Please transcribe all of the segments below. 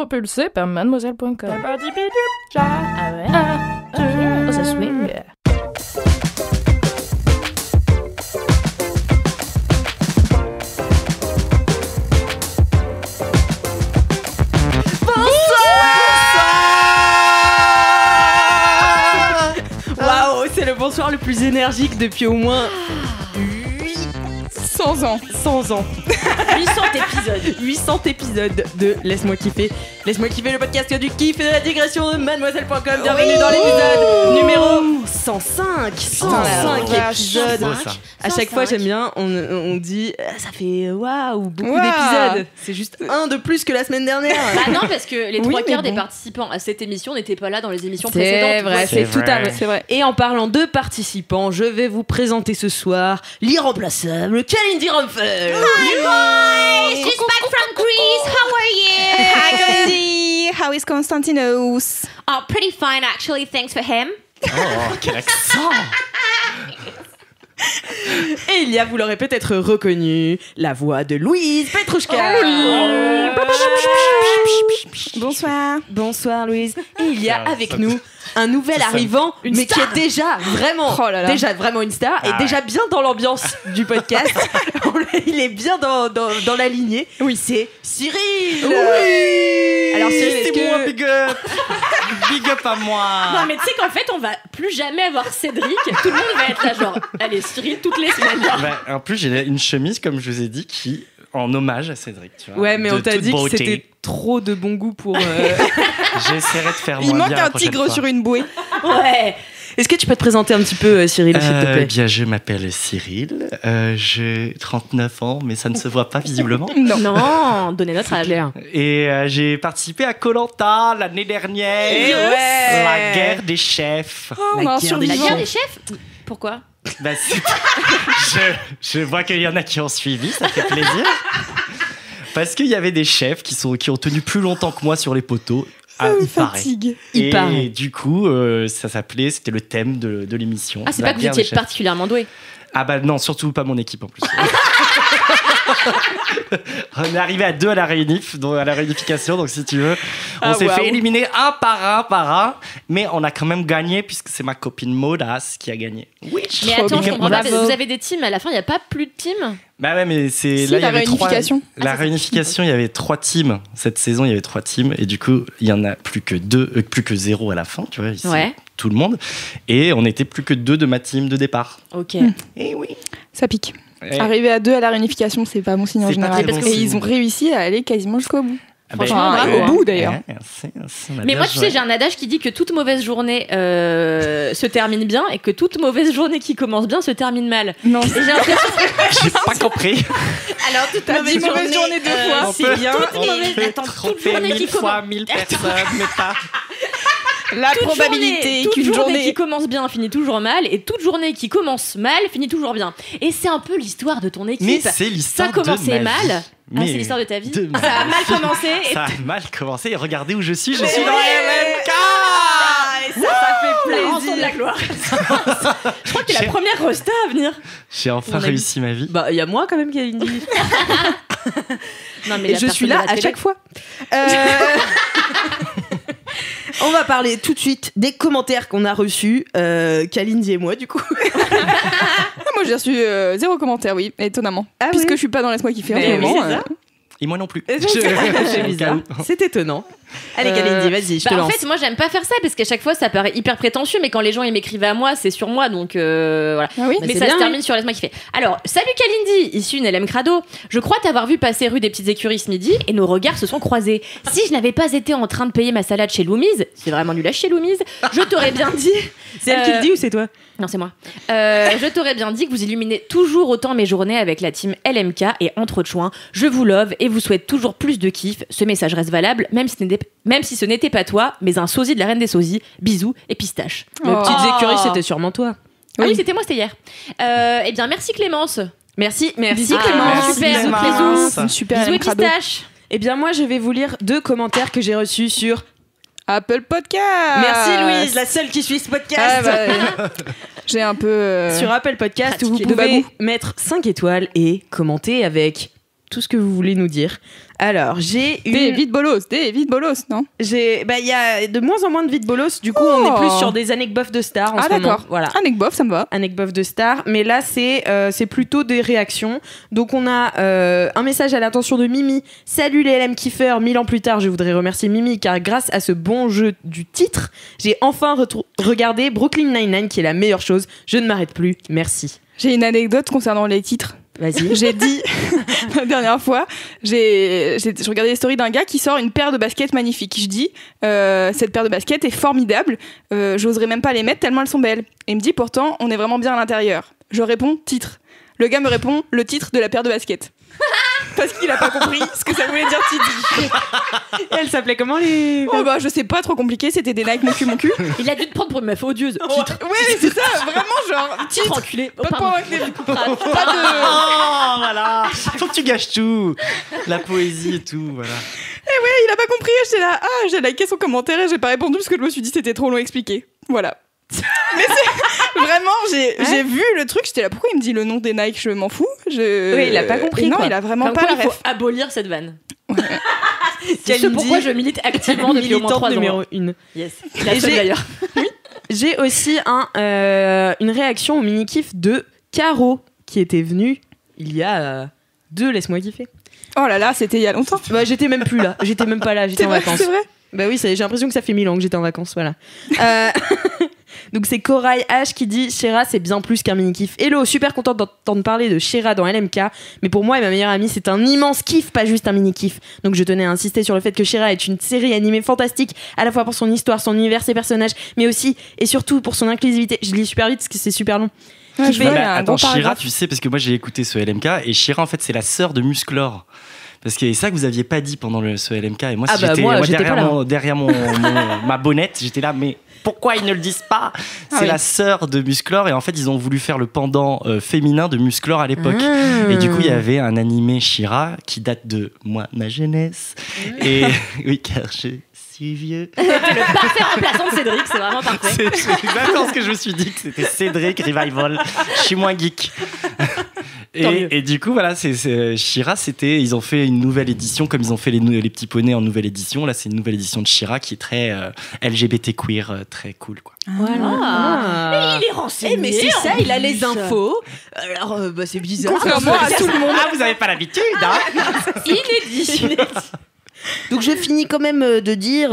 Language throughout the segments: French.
propulsé par mademoiselle.com. Ah ouais? Oh, ça swing. Waouh, c'est le bonsoir le plus énergique depuis au moins 100 ans. 100 ans. 800 épisodes de Laisse-moi kiffer. Laisse-moi kiffer, le podcast du kiff et de la digression de mademoiselle.com. Bienvenue dans l'épisode numéro 105. 105 épisodes. À chaque fois, j'aime bien, on dit ça fait waouh, beaucoup d'épisodes. C'est juste un de plus que la semaine dernière. Bah non, parce que les trois quarts des participants à cette émission n'étaient pas là dans les émissions précédentes. C'est vrai, c'est tout à fait. C'est vrai. Et en parlant de participants, je vais vous présenter ce soir l'irremplaçable Kalindi Rumpel. Hi, she's back from Greece. How are you? Hi, Kalindi. How is Constantinos? Oh, pretty fine actually. Thanks for him. Oh, quel accent! Et il y a, vous l'aurez peut-être reconnu, la voix de Louise Petrouchka. Bonsoir. Bonsoir Louise. Et il y a avec nous un nouvel arrivant, mais qui est déjà vraiment une star et déjà bien dans l'ambiance du podcast. Il est bien dans la lignée. Oui, c'est Cyril. Oui. Alors Cyril, est-ce c'est moi, que big up, big up à moi. Non, mais tu sais qu'en fait, on va plus jamais avoir Cédric. Tout le monde va être là, genre, allez, Cyril, toutes les semaines. Bah, en plus, j'ai une chemise, comme je vous ai dit, qui en hommage à Cédric. Tu vois, ouais, mais on t'a toute dit que beauté. c'était trop de bon goût pour. J'essaierai de faire Il moins manque bien la un prochaine tigre fois. sur une bouée. Ouais. Est-ce que tu peux te présenter un petit peu, Cyril, s'il te plaît? Bien, je m'appelle Cyril, j'ai 39 ans, mais ça ne se voit pas visiblement. Non, donnez notre âge. Et j'ai participé à Koh-Lanta l'année dernière. Et ouais. La guerre des chefs. Oh, on a un La survivant. guerre des chefs? Pourquoi? Bah, je vois qu'il y en a qui ont suivi, ça fait plaisir. Parce qu'il y avait des chefs qui ont tenu plus longtemps que moi sur les poteaux. Ah, il paraît. Fatigue. Et du coup, c'était le thème de l'émission. Ah, c'est La pas que vous guerre étiez des chefs. particulièrement doué. Ah bah non, surtout pas mon équipe en plus. On est arrivé à 2 à la réunification, donc si tu veux, on s'est fait éliminer un par un, mais on a quand même gagné puisque c'est ma copine Modas qui a gagné. Oui. Mais attends, je comprends pas. Bravo. Vous avez des teams, à la fin, il n'y a pas plus de teams? Bah ouais, mais c'est Si, là il y la avait réunification. La réunification, il y avait 3 teams cette saison, il y avait 3 teams et du coup il y en a plus que 0 à la fin, tu vois. Ici, Ouais. tout le monde, et on était plus que 2 de ma team de départ. Ok. Et oui. Ça pique. Et- Arriver à 2 à la réunification, c'est pas bon signe en C'est pas général. très bon Et signe. ils ont réussi à aller quasiment jusqu'au bout. Ah bah, Franchement, Enfin, bravo, au hein. bout d'ailleurs. Ouais, merci, on a Mais bien moi, tu joué. sais, j'ai un adage qui dit que toute mauvaise journée se termine bien et que toute mauvaise journée qui commence bien se termine mal. Non, Et j'ai l'impression J'ai pas compris. alors toute T'as dit mauvaise journée 2 fois. c'est bien. Attends, toute journée qui commence. 1000 personnes, mais pas. La probabilité toute qu'une journée journée qui commence bien finit toujours mal et toute journée qui commence mal finit toujours bien. Et c'est un peu l'histoire de ton équipe. Mais c'est l'histoire Ça commençait de ma mal. vie. Ah, Mais c'est l'histoire de ta vie. de ma Ça a mal vie. commencé. Et Ça a mal commencé. Et regardez où je suis. Je Mais suis dans oui. LMK. Ça fait la rançon de plaisir. la gloire. Je crois que t'es la première rosta à venir. J'ai enfin On a réussi ma vie. Bah, il y a moi quand même, Kalindi. Non, mais Et la je suis personne là de la à télé. chaque fois. On va parler tout de suite des commentaires qu'on a reçus, Kalindi et moi, du coup. Moi j'ai reçu 0 commentaire, oui, étonnamment. Ah Puisque oui. je suis pas dans Laisse-moi kiffer en Mais ce oui, moment. c'est ça. Et moi non plus. C'est bizarre. C'est étonnant. Allez, Kalindi, vas-y, je te Bah, en lance. fait, moi, j'aime pas faire ça parce qu'à chaque fois, ça paraît hyper prétentieux, mais quand les gens ils m'écrivent à moi, c'est sur moi, donc voilà. Ah oui, Bah, Mais c'est ça bien, se termine sur Laisse-moi kiffer. Alors, salut Kalindi, issu une LM Crado. Je crois t'avoir vu passer rue des Petites Écuries ce midi et nos regards se sont croisés. Si je n'avais pas été en train de payer ma salade chez Loumise, c'est vraiment nul à chier Loumise, je t'aurais bien dit. C'est elle qui le dit ou c'est toi? Non, c'est moi. Je t'aurais bien dit que vous illuminez toujours autant mes journées avec la team LMK et entre autres choix, je vous love et vous souhaite toujours plus de kiff. Ce message reste valable, même si ce n'était pas toi, mais un sosie de la reine des sosies. Bisous et pistache. Les Oh. petites écuries, c'était sûrement toi. Ah oui, Oui. c'était moi, c'était hier. Eh bien, merci Clémence. Merci. Bisous, Ah, Clémence. super, Clémence. bisous. Une super Bisous et LM crado. pistache. Eh bien, moi, je vais vous lire 2 commentaires que j'ai reçus sur. Apple Podcast. Merci Louise, la seule qui suit ce podcast. Ah, bah, j'ai un peu. Sur Apple Podcast où vous pratiqué. De pouvez bagou. mettre 5 étoiles et commenter avec tout ce que vous voulez nous dire. Alors, j'ai une... Des vides bolos, non? Il y a de moins en moins de vides bolos. Du coup, on est plus sur des anecdotes de stars en ce moment. D'accord. Voilà. Anecdote, ça me va. Anecdote de stars. Mais là, c'est plutôt des réactions. Donc, on a un message à l'attention de Mimi. Salut les LM kiffeurs. 1000 ans plus tard, je voudrais remercier Mimi car grâce à ce bon jeu du titre, j'ai enfin regardé Brooklyn Nine-Nine qui est la meilleure chose. Je ne m'arrête plus. Merci. J'ai une anecdote concernant les titres. Vas-y. J'ai dit la dernière fois, je regardais les stories d'un gars qui sort une paire de baskets magnifiques. Je dis, cette paire de baskets est formidable, j'oserais même pas les mettre tellement elles sont belles. Et il me dit, pourtant, on est vraiment bien à l'intérieur. Je réponds, titre. Le gars me répond, le titre de la paire de baskets. Parce qu'il a pas compris ce que ça voulait dire titre. Et elle s'appelait comment les... Oh bah je sais pas, trop compliqué, c'était des Nike mon cul. Il a dû te prendre pour une meuf odieuse. Titre. Ouais, c'est ça, vraiment genre titre. Enculé. Pas de point avec les Oh, voilà. Faut que tu gâches tout. La poésie et tout, voilà. Et ouais, il a pas compris, j'étais là, j'ai liké son commentaire et j'ai pas répondu parce que je me suis dit c'était trop long à expliquer. Voilà. Mais c'est vraiment, j'ai vu le truc, j'étais là, pourquoi il me dit le nom des Nike, je m'en fous. Oui, il a pas compris. Non, quoi. il a vraiment Comme pas quoi, la il faut ref. abolir cette vanne. Ouais. C'est ce pourquoi je milite activement depuis au moins 3 ans. numéro 1. Yes. La seule d'ailleurs. J'ai aussi une réaction au mini-kiff de Caro qui était venue il y a 2 Laisse-moi kiffer. Oh là là, c'était il y a longtemps. Bah, j'étais même plus là, j'étais même pas là, j'étais en vacances. C'est vrai. Bah oui, j'ai l'impression que ça fait 1000 ans que j'étais en vacances, voilà. Donc c'est Corail H qui dit Shera c'est bien plus qu'un mini kiff. Hello, super contente d'entendre parler de Shera dans LMK, mais pour moi et ma meilleure amie c'est un immense kiff, pas juste un mini kiff. Donc je tenais à insister sur le fait que Shera est une série animée fantastique, à la fois pour son histoire, son univers, ses personnages, mais aussi et surtout pour son inclusivité. Je lis super vite parce que c'est super long. Ouais, je vois, il y a un Attends, bon Shira, paragraphe. tu sais, parce que moi j'ai écouté ce LMK et Shira en fait c'est la sœur de Musclor. Parce que c'est ça que vous aviez pas dit pendant ce LMK et moi, j'étais derrière ma bonnette, j'étais là, mais pourquoi ils ne le disent pas? C'est la sœur de Musclor et en fait ils ont voulu faire le pendant féminin de Musclor à l'époque. Et du coup il y avait un animé Shira qui date de ma jeunesse. Et oui, car je suis vieux. T'es le parfait remplaçant de Cédric, c'est vraiment parfait. C'est exactement ce que je me suis dit, que c'était Cédric Revival. Je suis moins geek. Et du coup, voilà, Shira, ils ont fait une nouvelle édition, comme ils ont fait les petits poneys en nouvelle édition. Là, c'est une nouvelle édition de Shira qui est très LGBT queer, très cool, quoi. Voilà. Et il est renseigné. Mais c'est ça, il a les infos. Alors, c'est bizarre. Contrairement à tout le monde. Ah, vous avez pas l'habitude, hein? Inédit. Donc je finis quand même de dire,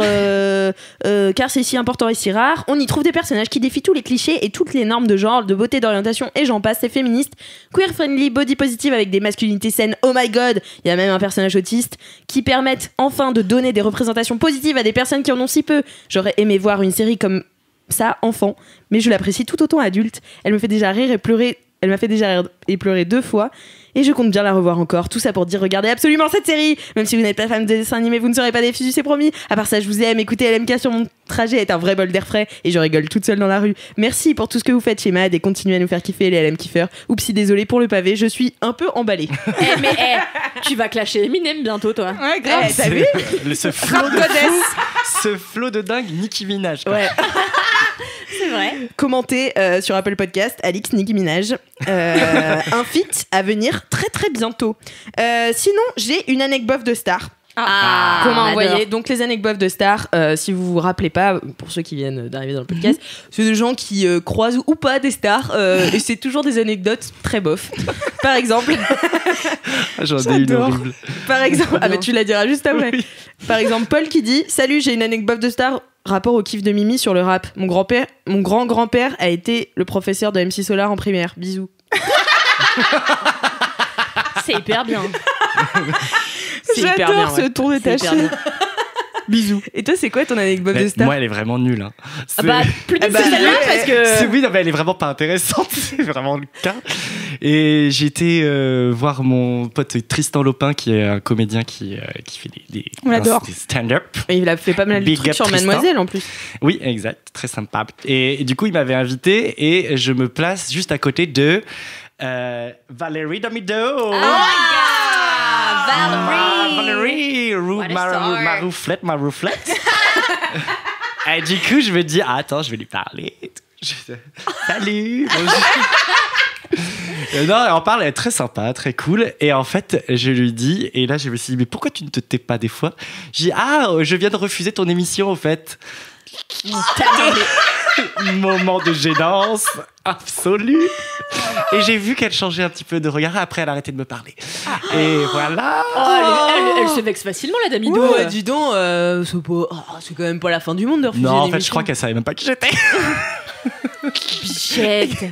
car c'est si important et si rare, on y trouve des personnages qui défient tous les clichés et toutes les normes de genre, de beauté, d'orientation et j'en passe. C'est féministe, queer friendly, body positive avec des masculinités saines. Oh my god, il y a même un personnage autiste qui permettent enfin de donner des représentations positives à des personnes qui en ont si peu. J'aurais aimé voir une série comme ça enfant, mais je l'apprécie tout autant adulte. Elle me fait déjà rire et pleurer. Elle m'a fait déjà rire et pleurer 2 fois. Et je compte bien la revoir encore. Tout ça pour dire regardez absolument cette série. Même si vous n'êtes pas fan de dessin animé, vous ne serez pas déçus, c'est promis. À part ça, je vous aime. Écoutez LMK sur mon trajet est un vrai bol d'air frais. Et je rigole toute seule dans la rue. Merci pour tout ce que vous faites chez Mad et continuez à nous faire kiffer les LM kiffeurs. Oupsie, désolé pour le pavé, je suis un peu emballée. Tu vas clasher Eminem bientôt, toi. Ouais, grave. T'as vu ce flow de dingue Nicki Minaj, quoi. Ouais. C'est vrai. Commentez sur Apple Podcast, Alix, Nicki Minaj. Un feat à venir très très bientôt. Sinon, j'ai une anecdote de star. Qu'on m'a envoyé. Donc les anecdotes de stars, si vous vous rappelez pas, pour ceux qui viennent d'arriver dans le podcast, c'est des gens qui croisent ou pas des stars et c'est toujours des anecdotes très bof. Par exemple, j'en ai une horrible. Par exemple, mais tu la diras juste après. Oui. Par exemple, Paul qui dit salut, j'ai une anecdote de star rapport au kiff de Mimi sur le rap. Mon grand-grand-père a été le professeur de MC Solar en primaire. Bisous. C'est hyper bien. J'adore ce tour détaché. Bisous. Et toi, c'est quoi ton anecdote de star? Moi, elle est vraiment nulle. Hein. Plus de celle-là parce que. Oui, non, mais elle est vraiment pas intéressante. C'est vraiment le cas. Et j'ai été voir mon pote Tristan Lopin, qui est un comédien qui fait des stand-up. Et il a fait pas mal de trucs sur Tristan. Mademoiselle en plus. Oui, exact. Très sympa. Et du coup, il m'avait invité et je me place juste à côté de Valérie Damido. Oh my god! Valérie, ma rouflette. Et du coup, je me dis, attends, je vais lui parler. Salut, bonjour. Non, elle en parle, elle est très sympa, très cool. Et en fait, je lui dis, et là, je me suis dit, mais pourquoi tu ne te tais pas des fois? J'ai dit, je viens de refuser ton émission, au fait. Moment de gênance absolue. Et j'ai vu qu'elle changeait un petit peu de regard. Après, elle a arrêté de me parler. Et voilà. Elle se vexe facilement, la Damido. Ouais, dis donc, c'est quand même pas la fin du monde de refuser Non, en fait, je l'émission. crois qu'elle savait même pas qui j'étais. Bichette.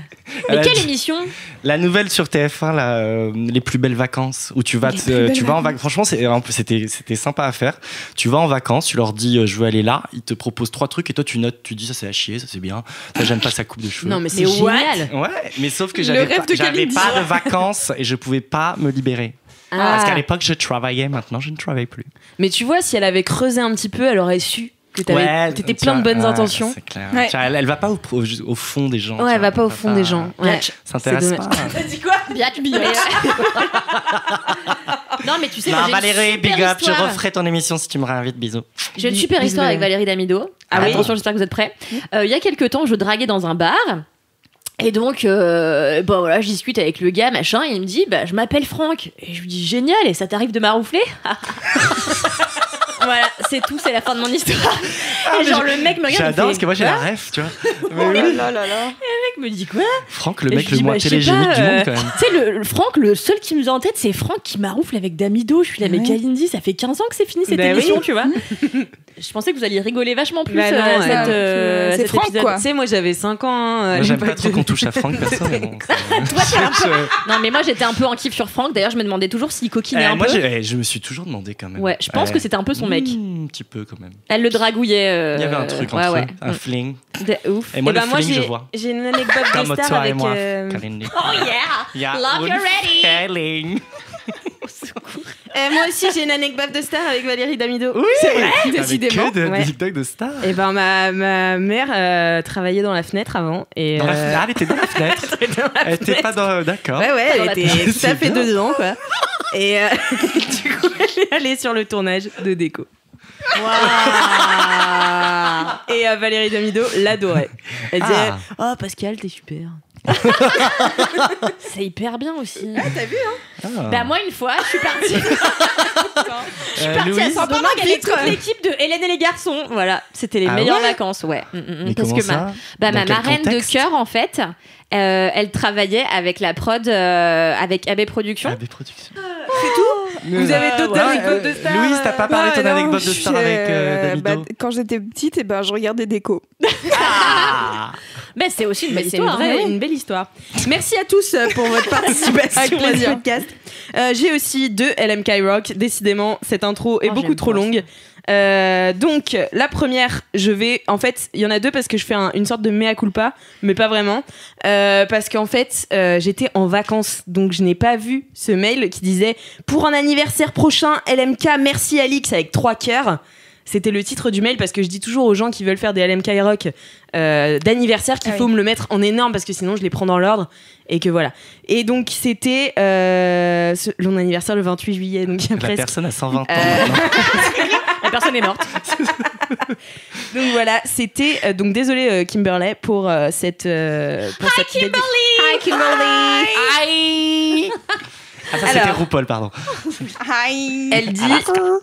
Mais quelle émission? La nouvelle sur TF1, là, les plus belles vacances, où tu vas en vacances. Franchement, c'était sympa à faire. Tu vas en vacances, tu leur dis je veux aller là, ils te proposent 3 trucs et toi tu notes, tu dis ça c'est à chier, ça c'est bien, ça j'aime pas sa coupe de cheveux. Non mais c'est génial. Ouais, mais sauf que j'avais pas de vacances et je pouvais pas me libérer. Parce qu'à l'époque je travaillais, maintenant je ne travaille plus. Mais tu vois, si elle avait creusé un petit peu, elle aurait su que t'étais plein de bonnes intentions. C'est clair. Ouais. Elle va pas au fond des gens. Ouais, elle va pas au fond des gens. Ouais. Ça intéresse pas. T'as dit quoi? Biatch. Non, mais tu sais, moi, Non, j'ai Valérie, une super big up, je histoire. referai ton émission si tu me réinvites, bisous. J'ai une super histoire avec Valérie Damido. Attention, j'espère que vous êtes prêts. Il y a quelques temps, je draguais dans un bar. Et donc, bon voilà, je discute avec le gars, machin, et il me dit, je m'appelle Franck. Et je lui dis, génial, et ça t'arrive de m'aroufler? Voilà, c'est tout, c'est la fin de mon histoire. Et genre, le mec me regarde. J'adore parce que moi j'ai la ref, tu vois. Oh là là là là. Le mec me dit quoi? Franck, le Et mec je le dis, moins je sais télégénique pas, du monde, quand même. Tu sais, le Franck, le seul qui me vient en tête, c'est Franck qui m'aroufle avec Damido. Je suis là, mais Kalindi, ça fait 15 ans que c'est fini cette émission, tu vois. Je pensais que vous alliez rigoler vachement plus c'est Franck, épisode. quoi. Tu sais, moi j'avais 5 ans. Moi, j'aime pas trop qu'on touche à Franck, perso, mais bon. Toi, t'es un peu... Non, mais moi, j'étais un peu en kiff sur Franck. D'ailleurs, je me demandais toujours s'il coquinait un Moi, peu. je me suis toujours demandé quand même. Ouais, je pense que c'était un peu son mec. Un petit peu quand même. Elle le dragouillait. Il y avait un truc entre eux, un fling. De ouf. Et moi, Et le fling, je vois. j'ai une anecdote Comme de star toi et avec. moi, Kalindi. Oh yeah! Love you ready! Moi aussi, j'ai une anecdote de star avec Valérie Damido. Oui, c'est vrai, avec décidément. que de Ouais. TikTok de star. Et ben ma mère travaillait dans la fenêtre avant et Dans la fenêtre. Elle était dans la fenêtre. Elle était pas dans. D'accord. ouais, elle Dans la était ça fait bien. 2 ans quoi. Et du coup, elle est allée sur le tournage de Déco. Et Valérie Damido l'adorait. Elle disait "Oh Pascal, t'es super." C'est hyper bien aussi. T'as vu Bah, moi, une fois, je suis partie. Louise. Pendant qu'il y avait toute l'équipe de Hélène et les garçons. Voilà, c'était les Ah meilleures ouais vacances, ouais. Mais Parce comment que ça ma Dans quel marraine contexte de cœur, en fait, elle travaillait avec la prod, avec AB Productions. Ah, des productions. Vous avez d'autres anecdotes de star Louise, t'as pas parlé de ton Ouais, non, anecdote de star avec Damido quand j'étais petite, je regardais Déco. Mais c'est aussi une belle C'est histoire. hein, oui. une belle histoire. Merci à tous pour votre participation Avec à ce plaisir. podcast. J'ai aussi 2 LMK Rock. Décidément, cette intro est beaucoup j'aime trop pas longue. Donc, la première, en fait, il y en a 2 parce que je fais une sorte de mea culpa, mais pas vraiment. Parce qu'en fait, j'étais en vacances, donc je n'ai pas vu ce mail qui disait « Pour un anniversaire prochain, LMK, merci Alix » avec 3 cœurs. C'était le titre du mail parce que je dis toujours aux gens qui veulent faire des LMK Rock d'anniversaire qu'il faut me le mettre en énorme parce que sinon je les prends dans l'ordre et que voilà. Et donc c'était mon anniversaire le 28 juillet donc il y a La presque. personne a 120 ans maintenant. La personne est morte. Donc voilà, c'était donc désolé Kimberley pour cette Kimberly. Hi Kimberly. Hi. Ah, ça c'était Alors. RuPaul, pardon. Elle dit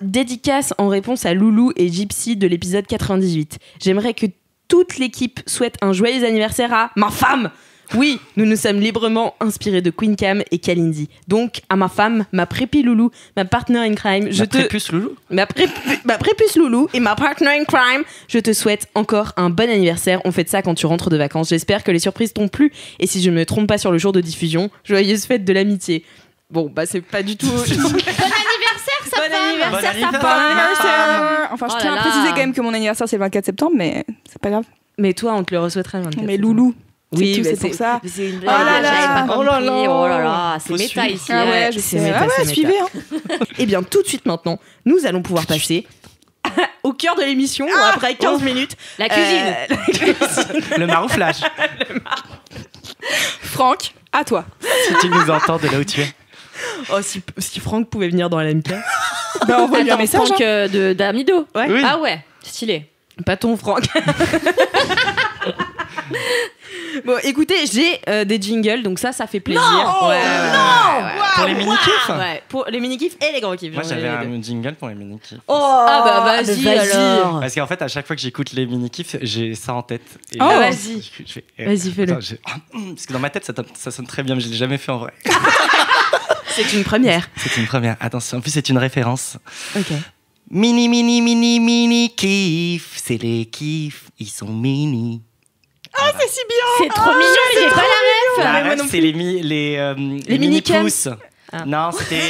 dédicace en réponse à Loulou et Gypsy de l'épisode 98. J'aimerais que toute l'équipe souhaite un joyeux anniversaire à ma femme. Oui, nous nous sommes librement inspirés de Queen Cam et Kalindi. Donc, à ma femme, ma prépi Loulou, ma partner in crime, Prépuce Loulou. ma prépuce Loulou et ma partner in crime, je te souhaite encore un bon anniversaire. On fête ça quand tu rentres de vacances. J'espère que les surprises t'ont plu. Et si je ne me trompe pas sur le jour de diffusion, joyeuse fête de l'amitié. Bon, bah c'est pas du tout... Bon anniversaire, ça Bon anniversaire, Bon ça part. Enfin, je Oh tiens là à préciser là. quand même que mon anniversaire c'est le 24 septembre, mais c'est pas grave. Mais toi, on te le souhaitera le 24 Mais septembre. Loulou, Oui, c'est tout, mais c'est pour ça. mais c'est une Oh là là. J'avais pas Oh compris. là là. Oh là là, c'est Faut méta suivre. ici. Ah ouais, je c'est sais. méta, Ah c'est ouais, suivez. méta. Hein. Eh bien, tout de suite maintenant, nous allons pouvoir passer au cœur de l'émission, après 15 minutes. La cuisine. Le marouflage. Franck, à toi. Si tu nous entends de là où tu es. Oh, si Franck pouvait venir dans la MK. Bah, envoie-lui un Attends, message. Franck hein. de d'Amido. Ouais. Oui. Ah ouais, stylé. Pas ton Franck. Bon, écoutez, j'ai des jingles, donc ça fait plaisir. Non, Pour les mini-kifs Ouais, pour les mini-kifs et les gros kifs. Moi, j'en ai j'avais les deux. un jingle pour les mini-kifs. Oh, ah bah vas-y alors. Parce qu'en fait, à chaque fois que j'écoute les mini-kifs, j'ai ça en tête. Et Oh, là, vas-y. je fais, Vas-y, fais-le. Attends, parce que dans ma tête, ça sonne très bien, mais je l'ai jamais fait en vrai. C'est une première. C'est une première. Attention, en plus, c'est une référence. Ok. Mini kiff, c'est les kiffs, ils sont mini. C'est si bien. C'est trop mignon, mais j'ai pas la ref. La ref, c'est les mini-pouces. Ah. Non, c'était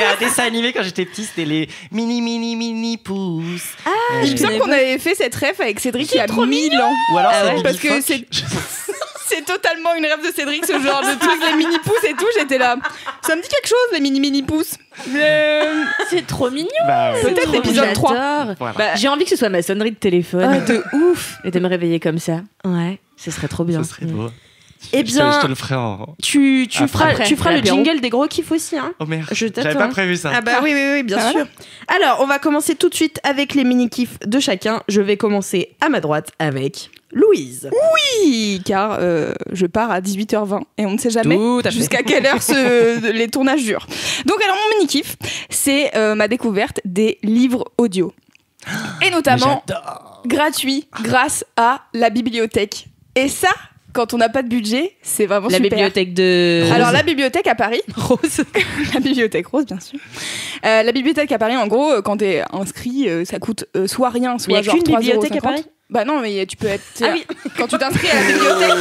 un dessin animé quand j'étais petit, c'était les mini-pouces. Il me semble qu'on avait fait cette ref avec Cédric il y a 1000 ans. Ou alors Ah c'est ouais, Bibi parce que Phoque. c'est totalement une rêve de Cédric, ce genre de truc, les mini-pouces et tout. J'étais là. Ça me dit quelque chose, les mini-pouces. C'est trop mignon. Bah, ouais. Peut-être Trop l'épisode 3. j'adore. Voilà. Bah, J'ai envie que ce soit ma sonnerie de téléphone. Ah, de ouf. Et de me réveiller comme ça. Ouais, ce serait trop bien. Ce serait beau. Eh Je bien, te le ferai en. tu Après, feras le l'apéro. jingle des gros kiffs aussi, hein. Oh merde, Je j'avais t'attends. pas prévu ça. Ah bah oui, bien Ah, sûr. Alors, on va commencer tout de suite avec les mini-kifs de chacun. Je vais commencer à ma droite avec Louise. Oui, car je pars à 18h20 et on ne sait jamais Tout à fait. jusqu'à quelle heure les tournages durent. Donc alors mon mini-kiff, c'est ma découverte des livres audio. Et notamment gratuits grâce à la bibliothèque. Et ça, quand on n'a pas de budget, c'est vraiment La super. bibliothèque de... Alors la bibliothèque à Paris, Rose. la bibliothèque rose bien sûr. La bibliothèque à Paris, en gros, quand t'es inscrit, ça coûte soit rien, Mais y soit a genre qu'une 3,50 bibliothèque à Paris ? Bah non, mais tu peux être... Ah oui. Quand tu t'inscris à la bibliothèque,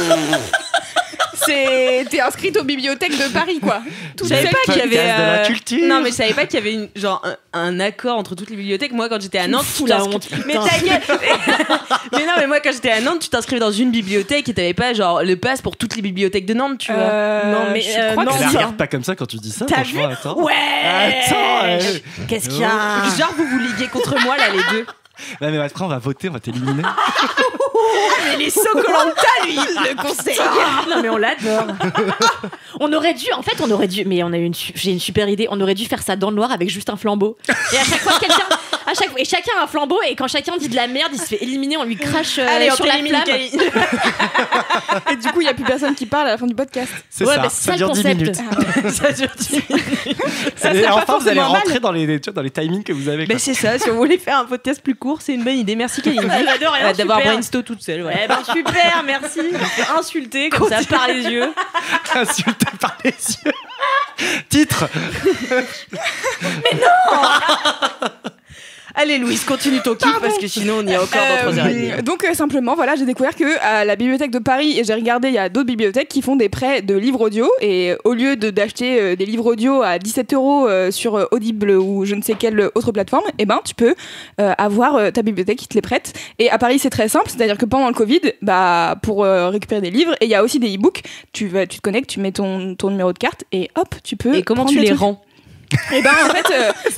t'es inscrite aux bibliothèques de Paris, quoi. Je savais pas qu'il y avait... Podcast de la culture. Non, mais je savais pas qu'il y avait un accord entre toutes les bibliothèques. Moi, quand j'étais à Nantes, fous la honte, Mais ta gueule. Mais non, mais moi, quand j'étais à Nantes, tu t'inscrivais dans une bibliothèque et t'avais pas genre le pass pour toutes les bibliothèques de Nantes, tu vois. Non, mais je crois non, que Elle la ça. regarde pas comme ça quand tu dis ça, T'as franchement, attends. Ouais. Attends, Qu'est-ce qu'il y a Genre, vous vous liguez contre moi, là, les deux. Ouais, mais après, on va voter, on va t'éliminer. Mais les Sokolanta, lui, le conseil. Non mais on l'adore. On aurait dû, mais j'ai une super idée. On aurait dû faire ça dans le noir avec juste un flambeau. Et à chaque fois chacun a un flambeau et quand chacun dit de la merde, il se fait éliminer, on lui crache Allez, on sur la t'élimine, flamme. Camille. Et du coup, il y a plus personne qui parle à la fin du podcast. C'est Ouais, ça, bah, c'est ça ça dure le 10 concept. minutes. Ça dure 10 minutes. Ça Et serait pas enfin, vous allez forcément mal. rentrer dans les timings que vous avez. Ben quoi. c'est ça, si on voulait faire un podcast plus court, c'est une bonne idée. Merci Kalindi. Ah, de rien, D'avoir super. brainstorm toute seule. Ouais. Eh ben super, merci. On fait insulter comme ça par les yeux. Insulté par les yeux. Titre. Allez Louise, continue ton kiff parce que sinon on y a encore dans 3 heures et demie. Donc simplement, voilà, j'ai découvert que à la bibliothèque de Paris, et j'ai regardé, il y a d'autres bibliothèques qui font des prêts de livres audio, et au lieu d'acheter des livres audio à 17 € sur Audible ou je ne sais quelle autre plateforme, eh ben tu peux avoir ta bibliothèque qui te les prête. Et à Paris, c'est très simple, c'est-à-dire que pendant le Covid, bah pour récupérer des livres, et il y a aussi des e-books, tu te connectes, tu mets ton numéro de carte et hop, tu peux. Et comment prendre tu des les trucs. rends? Et ben en fait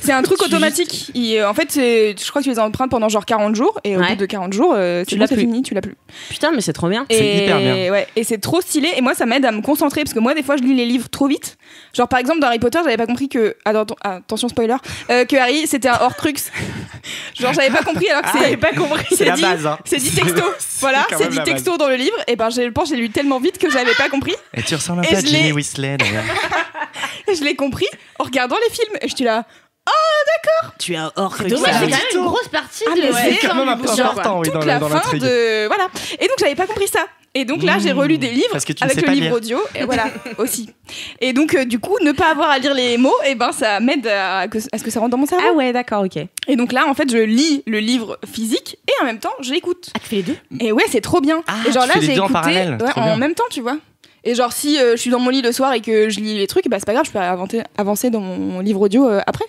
c'est un truc automatique. En fait je crois que tu les empruntes pendant genre 40 jours et au Ouais. bout de 40 jours Tu c'est l'as bon, c'est plus. fini, tu l'as plus. Putain, mais c'est trop bien. C'est hyper bien. Ouais, et c'est trop stylé et moi ça m'aide à me concentrer parce que moi des fois je lis les livres trop vite. Genre par exemple dans Harry Potter, j'avais pas compris que attention spoiler que Harry c'était un Horcrux. Genre j'avais pas compris alors que J'avais pas compris. C'est la base. Hein. c'est dit texto. Voilà, quand c'est même dit la texto dans le livre et ben je pense que j'ai lu tellement vite que j'avais pas compris. Et tu ressembles un Et peu à je Ginny l'ai- Weasley d'ailleurs. Et je l'ai compris en regardant les films et je suis là Tu es un hors C'est dommage, c'est quand même une grosse partie Ah, de mais ouais, c'est quand même un du peu bouquin. important, oui, toute dans la dans fin l'intrigue. de voilà. Et donc j'avais pas compris ça. Et donc là j'ai relu des livres Parce que tu ne avec sais le pas livre lire. audio et voilà aussi. Et donc du coup ne pas avoir à lire les mots et ben ça m'aide à ce que ça rentre dans mon cerveau. Ah ouais, d'accord, ok. Et donc là en fait je lis le livre physique et en même temps je l'écoute. Ah, tu fais les deux? Et ouais c'est trop bien. Ah, et genre tu là fais les j'ai deux en écouté parallèle, ouais, trop en bien. même temps tu vois. Et genre si je suis dans mon lit le soir et que je lis les trucs bah c'est pas grave je peux avancer dans mon livre audio après.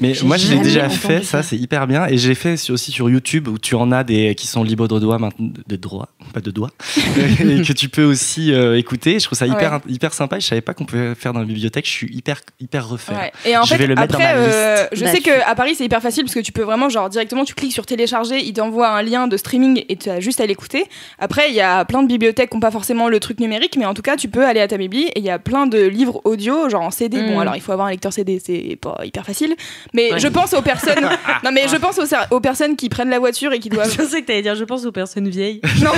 Mais J'ai moi, je l'ai jamais déjà entendu fait, ça, ça. c'est hyper bien. Et j'ai fait aussi sur YouTube où tu en as des qui sont libres de droit maintenant, de droit, pas de doigts, et que tu peux aussi écouter. Je trouve ça hyper sympa. Et je savais pas qu'on pouvait faire dans la bibliothèque. Je suis hyper refait. Ouais. Et en Je fait, vais le mettre après, dans ma liste. je Bah, sais qu'à Paris, c'est hyper facile parce que tu peux vraiment, genre, directement, tu cliques sur télécharger, il t'envoie un lien de streaming et tu as juste à l'écouter. Après, il y a plein de bibliothèques qui n'ont pas forcément le truc numérique, mais en tout cas, tu peux aller à ta bibli et il y a plein de livres audio, genre en CD. Bon, alors il faut avoir un lecteur CD, c'est pas hyper facile. Mais je pense aux personnes. Non, mais je pense aux personnes qui prennent la voiture et qui doivent. Je sais que t'allais dire, je pense aux personnes vieilles. Non.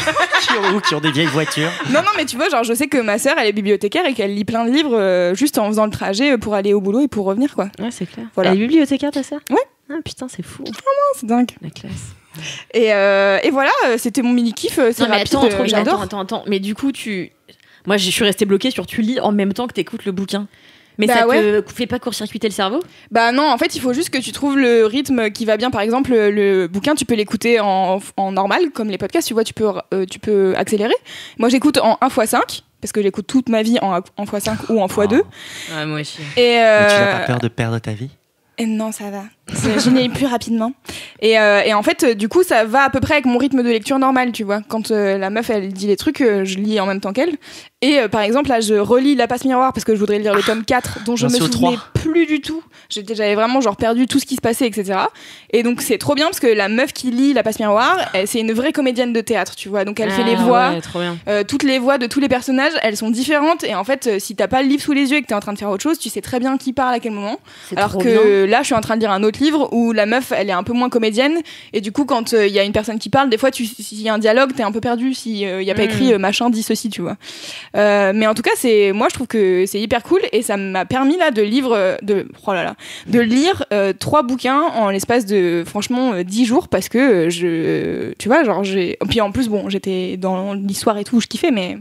qui ont des vieilles voitures. Non, mais tu vois, genre, je sais que ma sœur, elle est bibliothécaire et qu'elle lit plein de livres juste en faisant le trajet pour aller au boulot et pour revenir, quoi. Ouais, c'est clair. Voilà. Elle est bibliothécaire, ta sœur ? Ouais. Ah putain, c'est fou. C'est dingue. La classe. Et voilà, c'était mon mini-kiff. C'est Non, mais rapide, j'adore. attends. Mais du coup, moi, je suis restée bloquée sur tu lis en même temps que t'écoutes le bouquin. Mais Bah ça ouais. te fait pas court-circuiter le cerveau ? Bah non, en fait, il faut juste que tu trouves le rythme qui va bien. Par exemple, le bouquin, tu peux l'écouter en normal, comme les podcasts, tu vois, tu peux accélérer. Moi, j'écoute en 1x5, parce que j'écoute toute ma vie en x5 ou en x2. Ouais, moi aussi. Et Mais tu n'as pas peur de perdre ta vie ? non, ça va. Je lis plus rapidement. Et en fait, du coup, ça va à peu près avec mon rythme de lecture normal, tu vois. Quand la meuf, elle dit les trucs, je lis en même temps qu'elle. Et par exemple, là, je relis La Passe Miroir parce que je voudrais lire le tome 4 dont je me souvenais plus du tout. J'avais vraiment genre perdu tout ce qui se passait, etc. Et donc, c'est trop bien parce que la meuf qui lit La Passe Miroir, c'est une vraie comédienne de théâtre, tu vois. Donc, elle fait les voix. Ouais, trop bien. Toutes les voix de tous les personnages, elles sont différentes. Et en fait, si t'as pas le livre sous les yeux et que t'es en train de faire autre chose, tu sais très bien qui parle à quel moment. Alors que là, je suis en train de lire un autre livre où la meuf, elle est un peu moins comédienne. Et du coup, quand il y a une personne qui parle, des fois, s'il y a un dialogue, t'es un peu perdu s'il y a pas écrit machin dit ceci, tu vois. Mais en tout cas, moi, je trouve que c'est hyper cool. Et ça m'a permis là de lire 3 bouquins en l'espace de, franchement, 10 jours parce que tu vois, genre, puis en plus, bon, j'étais dans l'histoire et tout, je kiffais, mais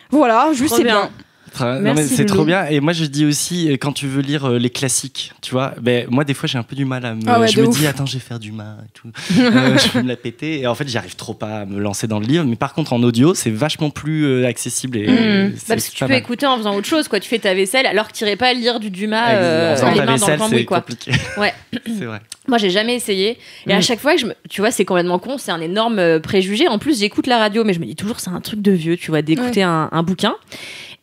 voilà, juste c'est bien. Non, mais c'est trop bien. Et moi, je dis aussi, quand tu veux lire les classiques, tu vois, moi, des fois, j'ai un peu du mal à me. Je me dis, attends, je vais faire du mal et tout. Je vais me la péter. Et en fait, j'arrive trop pas à me lancer dans le livre. Mais par contre, en audio, c'est vachement plus accessible. Et parce que tu peux écouter en faisant autre chose, quoi. Tu fais ta vaisselle alors que tu irais pas lire du Dumas en les ta mains vaisselle, dans le cambouis, quoi. Compliqué. Ouais. C'est vrai. Moi, j'ai jamais essayé. Et à chaque fois, tu vois, c'est complètement con. C'est un énorme préjugé. En plus, j'écoute la radio, mais je me dis toujours, c'est un truc de vieux, tu vois, d'écouter un bouquin.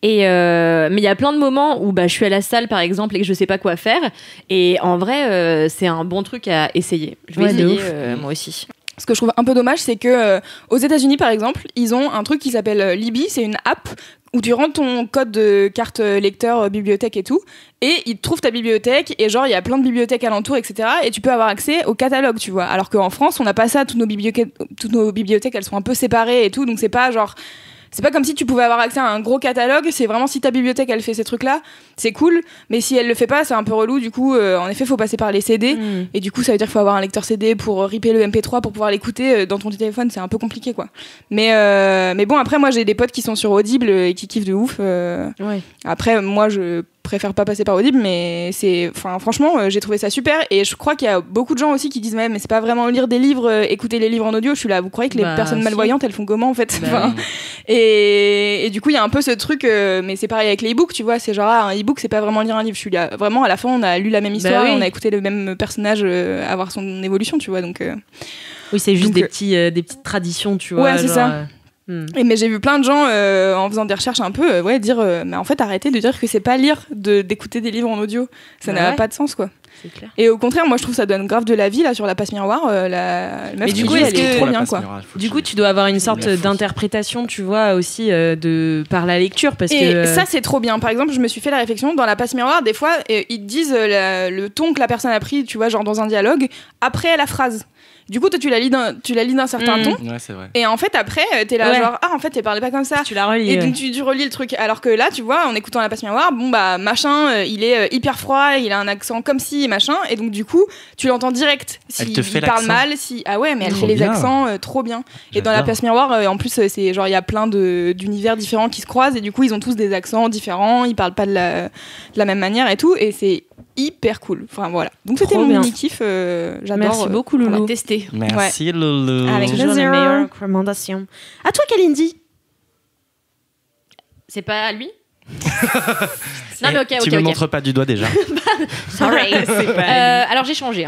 Mais il y a plein de moments où je suis à la salle par exemple et que je sais pas quoi faire, et en vrai c'est un bon truc à essayer. Je vais essayer moi aussi. Ce que je trouve un peu dommage, c'est que aux États-Unis par exemple, ils ont un truc qui s'appelle Libby, c'est une app où tu rentres ton code de carte lecteur, bibliothèque et tout, et ils te trouvent ta bibliothèque, et genre il y a plein de bibliothèques alentour, etc. Et tu peux avoir accès au catalogue, tu vois. Alors qu'en France, on n'a pas ça, toutes nos bibliothèques, elles sont un peu séparées et tout, donc c'est pas comme si tu pouvais avoir accès à un gros catalogue, c'est vraiment si ta bibliothèque elle fait ces trucs-là, c'est cool, mais si elle le fait pas, c'est un peu relou, du coup, en effet, faut passer par les CD, et du coup, ça veut dire qu'il faut avoir un lecteur CD pour ripper le MP3 pour pouvoir l'écouter dans ton téléphone, c'est un peu compliqué, quoi. Mais bon, après, moi, j'ai des potes qui sont sur Audible et qui kiffent de ouf. Après, moi, je préfère pas passer par Audible, mais franchement, j'ai trouvé ça super, et je crois qu'il y a beaucoup de gens aussi qui disent, mais c'est pas vraiment lire des livres, écouter les livres en audio. Je suis là, vous croyez que les personnes malvoyantes, elles font comment, en fait? Et du coup, il y a un peu ce truc, mais c'est pareil avec les e-books, tu vois, c'est genre, un e-book, c'est pas vraiment lire un livre. Je suis là, vraiment, à la fin, on a lu la même histoire, et on a écouté le même personnage avoir son évolution, tu vois, donc... Oui, c'est juste des petites traditions, tu vois. Ouais, c'est ça. Mais j'ai vu plein de gens en faisant des recherches un peu dire mais en fait arrêtez de dire que c'est pas lire d'écouter des livres en audio, ça n'a pas de sens, quoi. C'est clair. Et au contraire, moi je trouve ça donne grave de la vie là sur La Passe Miroir, la meuf. Mais du coup, elle est trop bien, quoi. Du coup, tu dois avoir une sorte d'interprétation, tu vois, aussi par la lecture, parce que ça c'est trop bien. Par exemple, je me suis fait la réflexion dans La Passe Miroir, des fois ils te disent le ton que la personne a pris, tu vois, genre dans un dialogue après la phrase. Du coup, toi, tu la lis d'un certain ton. Ouais, c'est vrai. Et en fait, après, t'es là, genre, en fait, elle parlait pas comme ça. Tu la relis. Et donc, tu relis le truc. Alors que là, tu vois, en écoutant La Passe Miroir, machin, il est hyper froid, il a un accent comme si, machin. Et donc, du coup, tu l'entends direct. Elle te fait il parle l'accent. mal, ah ouais, mais elle fait les accents trop bien. Et dans La Passe Miroir, en plus, c'est genre, il y a plein d'univers différents qui se croisent. Et du coup, ils ont tous des accents différents. Ils parlent pas de la même manière et tout. Et c'est hyper cool. Enfin, voilà. Donc, c'était mon mini-kiff. J'adore. Merci beaucoup, Loulou. On va tester. Merci, Loulou. Avec toujours les meilleures recommandations. À toi, Kalindi. C'est pas à lui? Non, mais ok. Tu me montres pas du doigt déjà. Sorry. Alors, j'ai changé.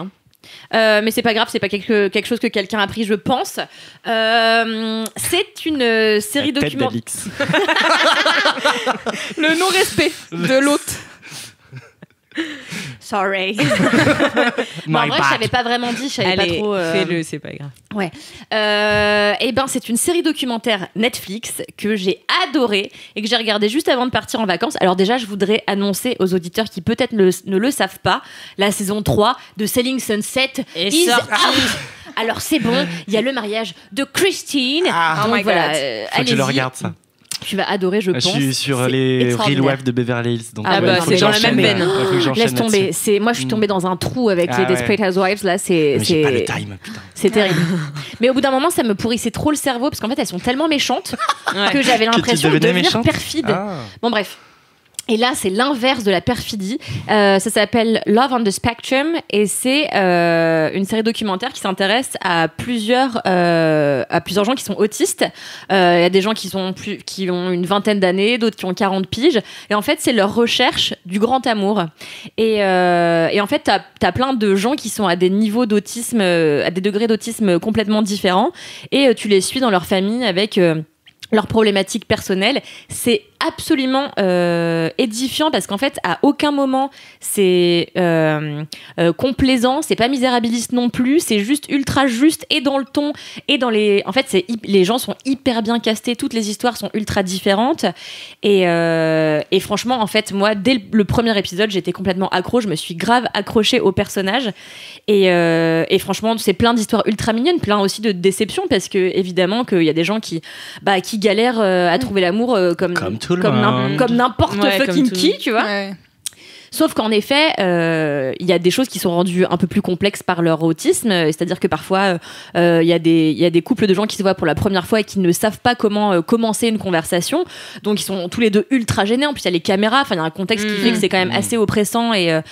Mais c'est pas grave, c'est pas quelque chose que quelqu'un a pris, je pense. C'est une série documentaire. Le non-respect de l'hôte. Sorry. My en vrai, je bad. savais pas vraiment dit, je savais pas Allez, trop. fais-le, c'est pas grave. Ouais. Et ben, c'est une série documentaire Netflix que j'ai adorée et que j'ai regardée juste avant de partir en vacances. Alors déjà, je voudrais annoncer aux auditeurs qui peut-être ne le savent pas, la saison 3 de Selling Sunset is out. Alors c'est bon, il y a le mariage de Christine. Ah, donc voilà, faut que je le regarde ça. Tu vas adorer, je pense. Je suis sur C'est les Real extraordinaire. Wives de Beverly Hills. Donc Ah il bah, faut c'est que dans la j'enchaîne, même veine. faut que j'enchaîne Laisse tomber. là-dessus. Moi, je suis tombée dans un trou avec Ah les ouais. Desperate Housewives. Là, Mais j'ai pas le time, putain. c'est terrible. Mais au bout d'un moment, ça me pourrissait trop le cerveau parce qu'en fait, elles sont tellement méchantes que j'avais l'impression de devenais devenir méchante perfide. Ah. Bon, bref. Et là, c'est l'inverse de la perfidie. Ça s'appelle Love on the Spectrum et c'est une série documentaire qui s'intéresse à plusieurs gens qui sont autistes. Il y a des gens qui ont une vingtaine d'années, d'autres qui ont 40 piges. Et en fait, c'est leur recherche du grand amour. Et en fait, t'as plein de gens qui sont à des niveaux d'autisme, à des degrés d'autisme complètement différents. Et tu les suis dans leur famille avec leurs problématiques personnelles. C'est absolument édifiant parce qu'en fait à aucun moment c'est complaisant, c'est pas misérabiliste non plus, c'est juste ultra juste et dans le ton et dans les... En fait les gens sont hyper bien castés, toutes les histoires sont ultra différentes et franchement en fait moi dès le premier épisode j'étais complètement accro, je me suis grave accrochée au personnage et franchement c'est plein d'histoires ultra mignonnes, plein aussi de déceptions parce que évidemment qu'il y a des gens qui galèrent à trouver l'amour comme n'importe fucking qui, tu vois. Ouais. Sauf qu'en effet, il y a des choses qui sont rendues un peu plus complexes par leur autisme. C'est-à-dire que parfois, il y a des couples de gens qui se voient pour la première fois et qui ne savent pas comment commencer une conversation. Donc, ils sont tous les deux ultra gênés. En plus, il y a les caméras. Enfin, il y a un contexte qui fait que c'est quand même assez oppressant et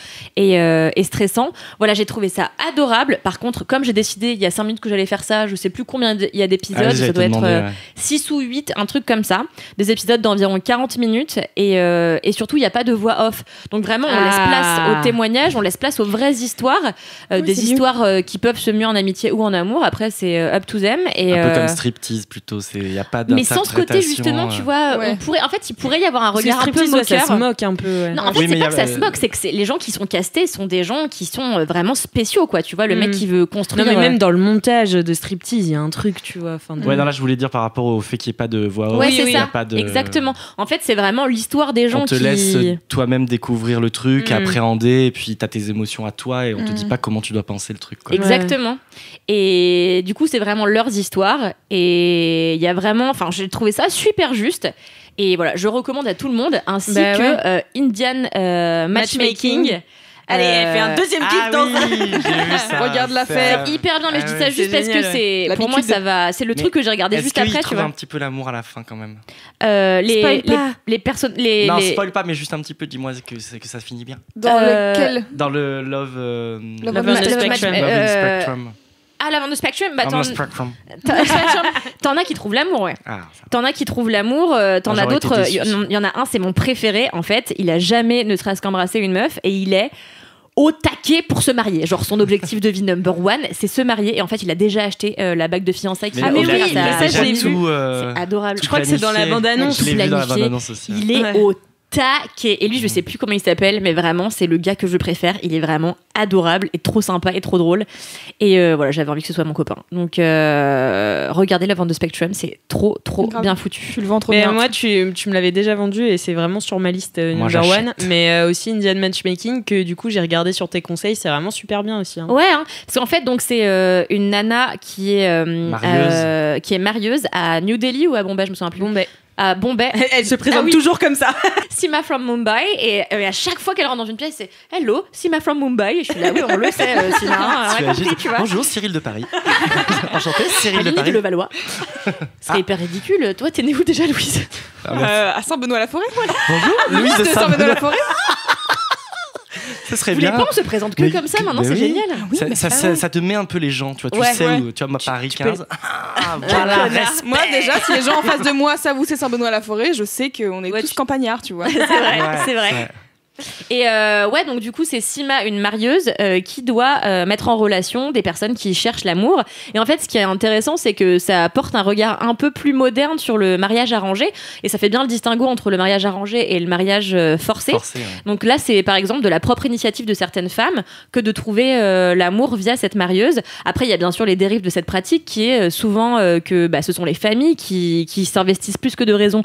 stressant. Voilà, j'ai trouvé ça adorable. Par contre, comme j'ai décidé il y a 5 minutes que j'allais faire ça, je sais plus combien il y a d'épisodes. Ça doit être 6 ou 8, un truc comme ça. Des épisodes d'environ 40 minutes. Et surtout, il n'y a pas de voix off. Donc, vraiment, on laisse place au témoignage, on laisse place aux vraies histoires, des histoires qui peuvent se muer en amitié ou en amour. Après, c'est up to them. Et un peu comme striptease plutôt, il n'y a pas d'interprétation. Mais sans ce côté, justement, tu vois, il pourrait y avoir un regard un peu moqueur. Ça se moque un peu. Ouais. Non, en fait, c'est pas que ça se moque, c'est que les gens qui sont castés sont des gens qui sont vraiment spéciaux, quoi. Tu vois, le mec qui veut construire. Non, mais même dans le montage de striptease, il y a un truc, tu vois. Ouais, non, là, je voulais dire par rapport au fait qu'il n'y ait pas de voix off. Ouais, c'est ça. Pas de... Exactement. En fait, c'est vraiment l'histoire des gens qui... On te laisse toi-même découvrir le truc, appréhender, et puis t'as tes émotions à toi, et on te dit pas comment tu dois penser le truc, quoi. Exactement. Et du coup, c'est vraiment leurs histoires. Et il y a vraiment... Enfin, j'ai trouvé ça super juste. Et voilà, je recommande à tout le monde, ainsi que Indian Matchmaking. Allez, elle fait un deuxième kiff dans j'ai vu ça. Regarde l'affaire. Hyper bien, mais je dis ça juste parce génial, que c'est pour moi ça va, c'est le truc que j'ai regardé juste après, tu vois. un petit peu l'amour à la fin quand même. Les personnes, non, spoil pas, mais juste un petit peu. Dis-moi que ça se finit bien. Dans lequel Dans le Love on the Spectrum. Ah, Love on the Spectrum. Bah, On the Spectrum. T'en as qui trouvent l'amour, ouais. Ah, t'en as qui trouvent l'amour, t'en as d'autres. Il y en a un, c'est mon préféré. En fait, il a jamais ne serait-ce qu'embrassé une meuf et il est au taquet pour se marier. Genre, son objectif de vie number one, c'est se marier. Et en fait, il a déjà acheté la bague de fiançailles qu'il a offert à sa ça, je l'ai vu. C'est adorable. Je crois que c'est dans la bande-annonce. Je l'ai vu dans la bande-annonce aussi. Il est au taquet. Et lui, je sais plus comment il s'appelle, mais vraiment, c'est le gars que je préfère. Il est vraiment adorable et trop sympa et trop drôle. Et voilà, j'avais envie que ce soit mon copain. Donc, regardez la vente de Spectrum, c'est trop bien foutu. Tu le vends trop mais bien. moi, tu me l'avais déjà vendu et c'est vraiment sur ma liste number one. Mais aussi Indian Matchmaking, que du coup, j'ai regardé sur tes conseils. C'est vraiment super bien aussi. Hein. Ouais, hein, parce qu'en fait, donc c'est une nana qui est marieuse à New Delhi ou à Bombay, je me souviens plus. À Bombay. Elle se présente toujours comme ça. Sima from Mumbai. Et à chaque fois qu'elle rentre dans une pièce, c'est Hello, Sima from Mumbai. Et je suis là, oui, on le sait, Sima. On a compris, tu vois. Bonjour, Cyril de Paris. Enchanté, Cyril de Aline Paris. de Levallois. C'est hyper ridicule. Toi, t'es née où déjà, Louise? À Saint-Benoît-la-Forêt. Bonjour, Louise de Saint-Benoît-la-Forêt. Ce serait Vous bien. voulez pas, on se présente que comme ça, maintenant, c'est génial. Ça te met un peu les gens, tu vois. Tu sais où, tu vois, Paris 15. Voilà. Moi, déjà, si les gens en face de moi savent où c'est Saint-Benoît-la-Forêt, je sais qu'on est tous campagnards, tu vois. C'est vrai. Et ouais, donc du coup, c'est Sima, une marieuse, qui doit mettre en relation des personnes qui cherchent l'amour. Et en fait, ce qui est intéressant, c'est que ça apporte un regard un peu plus moderne sur le mariage arrangé. Et ça fait bien le distinguo entre le mariage arrangé et le mariage forcé. Ouais. Donc là, c'est par exemple de la propre initiative de certaines femmes que de trouver l'amour via cette marieuse. Après, il y a bien sûr les dérives de cette pratique qui est souvent que ce sont les familles qui s'investissent plus que de raison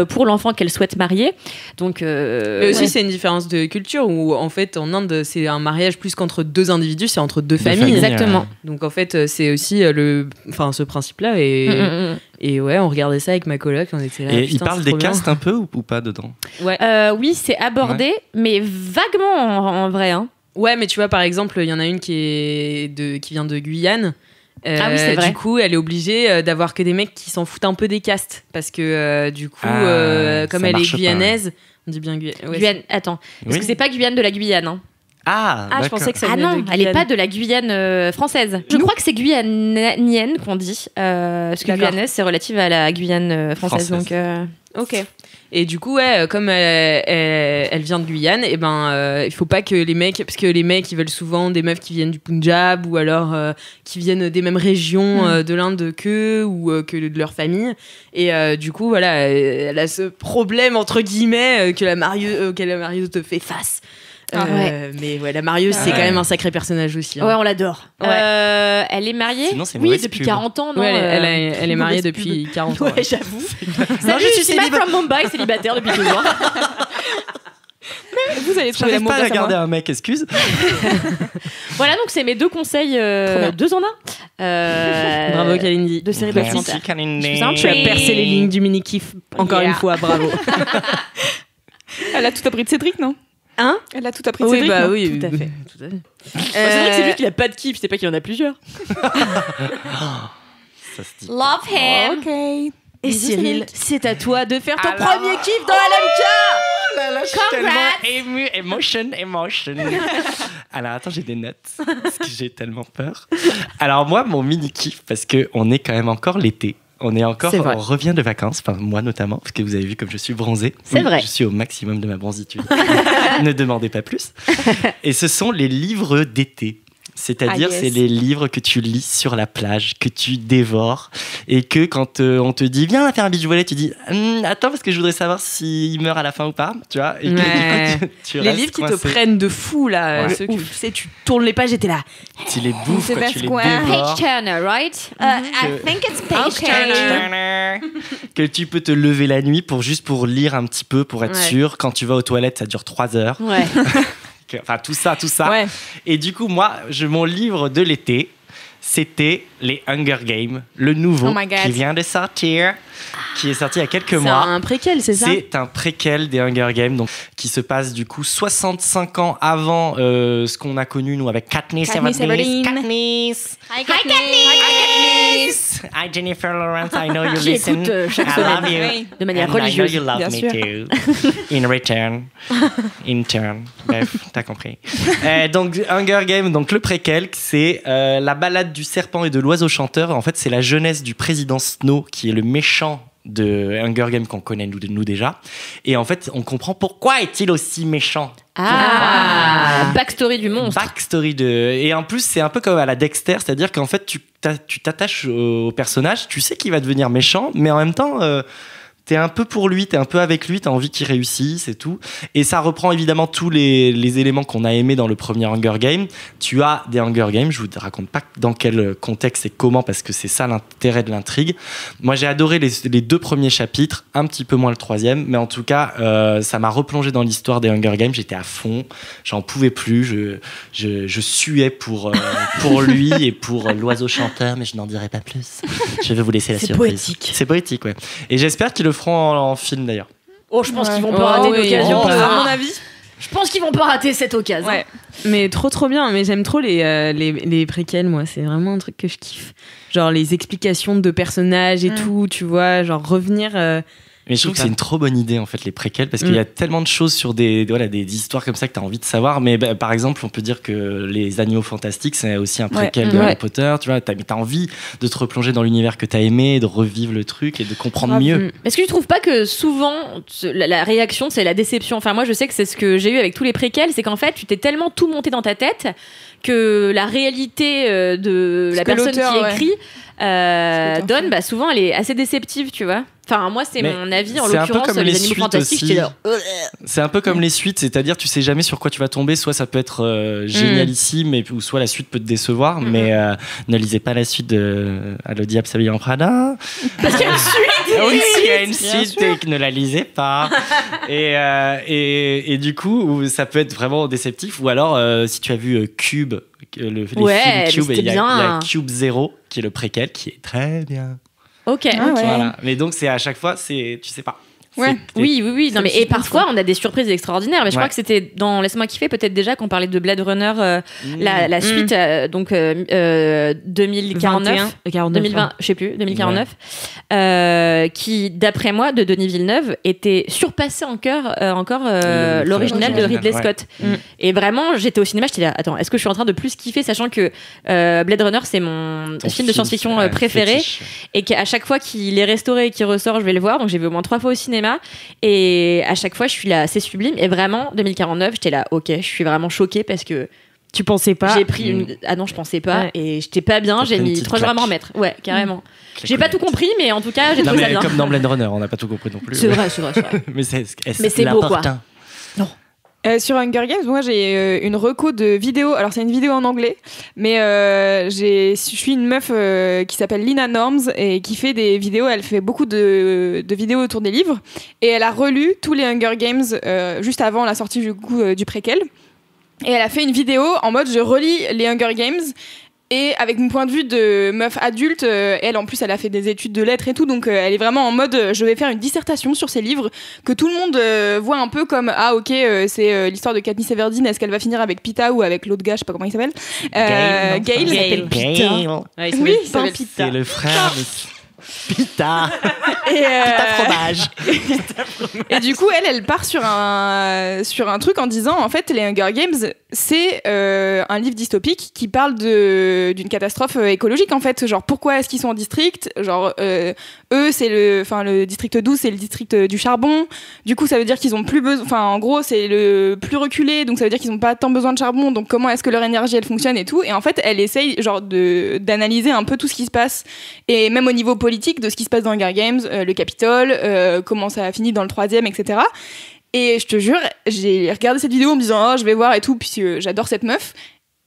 pour l'enfant qu'elles souhaitent marier. Donc, mais aussi, c'est une différence de culture où en fait en Inde c'est un mariage plus qu'entre deux individus, c'est entre deux familles. Exactement. Donc en fait c'est aussi ce principe-là et ouais, on regardait ça avec ma coloc, on était là. Et il parle des castes un peu ou pas dedans? Ouais. Oui, c'est abordé, mais vaguement en vrai. Hein. Ouais, mais tu vois, par exemple, il y en a une qui vient de Guyane. Ah oui, c'est vrai. Du coup, elle est obligée d'avoir que des mecs qui s'en foutent un peu des castes. Parce que du coup, comme elle est guyanaise, on dit bien Guyane. Attends, parce que c'est pas Guyane de la Guyane. Hein. Ah, je pensais que ça venait non, de elle est pas de la Guyane française. Je crois que c'est guyanienne qu'on dit. Parce que guyanaise, c'est relative à la Guyane française. Donc, ok. Et du coup, ouais, comme elle vient de Guyane, et il faut pas que les mecs, parce que les mecs ils veulent souvent des meufs qui viennent du Punjab ou alors qui viennent des mêmes régions de l'Inde qu'eux ou que de leur famille. Et du coup, voilà, elle a ce problème entre guillemets que la marieuse te fait face. Mais ouais, la marieuse, c'est quand même un sacré personnage aussi. Hein. Ouais, on l'adore. Ouais. Elle est mariée depuis 40 ans, non? Ouais, elle est mariée depuis 40 ans. Ouais, j'avoue. Salut, je suis from Mumbai, célibataire depuis 2 ans. Vous allez trouver l'amour. Pas à garder un mec, excuse. Voilà, donc c'est mes 2 conseils, 2 en 1. Bravo Kalindi. De série documentaire. Tu as percé les lignes du mini-kiff, encore une fois, bravo. Elle a tout appris de Cédric, non? Hein? Elle a tout appris de Cédric, non? Oui, tout à fait. C'est vrai que c'est lui qui a pas de kiff, c'est pas qu'il y en a plusieurs. Ça se dit. Love him. Ok. Et Cyril, c'est à toi de faire ton premier kiff dans la Là, je suis tellement ému. Emotion. Alors, attends, j'ai des notes. Parce que j'ai tellement peur. Alors, moi, mon mini-kiff, parce qu'on est quand même encore l'été. On revient de vacances, enfin moi notamment, parce que vous avez vu comme je suis bronzée. C'est vrai. Je suis au maximum de ma bronzitude. Ne demandez pas plus. Et ce sont les livres d'été. C'est-à-dire, c'est les livres que tu lis sur la plage, que tu dévores, et que quand on te dit viens faire un beach volley, tu dis attends parce que je voudrais savoir s'il meurt à la fin ou pas, tu vois. Et que, du coup, tu les livres qui te prennent de fou là, ceux que, tu tournes les pages, et t'es là. Tu les bouffes, tu les dévores. Page turner, right? I think it's page turner. Que tu peux te lever la nuit pour lire un petit peu, pour être sûr. Quand tu vas aux toilettes, ça dure 3 heures. Ouais. Enfin, tout ça. Ouais. Et du coup, moi, mon livre de l'été, c'était les Hunger Games, le nouveau qui vient de sortir, qui est sorti il y a quelques mois. C'est un préquel, c'est ça? C'est un préquel des Hunger Games, donc, qui se passe du coup 65 ans avant ce qu'on a connu, nous, avec Katniss Everdeen. Katniss! Hi, Katniss! Hi, Jennifer Lawrence, I know you listen. Chaque semaine. You. De manière religieuse. I know you love me too. In return. In turn. Bref, t'as compris. Donc, Hunger Games, donc le préquel, c'est la balade du serpent et de l'oiseau chanteur. En fait, c'est la jeunesse du président Snow, qui est le méchant de Hunger Games qu'on connaît nous déjà. Et en fait, on comprend pourquoi est-il aussi méchant. Backstory du monstre. Et en plus, c'est un peu comme à la Dexter, c'est-à-dire qu'en fait, tu t'attaches au personnage, tu sais qu'il va devenir méchant, mais en même temps... t'es un peu pour lui, t'es un peu avec lui, t'as envie qu'il réussisse et tout. Et ça reprend évidemment tous les éléments qu'on a aimés dans le premier Hunger Games. Tu as des Hunger Games, je vous raconte pas dans quel contexte et comment, parce que c'est ça l'intérêt de l'intrigue. Moi, j'ai adoré les 2 premiers chapitres, un petit peu moins le 3e, mais en tout cas, ça m'a replongé dans l'histoire des Hunger Games. J'étais à fond, j'en pouvais plus, je suais pour lui et pour l'oiseau chanteur, mais je n'en dirai pas plus. Je vais vous laisser la surprise. C'est poétique, ouais. Et j'espère qu'ils le feront en film d'ailleurs. Je pense qu'ils vont pas rater l'occasion. À mon avis. Je pense qu'ils vont pas rater cette occasion. Ouais. Mais trop bien. Mais j'aime trop les préquels, moi. C'est vraiment un truc que je kiffe. Genre les explications de personnages et tout, tu vois. Genre revenir Mais je trouve que c'est une trop bonne idée en fait les préquels parce qu'il y a tellement de choses sur des histoires comme ça que tu as envie de savoir. Mais par exemple, on peut dire que les Animaux Fantastiques c'est aussi un préquel de Harry Potter. Tu vois, t'as envie de te replonger dans l'univers que t'as aimé, de revivre le truc et de comprendre mieux. Est-ce que tu trouves pas que souvent la réaction c'est la déception? Enfin moi je sais que c'est ce que j'ai eu avec tous les préquels, c'est qu'en fait tu t'es tellement tout monté dans ta tête que la réalité de la personne qui écrit donne, souvent elle est assez déceptive, tu vois. Enfin, moi, c'est mon avis, en l'occurrence, les Animaux Fantastiques, j'étais là. C'est un peu comme les suites, c'est-à-dire tu sais jamais sur quoi tu vas tomber, soit ça peut être génialissime, ou soit la suite peut te décevoir, mais ne lisez pas la suite de À le diable s'habille en Prada. Parce qu'il y a une suite. Oui, il y a une suite et ne la lisez pas. Et du coup, ça peut être vraiment déceptif, ou alors si tu as vu Cube, les films Cube, il y a Cube 0 qui est le préquel, qui est très bien. Ok. Voilà. Mais donc c'est à chaque fois, tu sais pas. Ouais. Oui. Non, mais, et parfois, on a des surprises extraordinaires. Mais je crois que c'était dans Laisse-moi kiffer, peut-être déjà, qu'on parlait de Blade Runner, la suite, donc 2049. 2020, je sais plus, 2049. Qui, d'après moi, de Denis Villeneuve, était surpassé encore l'original de Ridley Scott. Et vraiment, j'étais au cinéma, j'étais là, attends, est-ce que je suis en train de plus kiffer, sachant que Blade Runner, c'est mon film de science-fiction préféré. Et qu'à chaque fois qu'il est restauré et qu'il ressort, je vais le voir. Donc j'ai vu au moins 3 fois au cinéma. Et à chaque fois, je suis là, c'est sublime. Et vraiment, 2049, j'étais là, ok, je suis vraiment choquée parce que. Tu pensais pas? J'ai pris une. Ah non, je pensais pas. Et j'étais pas bien, j'ai mis 3 jours à m'en remettre. Ouais, carrément. J'ai pas tout compris, mais en tout cas, j'ai trouvé ça bien. Comme dans Blade Runner, on n'a pas tout compris non plus. C'est vrai. Mais c'est beau, quoi. Non. Sur Hunger Games, moi j'ai une reco de vidéo. Alors c'est une vidéo en anglais, mais je suis une meuf qui s'appelle Lina Norms et qui fait des vidéos. Elle fait beaucoup de vidéos autour des livres et elle a relu tous les Hunger Games juste avant la sortie du préquel. Et elle a fait une vidéo en mode je relis les Hunger Games. Et avec mon point de vue de meuf adulte, elle en plus elle a fait des études de lettres et tout, donc elle est vraiment en mode je vais faire une dissertation sur ces livres que tout le monde voit un peu comme c'est l'histoire de Katniss Everdeen, est-ce qu'elle va finir avec Pita ou avec l'autre gars, je sais pas comment il s'appelle. Gale. Il s'appelle Pita. Oui, il s'appelle Pita. C'est le frère. Pita. Pita fromage. Et du coup, elle part sur un truc en disant, en fait, les Hunger Games, c'est un livre dystopique qui parle d'une catastrophe écologique, en fait. Genre, pourquoi est-ce qu'ils sont en district? Genre, eux, c'est le district 12, c'est le district du charbon. Du coup, ça veut dire qu'ils ont plus besoin... Enfin, en gros, c'est le plus reculé, donc ça veut dire qu'ils n'ont pas tant besoin de charbon. Donc, comment est-ce que leur énergie, elle fonctionne et tout. Et en fait, elle essaye, genre, d'analyser un peu tout ce qui se passe. Et même au niveau politique, de ce qui se passe dans Hunger Games, le Capitole, comment ça a fini dans le 3e, etc. Et je te jure, j'ai regardé cette vidéo en me disant je vais voir et tout, puisque j'adore cette meuf.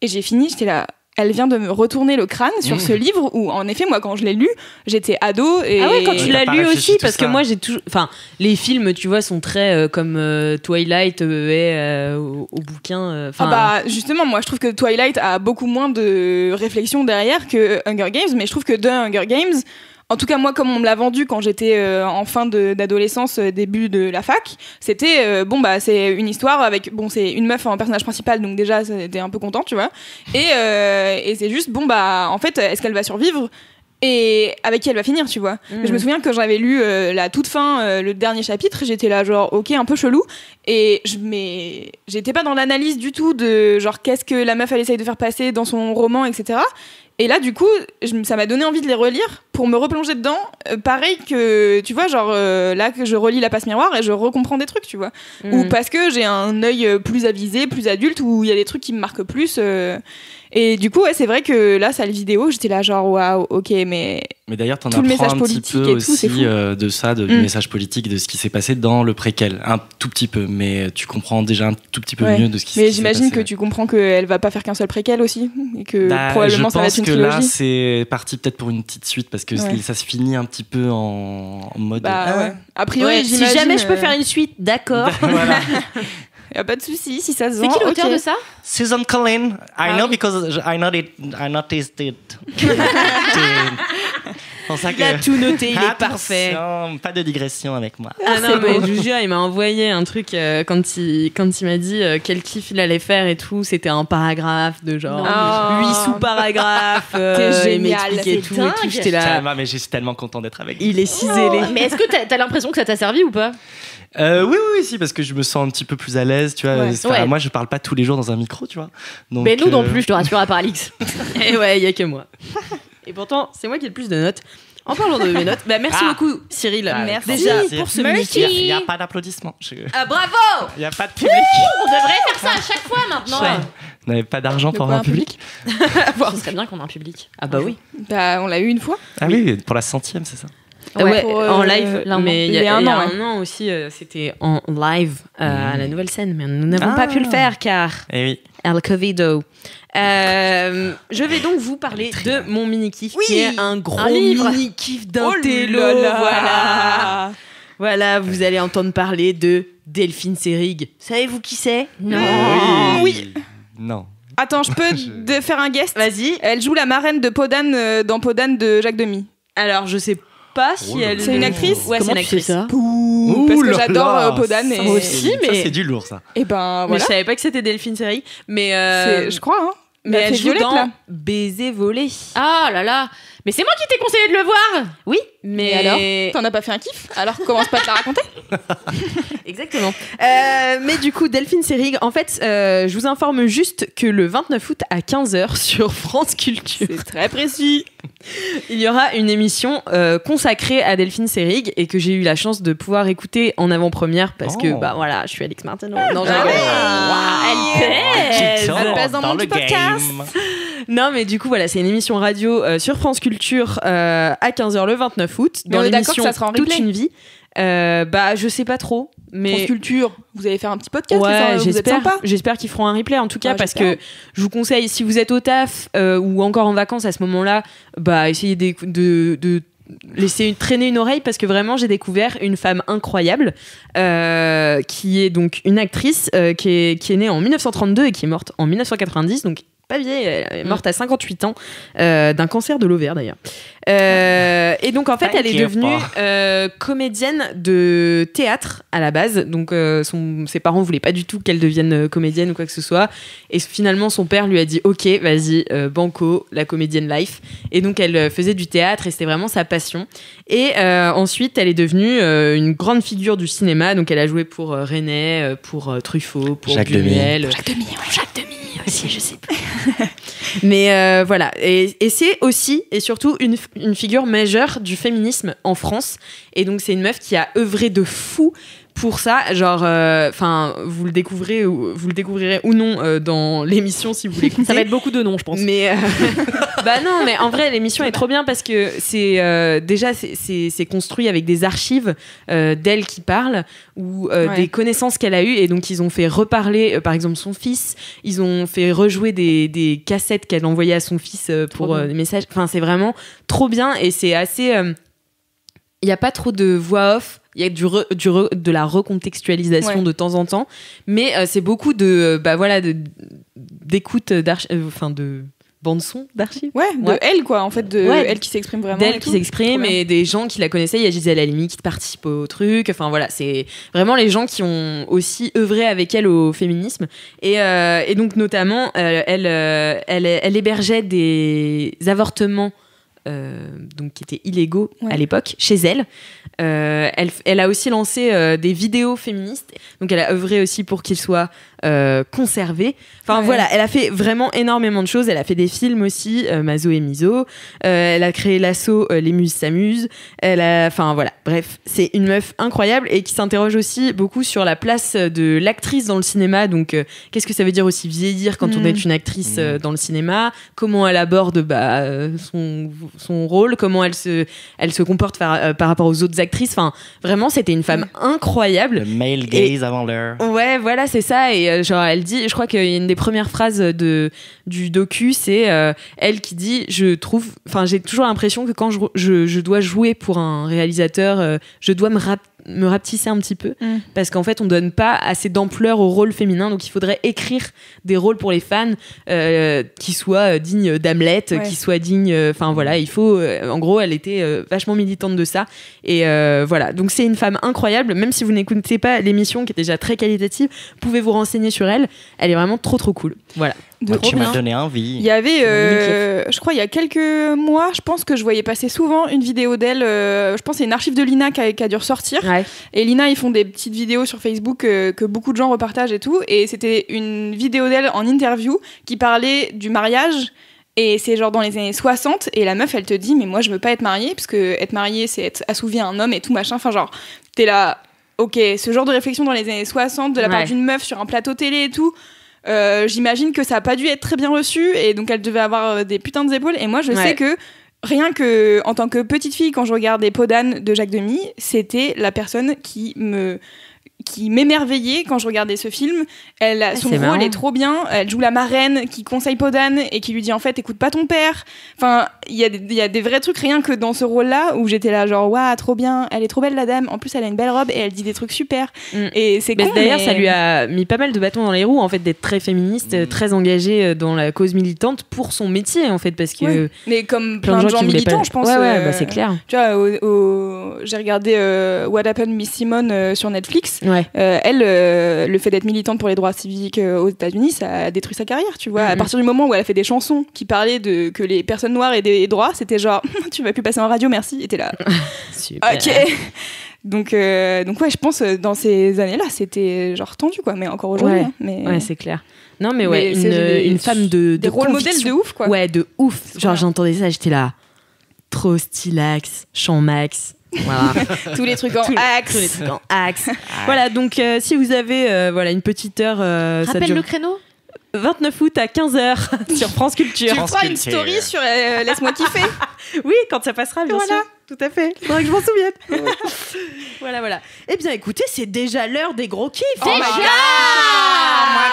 Et j'ai fini, j'étais là, elle vient de me retourner le crâne sur ce livre où, en effet, moi, quand je l'ai lu, j'étais ado. Et... Ah ouais, quand tu l'as lu aussi, parce que moi, j'ai toujours. Enfin, les films, tu vois, sont très comme Twilight au bouquin. Justement, moi, je trouve que Twilight a beaucoup moins de réflexion derrière que Hunger Games, mais je trouve que dans Hunger Games. En tout cas, moi, comme on me l'a vendu quand j'étais en fin d'adolescence, début de la fac, c'était c'est une histoire avec c'est une meuf en personnage principal, donc déjà c'était un peu content, tu vois. Et c'est juste en fait, est-ce qu'elle va survivre et avec qui elle va finir, tu vois. Je me souviens que j'avais lu la toute fin, le dernier chapitre, j'étais là genre ok, un peu chelou, et j'étais pas dans l'analyse du tout de genre qu'est-ce que la meuf elle essaye de faire passer dans son roman, etc. Et là, du coup, ça m'a donné envie de les relire pour me replonger dedans. Pareil que, tu vois, genre là que je relis La Passe Miroir et je recomprends des trucs, tu vois. Ou parce que j'ai un œil plus avisé, plus adulte, où il y a des trucs qui me marquent plus. Et du coup, ouais, c'est vrai que là, ça, le vidéo, j'étais là genre waouh, ok, mais d'ailleurs, t'en tout le apprends message un petit politique peu et tout, c'est aussi fou. de ça, du message politique, de ce qui s'est passé dans le préquel. Un tout petit peu, mais tu comprends déjà un tout petit peu mieux de ce qui s'est passé. Mais j'imagine que tu comprends qu'elle va pas faire qu'un seul préquel aussi, et que probablement ça va être une trilogie. Je pense que là, c'est parti peut-être pour une petite suite, parce que ça se finit un petit peu en mode... ouais. A priori, si jamais je peux faire une suite, d'accord. Voilà. Y a pas de souci si ça se vend. C'est qui l'auteur de ça? Susan Collin. I know because I noticed it. Il a tout noté, il est parfait. Pas de digression avec moi. Ah non, mais je vous jure, il m'a envoyé un truc quand il m'a dit quel kiff il allait faire et tout. C'était un paragraphe de genre 8 sous-paragraphes. T'es génial. Il m'expliquait tout et tout. J'étais là. Mais je suis tellement content d'être avec vous. Il est ciselé. Mais est-ce que t'as l'impression que ça t'a servi ou pas? Oui, si, parce que je me sens un petit peu plus à l'aise, tu vois. Ouais. Moi, je parle pas tous les jours dans un micro, tu vois. Donc, mais nous non plus, je te rassure, à part Alix. Et ouais, il y a que moi. Et pourtant, c'est moi qui ai le plus de notes. En parlant de mes notes, merci beaucoup Cyril. Merci. Déjà pour ce mini-kiff. Il n'y a pas d'applaudissements. Bravo. Il n'y a pas de public. On devrait faire ça à chaque fois maintenant. Vous n'avez pas d'argent pour avoir un public? Ce serait bien qu'on ait un public. Ah bah oui. Bah, on l'a eu une fois. Ah oui, pour la 100e, c'est ça. Ouais, pour, en live, mais il y a un an aussi, c'était en live à la Nouvelle Scène, mais nous n'avons pas pu le faire car oui. El Covido. Je vais donc vous parler de mon mini-kiff, qui est un gros mini-kiff d'un télo. Voilà, vous allez entendre parler de Delphine Seyrig. Savez-vous qui c'est? Non. Oui. Non. Attends, je peux faire un guest? Vas-y. Elle joue la marraine de Podane dans Podane de Jacques Demy. Alors, je sais pas si elle... C'est une actrice? Ouais, c'est une actrice. Ça parce que j'adore Podane. Et... Moi aussi, mais... Ça, c'est du lourd, ça. Et ben, Mais voilà. je savais pas que c'était Delphine Seyrig. Mais je crois, hein. Mais elle joue Violette, dans là. Baiser volé. Ah là là. Mais c'est moi qui t'ai conseillé de le voir. Oui, mais Et alors, t'en as pas fait un kiff? Alors commence pas à te la raconter. Exactement. Mais du coup, Delphine Seyrig, en fait, je vous informe juste que le 29 août à 15h sur France Culture, C'est très précis. il y aura une émission consacrée à Delphine Seyrig et que j'ai eu la chance de pouvoir écouter en avant-première parce que, bah voilà, je suis Alix Martineau. Non, Elle Elle passe dans mon petit podcast. Non, mais du coup, voilà, c'est une émission radio sur France Culture à 15h le 29 août. Mais on est d'accord que ça sera en Toute replay. une vie. Bah, je sais pas trop. Mais France Culture, vous allez faire un petit podcast, ouais, les gens, vous êtes sympa. j'espère qu'ils feront un replay en tout cas, Ouais, parce j'espère. que je vous conseille, si vous êtes au taf ou encore en vacances à ce moment-là, bah essayez de laisser traîner une oreille, parce que vraiment j'ai découvert une femme incroyable qui est donc une actrice qui est née en 1932 et qui est morte en 1990, donc pas vieille, elle est morte à 58 ans d'un cancer de l'ovaire d'ailleurs. Et donc en fait elle est devenue comédienne de théâtre à la base, donc ses parents voulaient pas du tout qu'elle devienne comédienne ou quoi que ce soit, et finalement son père lui a dit ok vas-y banco, la comédienne life, et donc elle faisait du théâtre et c'était vraiment sa passion. Et ensuite elle est devenue une grande figure du cinéma, donc elle a joué pour René, pour Truffaut, pour Jacques Buñuel, Jacques Demy aussi, je sais pas. Mais voilà, et c'est aussi et surtout une figure majeure du féminisme en France, et donc c'est une meuf qui a œuvré de fou pour ça, genre, enfin, vous le découvrirez ou non dans l'émission si vous l'écoutez. Ça va être beaucoup de noms, je pense. Mais bah non, mais en vrai, l'émission est trop bien parce que c'est déjà c'est construit avec des archives d'elle qui parle, ou des connaissances qu'elle a eues, et donc ils ont fait reparler, par exemple, son fils. Ils ont fait rejouer des cassettes qu'elle envoyait à son fils pour des messages. Enfin, c'est vraiment trop bien, et c'est assez. Il n'y a pas trop de voix off. Il y a de la recontextualisation de temps en temps, mais c'est beaucoup de d'écoute de bande son d'archives. De elle quoi, en fait, elle qui s'exprime vraiment. D'elle qui s'exprime, et des gens qui la connaissaient. Il y a Gisèle Halimi qui participe au truc. Enfin voilà, c'est vraiment les gens qui ont aussi œuvré avec elle au féminisme. Et donc notamment, elle hébergeait des avortements donc qui étaient illégaux à l'époque chez elle. Elle a aussi lancé des vidéos féministes, donc elle a œuvré aussi pour qu'ils soient conservés. Enfin voilà, elle a fait vraiment énormément de choses. Elle a fait des films aussi, Mazo et Miso. Elle a créé l'asso Les Muses s'amusent. Enfin voilà, bref, c'est une meuf incroyable et qui s'interroge aussi beaucoup sur la place de l'actrice dans le cinéma. Donc qu'est-ce que ça veut dire aussi vieillir quand on est une actrice dans le cinéma? Comment elle aborde son rôle? Comment elle se comporte par rapport aux autres actrices? Enfin vraiment, c'était une femme incroyable. Le male gaze avant l'heure. Ouais, voilà, c'est ça. Et genre elle dit, je crois qu'il y a une des premières phrases du docu, c'est elle qui dit, j'ai toujours l'impression que quand je dois jouer pour un réalisateur, je dois me rapetissait un petit peu parce qu'en fait on donne pas assez d'ampleur au rôle féminin, donc il faudrait écrire des rôles pour les fans qui soient dignes d'Hamlet, qui soient dignes, enfin voilà, il faut en gros elle était vachement militante de ça et voilà, donc c'est une femme incroyable, même si vous n'écoutez pas l'émission qui est déjà très qualitative, vous pouvez vous renseigner sur elle, elle est vraiment trop cool, voilà. Tu m'as donné envie. Il y avait, je crois, il y a quelques mois, je pense que je voyais passer souvent une vidéo d'elle. Je pense que c'est une archive de Lina qui a dû ressortir. Ouais. Et Lina, ils font des petites vidéos sur Facebook que beaucoup de gens repartagent et tout. Et c'était une vidéo d'elle en interview qui parlait du mariage. Et c'est genre dans les années 60. Et la meuf, elle te dit, mais moi, je veux pas être mariée, parce que être mariée, c'est être assouvi à un homme et tout machin. Enfin, genre, t'es là, ok, ce genre de réflexion dans les années 60 de la part d'une meuf sur un plateau télé et tout. J'imagine que ça a pas dû être très bien reçu et donc elle devait avoir des putains d'épaules et moi je sais que rien que en tant que petite fille quand je regardais Peau d'âne de Jacques Demy, c'était la personne qui m'émerveillait quand je regardais ce film. Son rôle est trop bien. Elle joue la marraine qui conseille Peau d'âne et qui lui dit en fait écoute pas ton père. Enfin, il y a des vrais trucs rien que dans ce rôle-là où j'étais là genre waouh trop bien. Elle est trop belle la dame. En plus elle a une belle robe et elle dit des trucs super. Et c'est con. D'ailleurs ça lui a mis pas mal de bâtons dans les roues en fait d'être très féministe, très engagée dans la cause militante pour son métier en fait parce que. Mais comme plein de gens militants je pense. Ouais, c'est clair. Tu vois j'ai regardé What Happened Miss Simone sur Netflix. Elle, le fait d'être militante pour les droits civiques aux États-Unis, ça a détruit sa carrière, tu vois. À partir du moment où elle a fait des chansons qui parlaient de que les personnes noires aient des droits, c'était genre tu vas plus passer en radio, merci. Et t'es là. Super. Ok. Donc ouais, je pense dans ces années-là, c'était genre tendu quoi, mais encore aujourd'hui. Ouais, c'est clair. Non mais une femme de rôle modèle de ouf quoi. Ouais, de ouf. Genre j'entendais ça, j'étais là. Trop stylax, chant max. Voilà. Tous les trucs en axe. Voilà, donc si vous avez une petite heure. Rappelle le créneau 29 août à 15h sur France Culture. Tu feras une story sur Laisse-moi kiffer. Oui, quand ça passera, bien sûr. Tout à fait. Faudrait que je m'en souvienne. Voilà. Eh bien, écoutez, c'est déjà l'heure des gros kiffs. Oh my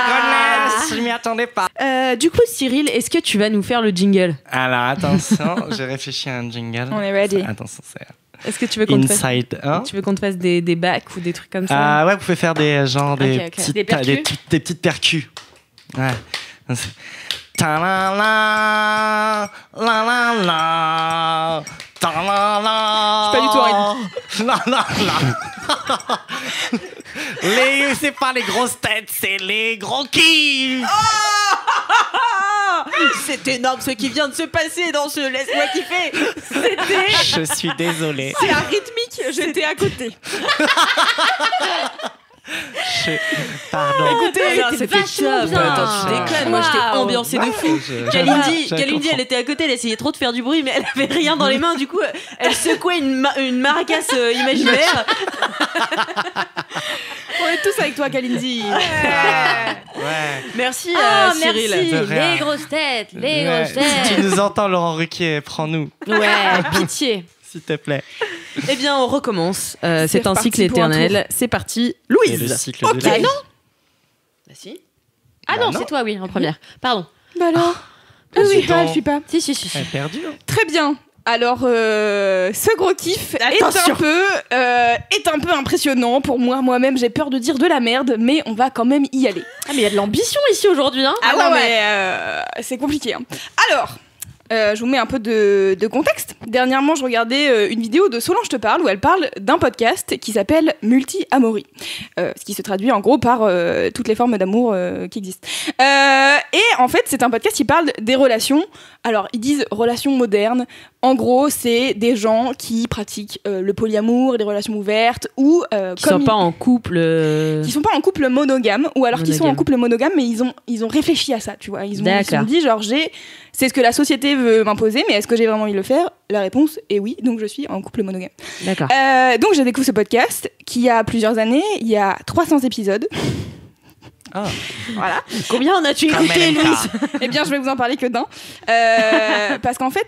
goodness, je m'y attendais pas. Du coup, Cyril, est-ce que tu vas nous faire le jingle ? Alors, attention, j'ai réfléchi à un jingle. On est ready. Attention, c'est... Est-ce que tu veux qu'on te fasse, tu veux qu'on te fasse des bacs ou des trucs comme ça ? Ouais, vous pouvez faire des petites percus. Ouais. Ta-la-la, la-la-la, ta-la-la. Je suis pas du tout la-la-la. C'est pas les grosses têtes, c'est les gros kiffs. C'est énorme ce qui vient de se passer dans ce Laisse-moi kiffer. Je suis désolé. C'est arythmique, j'étais à côté. Pardon. Écoutez, c'était top. Attends, tu déconnes. Moi, j'étais ambiancée de fou. Kalindi, elle était à côté, elle essayait trop de faire du bruit, mais elle avait rien dans les mains. Du coup, elle secouait une maracas imaginaire. On est tous avec toi, Kalindi. Ouais. Merci, Cyril. Merci. Les grosses têtes. Si tu nous entends, Laurent Ruquier, prends-nous. Ouais, pitié. S'il te plaît. Eh bien, on recommence. C'est un cycle éternel. C'est parti. Louise. Et le cycle de la vie. Non. Bah si. Ah non, c'est toi, oui, en première. Pardon. Bah alors. Oui, je suis pas. Si. Elle est perdue. Très bien. Alors, ce gros kiff est un peu impressionnant pour moi. Moi-même, j'ai peur de dire de la merde, mais on va quand même y aller. Ah, mais il y a de l'ambition ici aujourd'hui, hein. Ah non, mais c'est compliqué. Hein. Alors, je vous mets un peu de contexte. Dernièrement, je regardais une vidéo de Solange te parle où elle parle d'un podcast qui s'appelle Multi-Amorie. Ce qui se traduit en gros par toutes les formes d'amour qui existent. Et en fait, c'est un podcast qui parle des relations. Alors, ils disent relations modernes. En gros, c'est des gens qui pratiquent le polyamour, les relations ouvertes ou qui sont pas en couple. Qui sont pas en couple monogame ou alors qui sont en couple monogame, mais ils ont réfléchi à ça, tu vois. Ils se sont dit genre c'est ce que la société veut m'imposer, mais est-ce que j'ai vraiment envie de le faire ? La réponse est oui, donc je suis en couple monogame. D'accord. Donc j'ai découvert ce podcast qui a plusieurs années, il y a 300 épisodes. Ah. Voilà. Combien en as-tu écouté, Louise ? Eh bien, je vais vous en parler que d'un. Parce qu'en fait,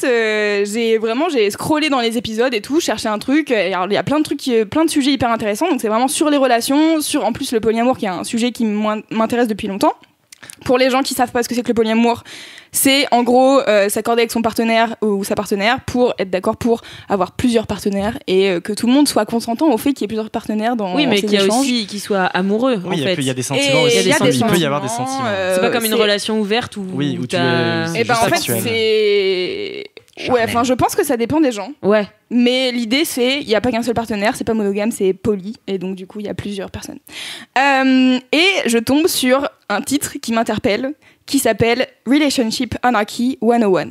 j'ai scrollé dans les épisodes et tout, cherché un truc. Alors, il y a plein de sujets hyper intéressants. Donc, c'est vraiment sur les relations, sur en plus le polyamour, qui est un sujet qui m'intéresse depuis longtemps. Pour les gens qui savent pas ce que c'est que le polyamour, c'est en gros s'accorder avec son partenaire ou sa partenaire pour être d'accord pour avoir plusieurs partenaires et que tout le monde soit consentant au fait qu'il y ait plusieurs partenaires dans oui, mais ces qu'il y a échanges. aussi qu'ils soient amoureux. Oui, en fait. il y a des sentiments aussi. Il peut y avoir des sentiments. C'est pas comme une relation ouverte où tu es. Et ben en fait, c'est. Ouais, enfin, je pense que ça dépend des gens. Ouais. Mais l'idée, c'est, il n'y a pas qu'un seul partenaire, c'est pas monogame, c'est poly, et donc du coup, il y a plusieurs personnes. Et je tombe sur un titre qui m'interpelle, qui s'appelle Relationship Anarchy 101.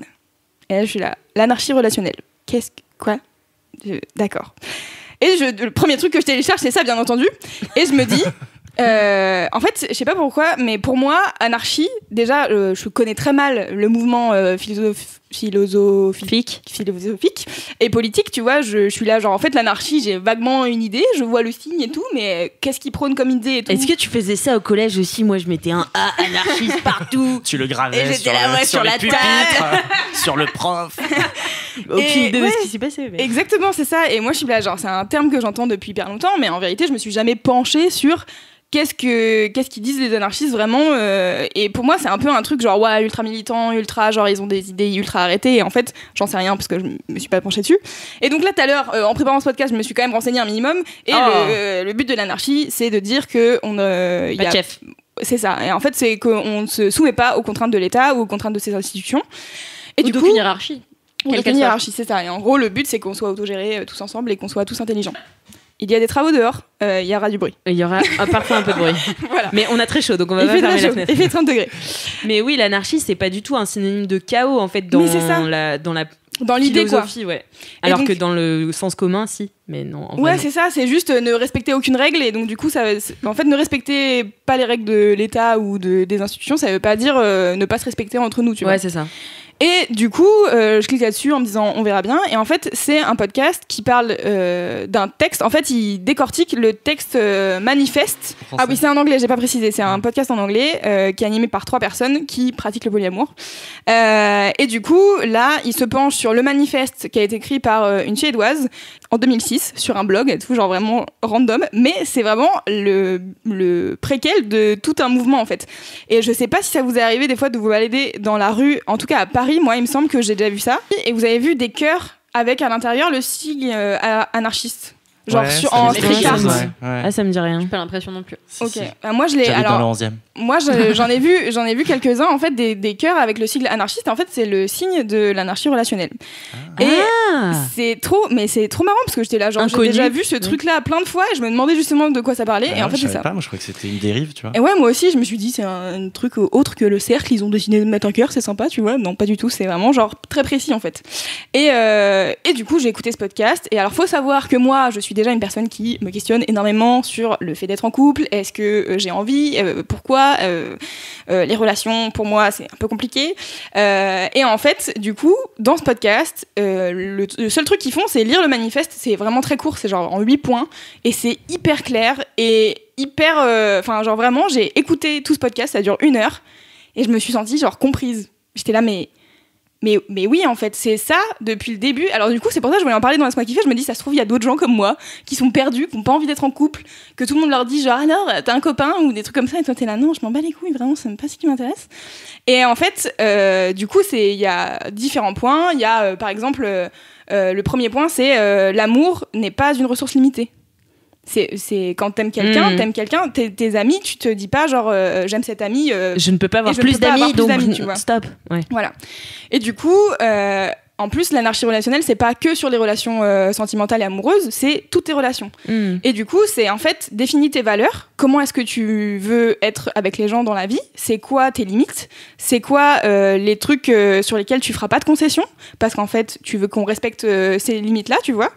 Et là, je suis là, l'anarchie relationnelle. Quoi D'accord. Et le premier truc que je télécharge, c'est ça, bien entendu. Et je me dis... en fait, je sais pas pourquoi, mais pour moi, anarchie, déjà, je connais très mal le mouvement philosophique et politique, tu vois. Je suis là, genre, en fait, l'anarchie, j'ai vaguement une idée, je vois le signe et tout, mais qu'est-ce qu'ils prônent comme idée et tout. Est-ce que tu faisais ça au collège aussi? Moi, je mettais un A anarchiste partout. Tu le gravais sur la table, sur le prof. Aucune idée de ce qui s'est passé. Mais... Exactement, c'est ça. Et moi, je suis là, genre, c'est un terme que j'entends depuis hyper longtemps, mais en vérité, je me suis jamais penchée sur qu'est-ce qu'ils disent les anarchistes vraiment. Et pour moi, c'est un peu un truc genre, ouais, ultra militant, ultra, genre, ils ont des idées ultra arrêtées. Et en fait, j'en sais rien parce que je me suis pas penchée dessus. Et donc là, tout à l'heure, en préparant ce podcast, je me suis quand même renseignée un minimum. Et le but de l'anarchie, c'est de dire que pas de chef. C'est ça. Et en fait, c'est qu'on ne se soumet pas aux contraintes de l'État ou aux contraintes de ses institutions. Et ou d'aucune hiérarchie. Quelle hiérarchie, c'est ça. Et en gros, le but, c'est qu'on soit autogérés tous ensemble et qu'on soit tous intelligents. Il y a des travaux dehors, il y aura du bruit. Il y aura parfois un peu de bruit. Voilà. Mais on a très chaud, donc on va pas fermer la fenêtre. Il fait 30 degrés. Mais oui, l'anarchie, c'est pas du tout un synonyme de chaos, en fait, dans l'idée, quoi. Philosophie, ouais. Alors donc, que dans le sens commun, si. Mais non. En vrai, ouais, non. c'est ça, c'est juste ne respecter aucune règle. Et donc, du coup, en fait, ne respecter pas les règles de l'État ou des institutions, ça veut pas dire ne pas se respecter entre nous, tu vois. Ouais, c'est ça. Et du coup, je clique là-dessus en me disant on verra bien. Et en fait, c'est un podcast qui parle d'un texte. En fait, il décortique le texte manifeste. Ah oui, c'est en anglais, j'ai pas précisé. C'est un podcast en anglais qui est animé par 3 personnes qui pratiquent le polyamour. Et du coup, là, il se penche sur le manifeste qui a été écrit par une Suédoise en 2006 sur un blog et tout, genre vraiment random. Mais c'est vraiment le préquel de tout un mouvement, en fait. Et je sais pas si ça vous est arrivé des fois de vous balader dans la rue, en tout cas à Paris, moi il me semble que j'ai déjà vu ça. Et vous avez vu des chœurs avec à l'intérieur le sigle anarchiste. Genre en street art. Ah, ça me dit rien. J'ai pas l'impression non plus. Ok. Moi je l'ai. J'habite dans le 11e. Moi j'en ai vu quelques-uns en fait des chœurs avec le sigle anarchiste. En fait c'est le signe de l'anarchie relationnelle. Et c'est trop marrant parce que j'étais là genre j'ai déjà vu ce truc là plein de fois et je me demandais justement de quoi ça parlait et en fait c'est ça. Moi je crois que c'était une dérive, tu vois. Et ouais, moi aussi je me suis dit c'est un truc autre que le cercle, ils ont décidé de mettre un cœur, c'est sympa, tu vois. Non, pas du tout, c'est vraiment genre très précis en fait. Et du coup, j'ai écouté ce podcast et alors faut savoir que moi, je suis déjà une personne qui me questionne énormément sur le fait d'être en couple, est-ce que j'ai envie, pourquoi les relations pour moi, c'est un peu compliqué. Et en fait, du coup, dans ce podcast, le seul truc qu'ils font, c'est lire le manifeste, c'est vraiment très court, c'est genre en 8 points et c'est hyper clair et hyper enfin genre vraiment, j'ai écouté tout ce podcast, ça dure 1 heure et je me suis sentie genre comprise. J'étais là mais oui, en fait, c'est ça depuis le début. Alors du coup, c'est pour ça que je voulais en parler dans Laisse-moi kiffer. Je me dis, ça se trouve, il y a d'autres gens comme moi qui sont perdus, qui n'ont pas envie d'être en couple, que tout le monde leur dit genre, alors, t'as un copain ou des trucs comme ça, et toi, t'es là, non, je m'en bats les couilles, vraiment, c'est même pas ce qui m'intéresse. Et en fait, du coup, il y a différents points. Il y a, par exemple, le premier point, c'est l'amour n'est pas une ressource limitée. C'est quand t'aimes quelqu'un, tes amis, tu te dis pas genre j'aime cet ami. Je ne peux pas avoir plus d'amis, donc tu vois. Stop. Ouais. Voilà. Et du coup, en plus, l'anarchie relationnelle, c'est pas que sur les relations sentimentales et amoureuses, c'est toutes tes relations. Et du coup, c'est en fait définis tes valeurs. Comment est-ce que tu veux être avec les gens dans la vie ? C'est quoi tes limites ? C'est quoi les trucs sur lesquels tu feras pas de concessions ? Parce qu'en fait, tu veux qu'on respecte ces limites-là, tu vois ?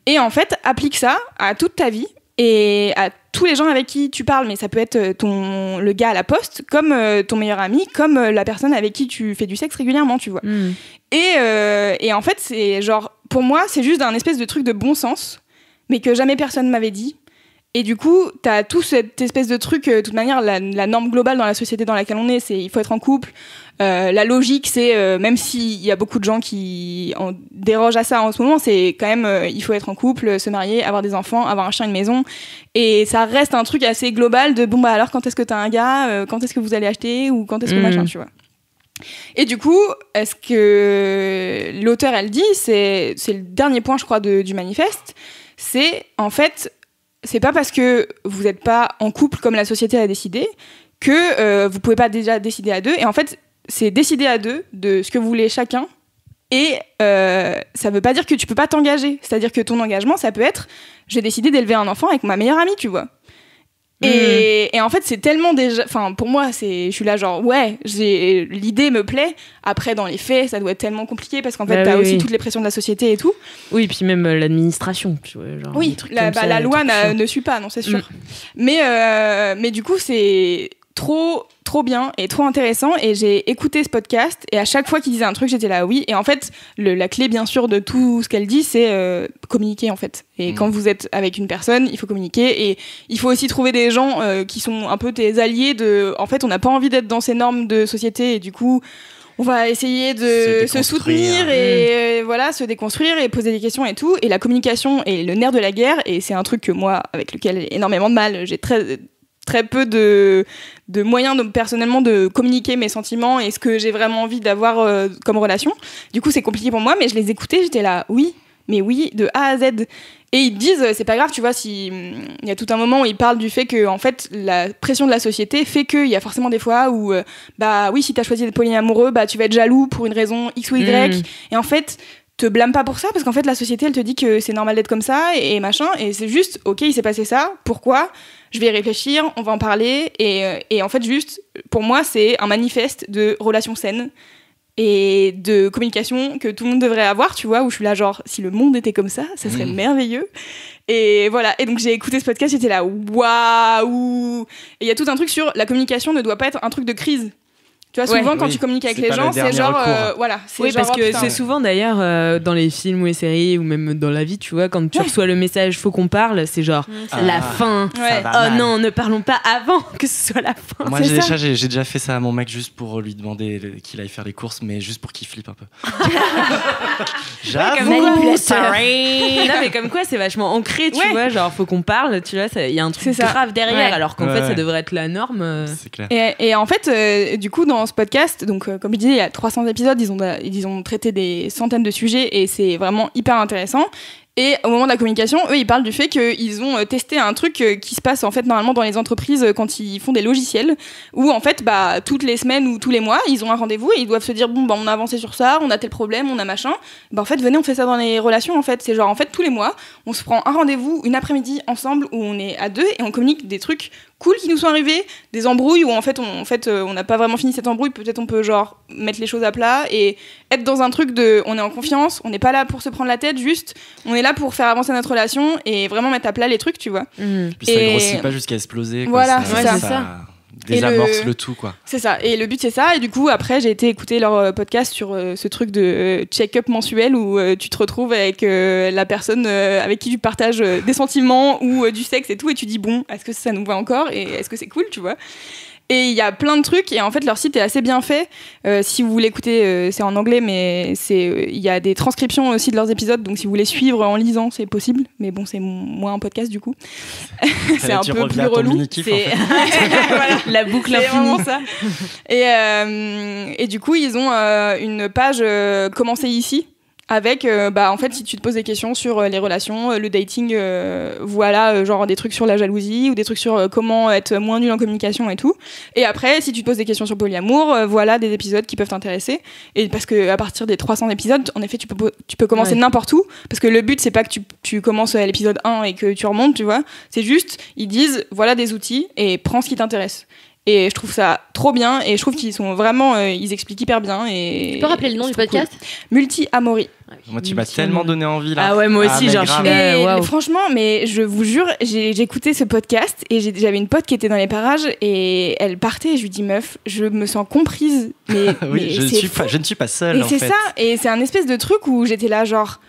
Et en fait, applique ça à toute ta vie et à tous les gens avec qui tu parles. Mais ça peut être le gars à la poste, comme ton meilleur ami, comme la personne avec qui tu fais du sexe régulièrement, tu vois. Et en fait, c'est genre, pour moi, c'est juste un espèce de truc de bon sens, mais que jamais personne m'avait dit. Et du coup, t'as tout cette espèce de truc, de toute manière, la norme globale dans la société dans laquelle on est, c'est il faut être en couple, La logique, c'est même s'il y a beaucoup de gens qui en dérogent à ça en ce moment, c'est quand même il faut être en couple, se marier, avoir des enfants, avoir un chien, une maison, et ça reste un truc assez global de bon bah alors quand est-ce que t'as un gars, quand est-ce que vous allez acheter ou quand est-ce que machin, tu vois. Et du coup, est-ce que l'auteur elle dit, c'est le dernier point je crois du manifeste, c'est en fait c'est pas parce que vous n'êtes pas en couple comme la société a décidé que vous pouvez pas déjà décider à deux. Et en fait, c'est décider à deux de ce que vous voulez chacun. Et ça veut pas dire que tu peux pas t'engager. C'est-à-dire que ton engagement, ça peut être j'ai décidé d'élever un enfant avec ma meilleure amie, tu vois. Et en fait, c'est tellement déjà... Enfin, pour moi, je suis là genre, ouais, l'idée me plaît. Après, dans les faits, ça doit être tellement compliqué parce qu'en fait, t'as aussi toutes les pressions de la société et tout. Oui, puis même l'administration, tu vois. Genre oui, la loi ne suit pas, non, c'est sûr. Mais du coup, c'est trop bien et trop intéressant, et j'ai écouté ce podcast et à chaque fois qu'il disait un truc j'étais là oui, et en fait la clé bien sûr de tout ce qu'elle dit c'est communiquer en fait, et quand vous êtes avec une personne il faut communiquer, et il faut aussi trouver des gens qui sont un peu tes alliés en fait on n'a pas envie d'être dans ces normes de société et du coup on va essayer de se soutenir et voilà, se déconstruire et poser des questions et tout, et la communication est le nerf de la guerre, et c'est un truc que moi avec lequel j'ai énormément de mal, j'ai très peu de moyens personnellement de communiquer mes sentiments et ce que j'ai vraiment envie d'avoir comme relation. Du coup, c'est compliqué pour moi, mais je les écoutais, j'étais là, oui, de A à Z. Et ils disent, c'est pas grave, tu vois, il y a tout un moment où ils parlent du fait que, en fait, la pression de la société fait qu'il y a forcément des fois où, bah oui, si t'as choisi d'être polyamoureux, bah tu vas être jaloux pour une raison X ou Y. Et en fait, te blâme pas pour ça, parce qu'en fait, la société, elle te dit que c'est normal d'être comme ça et machin, et c'est juste, ok, il s'est passé ça, pourquoi ? Je vais y réfléchir, on va en parler, et en fait, juste, pour moi, c'est un manifeste de relations saines et de communication que tout le monde devrait avoir, tu vois, où je suis là, genre, si le monde était comme ça serait merveilleux. Et voilà, et donc j'ai écouté ce podcast, j'étais là, waouh! Et il y a tout un truc sur la communication ne doit pas être un truc de crise. Tu vois, souvent, quand tu communiques avec les gens, c'est genre... voilà, oui, parce que c'est souvent, d'ailleurs, dans les films ou les séries, ou même dans la vie, tu vois, quand tu reçois le message « faut qu'on parle », c'est genre la fin. Oh non, ne parlons pas avant que ce soit la fin. Moi, j'ai déjà fait ça à mon mec juste pour lui demander qu'il aille faire les courses, mais juste pour qu'il flippe un peu. J'avoue, sorry. Non, mais comme quoi, c'est vachement ancré, tu vois, genre « faut qu'on parle », tu vois, il y a un truc grave derrière, alors qu'en fait, ça devrait être la norme. C'est clair. Et en fait, du coup, dans ce podcast, donc comme je disais, il y a 300 épisodes, ils ont traité des centaines de sujets et c'est vraiment hyper intéressant. Et au moment de la communication, eux, ils parlent du fait qu'ils ont testé un truc qui se passe en fait normalement dans les entreprises quand ils font des logiciels, où en fait, bah, toutes les semaines ou tous les mois, ils ont un rendez-vous et ils doivent se dire bon, bah, on a avancé sur ça, on a tel problème, on a machin. Bah, en fait, venez, on fait ça dans les relations. En fait, c'est genre en fait tous les mois, on se prend un rendez-vous, une après-midi ensemble où on est à deux et on communique des trucs cool qui nous sont arrivés, des embrouilles où en fait on n'a pas vraiment fini cette embrouille, peut-être on peut genre mettre les choses à plat et être dans un truc de on est en confiance, on n'est pas là pour se prendre la tête, juste on est là pour faire avancer notre relation et vraiment mettre à plat les trucs, tu vois. Puis ça grossit pas jusqu'à exploser, quoi. Voilà, c'est ça. Désamorce le tout, quoi. C'est ça, et le but c'est ça, et du coup après j'ai été écouter leur podcast sur ce truc de check-up mensuel où tu te retrouves avec la personne avec qui tu partages des sentiments ou du sexe et tout, et tu dis bon, est-ce que ça nous va encore et est-ce que c'est cool, tu vois. Et il y a plein de trucs, et en fait leur site est assez bien fait. Si vous voulez écouter, c'est en anglais, mais il y a des transcriptions aussi de leurs épisodes, donc si vous voulez suivre en lisant, c'est possible. Mais bon, c'est moins un podcast du coup. C'est un peu plus relou. C'est voilà, la boucle infinie. Ça. Et du coup, ils ont une page commencez ici. Avec, en fait, si tu te poses des questions sur les relations, le dating, voilà, genre des trucs sur la jalousie ou des trucs sur comment être moins nul en communication et tout. Et après, si tu te poses des questions sur le polyamour, voilà des épisodes qui peuvent t'intéresser. Et parce que à partir des 300 épisodes, en effet, tu peux commencer n'importe où. Parce que le but, c'est pas que tu commences à l'épisode 1 et que tu remontes, tu vois. C'est juste, ils disent, voilà des outils et prends ce qui t'intéresse. Et je trouve ça trop bien, et je trouve qu'ils sont vraiment ils expliquent hyper bien. Et tu peux rappeler le nom du podcast? Cool. Multi-Amory. Moi, tu m'as tellement donné envie là. Ah ouais, moi aussi, genre, wow. Franchement, mais je vous jure, j'ai écouté ce podcast et j'avais une pote qui était dans les parages et elle partait et je lui dis meuf, je me sens comprise. Mais, oui, je ne suis pas seule. Et en c'est fait. ça, et c'est un espèce de truc où j'étais là genre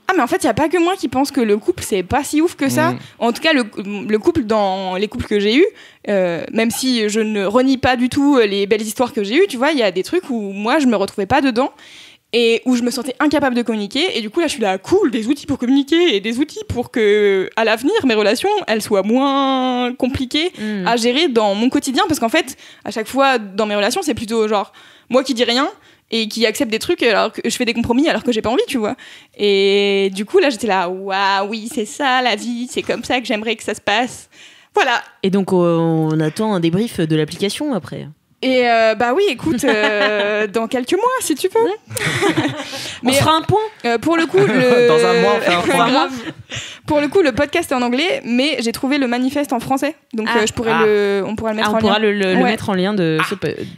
ah mais en fait il y a pas que moi qui pense que le couple c'est pas si ouf que ça. En tout cas le couple dans les couples que j'ai eus, même si je ne renie pas du tout les belles histoires que j'ai eues, tu vois, il y a des trucs où moi je me retrouvais pas dedans et où je me sentais incapable de communiquer, et du coup là je suis là, cool, des outils pour communiquer et des outils pour que à l'avenir mes relations elles soient moins compliquées à gérer dans mon quotidien, parce qu'en fait à chaque fois dans mes relations c'est plutôt genre moi qui dis rien et qui accepte des trucs alors que je fais des compromis alors que j'ai pas envie, tu vois. Et du coup là j'étais là, waouh, oui c'est ça la vie, c'est comme ça que j'aimerais que ça se passe, voilà. Et donc on attend un débrief de l'application après. Et bah oui, écoute, dans quelques mois, si tu veux. Mais on fera un point. Pour le coup, dans un mois, on fait un point. Grave. Pour le coup, le podcast est en anglais, mais j'ai trouvé le manifeste en français, donc on pourra le mettre en lien. On pourra le mettre en lien de.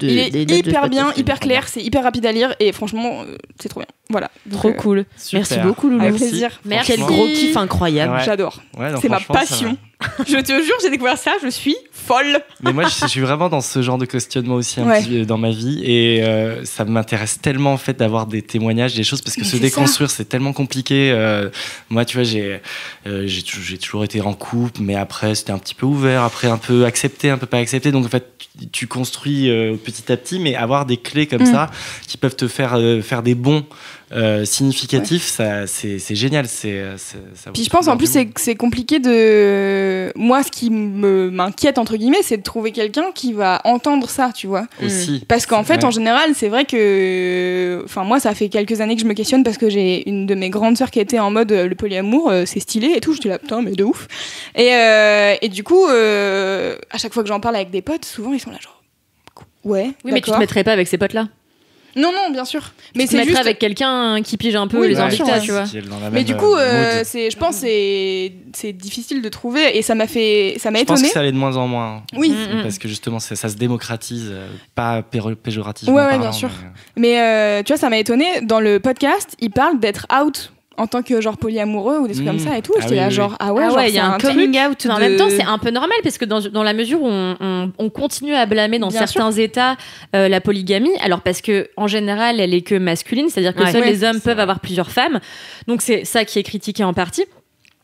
Il est hyper bien, hyper clair, c'est hyper rapide à lire, et franchement, c'est trop bien. Voilà. Donc, trop cool. Super. Merci beaucoup, Loulou. Avec plaisir. Merci. Quel gros kiff incroyable. Ouais. J'adore. Ouais, c'est ma passion. Je te jure, j'ai découvert ça, je suis folle. Mais moi, je suis vraiment dans ce genre de questionnement aussi un petit dans ma vie, et ça m'intéresse tellement en fait d'avoir des témoignages, des choses, parce que se déconstruire c'est tellement compliqué. Moi, tu vois, j'ai toujours été en couple, mais après c'était un petit peu ouvert, après un peu accepté, un peu pas accepté. Donc en fait, tu construis petit à petit, mais avoir des clés comme ça qui peuvent te faire des bons significatifs, ça c'est génial. Puis je pense en plus c'est compliqué de. Moi, ce qui m'inquiète entre guillemets, c'est de trouver quelqu'un qui va entendre ça, tu vois. Aussi. Parce qu'en fait, en général, c'est vrai que, enfin moi, ça fait quelques années que je me questionne, parce que j'ai une de mes grandes sœurs qui était en mode le polyamour, c'est stylé et tout. J'étais là, putain, mais de ouf. Et du coup, à chaque fois que j'en parle avec des potes, souvent ils sont là genre, ouais. Oui, mais tu te mettrais pas avec ces potes-là. Non, bien sûr. Mais c'est juste avec quelqu'un qui pige un peu les envies que t'as, tu vois. Mais du coup, je pense c'est difficile de trouver, et ça m'a étonné. Je pense que ça allait de moins en moins. Oui. Parce que justement, ça se démocratise, pas péjorativement. Ouais, bien sûr. Mais tu vois, ça m'a étonné. Dans le podcast, ils parlent d'être out en tant que genre polyamoureux ou des trucs comme ça et tout. J'étais là genre, il y a un coming out. En même temps, c'est un peu normal, parce que dans la mesure où on continue à blâmer dans certains états la polygamie, alors parce que en général elle est que masculine, c'est-à-dire que seuls les hommes peuvent avoir plusieurs femmes, donc c'est ça qui est critiqué en partie.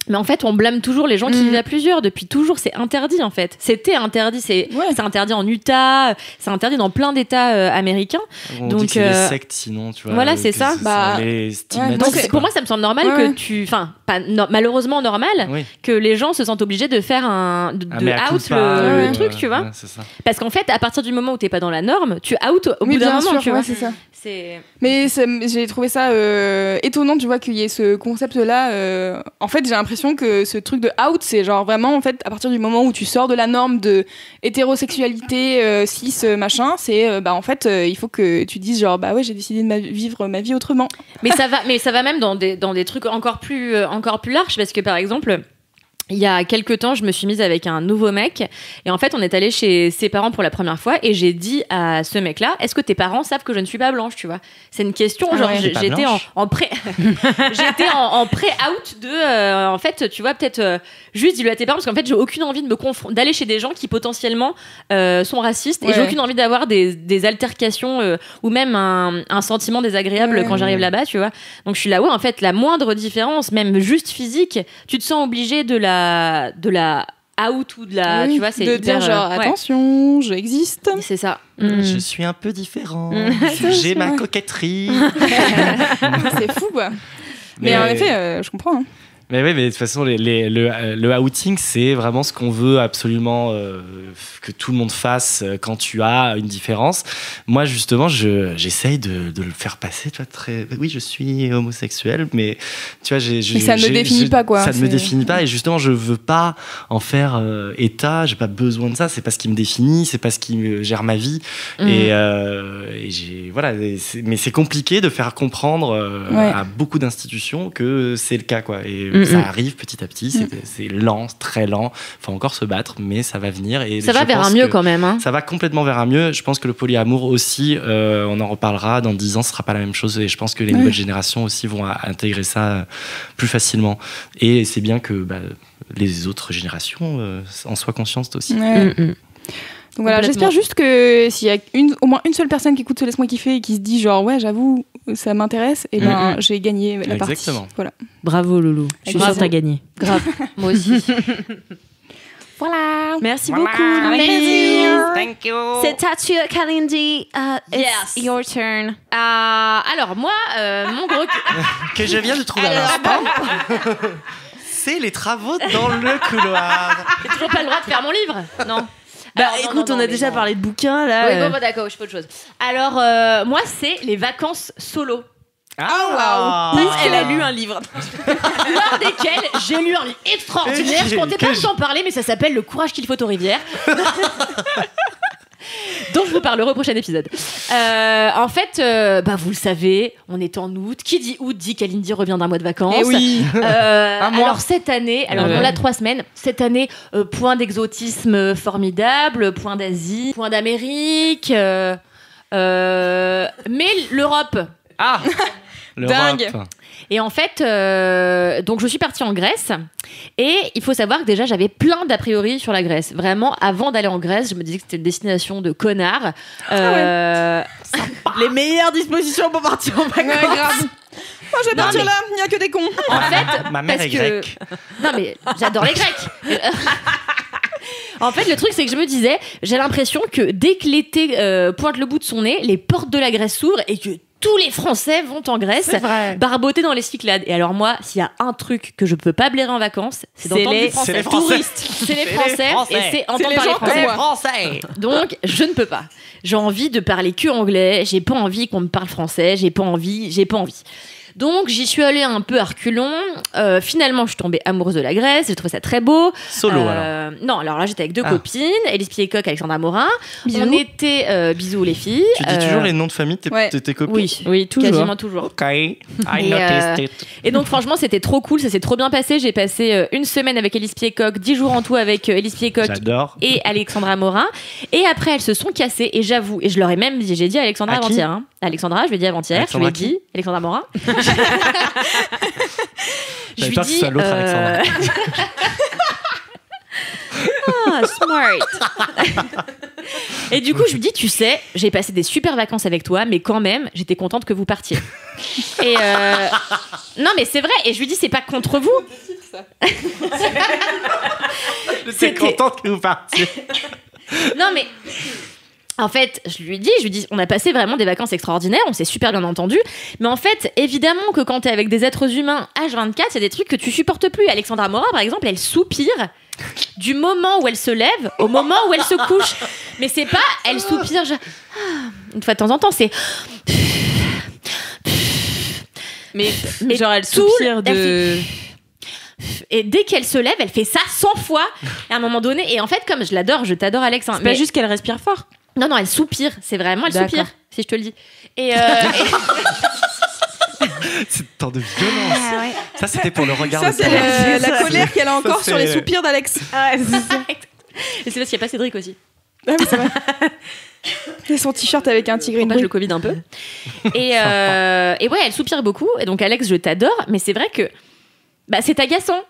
Mais en fait, on blâme toujours les gens qui vivent à plusieurs. Depuis toujours, c'est interdit, en fait. C'était interdit. C'est interdit en Utah, c'est interdit dans plein d'États américains. On dit que c'est les sectes, sinon, tu vois. Voilà, c'est ça. Donc, pour moi, ça me semble normal que tu... Enfin, malheureusement normal, que les gens se sentent obligés de faire de out le truc, tu vois. Parce qu'en fait, à partir du moment où t'es pas dans la norme, tu out au bout d'un moment, tu vois. C'est ça. Mais j'ai trouvé ça étonnant, tu vois, qu'il y ait ce concept-là. En fait, j'ai l'impression que ce truc de out, c'est genre vraiment, en fait, à partir du moment où tu sors de la norme de hétérosexualité, cis, machin, c'est en fait, il faut que tu dises genre, bah ouais, j'ai décidé de vivre ma vie autrement. Mais ça va même dans des trucs encore plus larges, parce que par exemple, il y a quelques temps, je me suis mise avec un nouveau mec, et en fait, on est allé chez ses parents pour la première fois, et j'ai dit à ce mec-là, est-ce que tes parents savent que je ne suis pas blanche, tu vois? C'est une question, genre, j'étais en pré... j'étais en pré-out de... en fait, tu vois, peut-être juste dis-le à tes parents, parce qu'en fait, j'ai aucune envie d'aller chez des gens qui potentiellement sont racistes, et j'ai aucune envie d'avoir des altercations ou même un sentiment désagréable quand j'arrive là-bas, tu vois. Donc, je suis là, en fait, la moindre différence, même juste physique, tu te sens obligé de la out ou de la tu vois, c'est de hyper, dire genre attention, j'existe, c'est ça. Je suis un peu différent, j'ai ma coquetterie. C'est fou quoi. Mais en effet je comprends, hein. Mais oui, mais de toute façon, le outing, c'est vraiment ce qu'on veut absolument que tout le monde fasse quand tu as une différence. Moi, justement, j'essaye de le faire passer, tu vois, oui, je suis homosexuel, mais tu vois, mais ça ne me définit pas, quoi. Ça ne me définit pas, et justement, je veux pas en faire état, j'ai pas besoin de ça, c'est pas ce qui me définit, c'est pas ce qui me gère ma vie. Et voilà, mais c'est compliqué de faire comprendre à beaucoup d'institutions que c'est le cas, quoi. Et ça arrive petit à petit, c'est lent, très lent. Faut encore se battre, mais ça va venir. Et ça va vers un mieux quand même. Hein. Ça va complètement vers un mieux. Je pense que le polyamour aussi, on en reparlera dans 10 ans, ce sera pas la même chose. Et je pense que les nouvelles générations aussi vont intégrer ça plus facilement. Et c'est bien que les autres générations en soient conscientes aussi. Donc voilà, j'espère juste que s'il y a au moins une seule personne qui écoute Laisse-moi kiffer et qui se dit genre ouais j'avoue ça m'intéresse, et ben j'ai gagné la partie. Exactement. Voilà. Bravo Loulou, je suis sûre que t'as gagné. Grave, moi aussi. Voilà. Merci beaucoup. Avec plaisir. Thank you. C'est à toi, Kalindi. Yes. It's your turn. Alors moi, mon gros... Que je viens de trouver à l'instant. C'est les travaux dans le couloir. J'ai toujours pas le droit de faire mon livre. Non. Bah Alors, écoute, on a déjà parlé de bouquins là. Oui, bon, d'accord, je fais autre chose. Alors, moi, c'est les vacances solo. Elle a lu un livre. Lors desquels j'ai lu un livre extraordinaire. Je comptais pas vous en parler, mais ça s'appelle Le courage qu'il faut aux rivières. dont je vous parlerai au prochain épisode. En fait, vous le savez, on est en août. Qui dit août dit qu'Alindy revient d'un mois de vacances. Et oui. Alors cette année, on l'a 3 semaines. Cette année, point d'exotisme formidable, point d'Asie, point d'Amérique, mais l'Europe. Ah. Dingue. Et en fait, donc je suis partie en Grèce, et il faut savoir que déjà j'avais plein d'a priori sur la Grèce. Vraiment, avant d'aller en Grèce, je me disais que c'était une destination de connards. Les meilleures dispositions pour partir en vacances. Ouais, grave. Moi, je vais partir là, il n'y a que des cons. En fait, ma mère parce est grecque. Non mais j'adore les Grecs. En fait, le truc, c'est que je me disais, j'ai l'impression que dès que l'été pointe le bout de son nez, les portes de la Grèce s'ouvrent et que tous les Français vont en Grèce barboter dans les Cyclades. Et alors moi, s'il y a un truc que je peux pas blairer en vacances, c'est d'entendre les Français. C'est les touristes. C'est les Français et c'est entendre parler français. Donc, je ne peux pas. J'ai envie de parler que anglais, j'ai pas envie qu'on me parle français, j'ai pas envie. Donc j'y suis allée un peu à reculons. Finalement, je suis tombée amoureuse de la Grèce. J'ai trouvé ça très beau. Solo alors. Non, alors là j'étais avec 2 copines, Élise Piécoc, Alexandra Morin. Bisous. On était bisous les filles. Tu dis toujours les noms de famille de tes copines. Oui, toujours. Quasiment toujours. Ok, I noticed it. Et donc franchement c'était trop cool, ça s'est trop bien passé. J'ai passé 1 semaine avec Élise Piécoc, 10 jours en tout avec Élise Piécoc. J'adore. Et Alexandra Morin. Et après elles se sont cassées, et j'avoue, et je leur ai même dit, j'ai dit à Alexandra avant-hier. Hein. Alexandra, je lui ai dit avant-hier, Alexandra je lui ai dit Alexandra Morin. J'avais peur que ce soit l'autre Alexandra. Smart. Et du coup, je lui dis, tu sais, j'ai passé des super vacances avec toi, mais quand même, j'étais contente que vous partiez. Et non, mais c'est vrai. Et je lui dis, c'est pas contre vous. J'étais contente que vous partiez. Non, mais en fait, je lui dis, on a passé vraiment des vacances extraordinaires, on s'est super bien entendu, mais en fait, évidemment que quand t'es avec des êtres humains H24, il y a des trucs que tu supportes plus. Alexandra Morin, par exemple, elle soupire du moment où elle se lève au moment où elle se couche. Mais c'est pas, elle soupire une fois de temps en temps, c'est... Mais genre, elle soupire de... Et dès qu'elle se lève, elle fait ça 100 fois à un moment donné. Et en fait, comme je l'adore, je t'adore Alex, C'est pas juste qu'elle respire fort. Non, elle soupire. C'est vraiment, elle soupire, si je te le dis. Et C'est tant de violence. Ça, c'était pour le regard Ça, de c'est la colère qu'elle a encore sur les soupirs d'Alex. ouais, c'est ça. Et c'est parce qu'il n'y a pas Cédric aussi. Ah oui, c'est vrai. Et son t-shirt avec un tigre. Je le Covid un peu. Et ouais, elle soupire beaucoup. Et donc, Alex, je t'adore. Mais c'est vrai que c'est agaçant.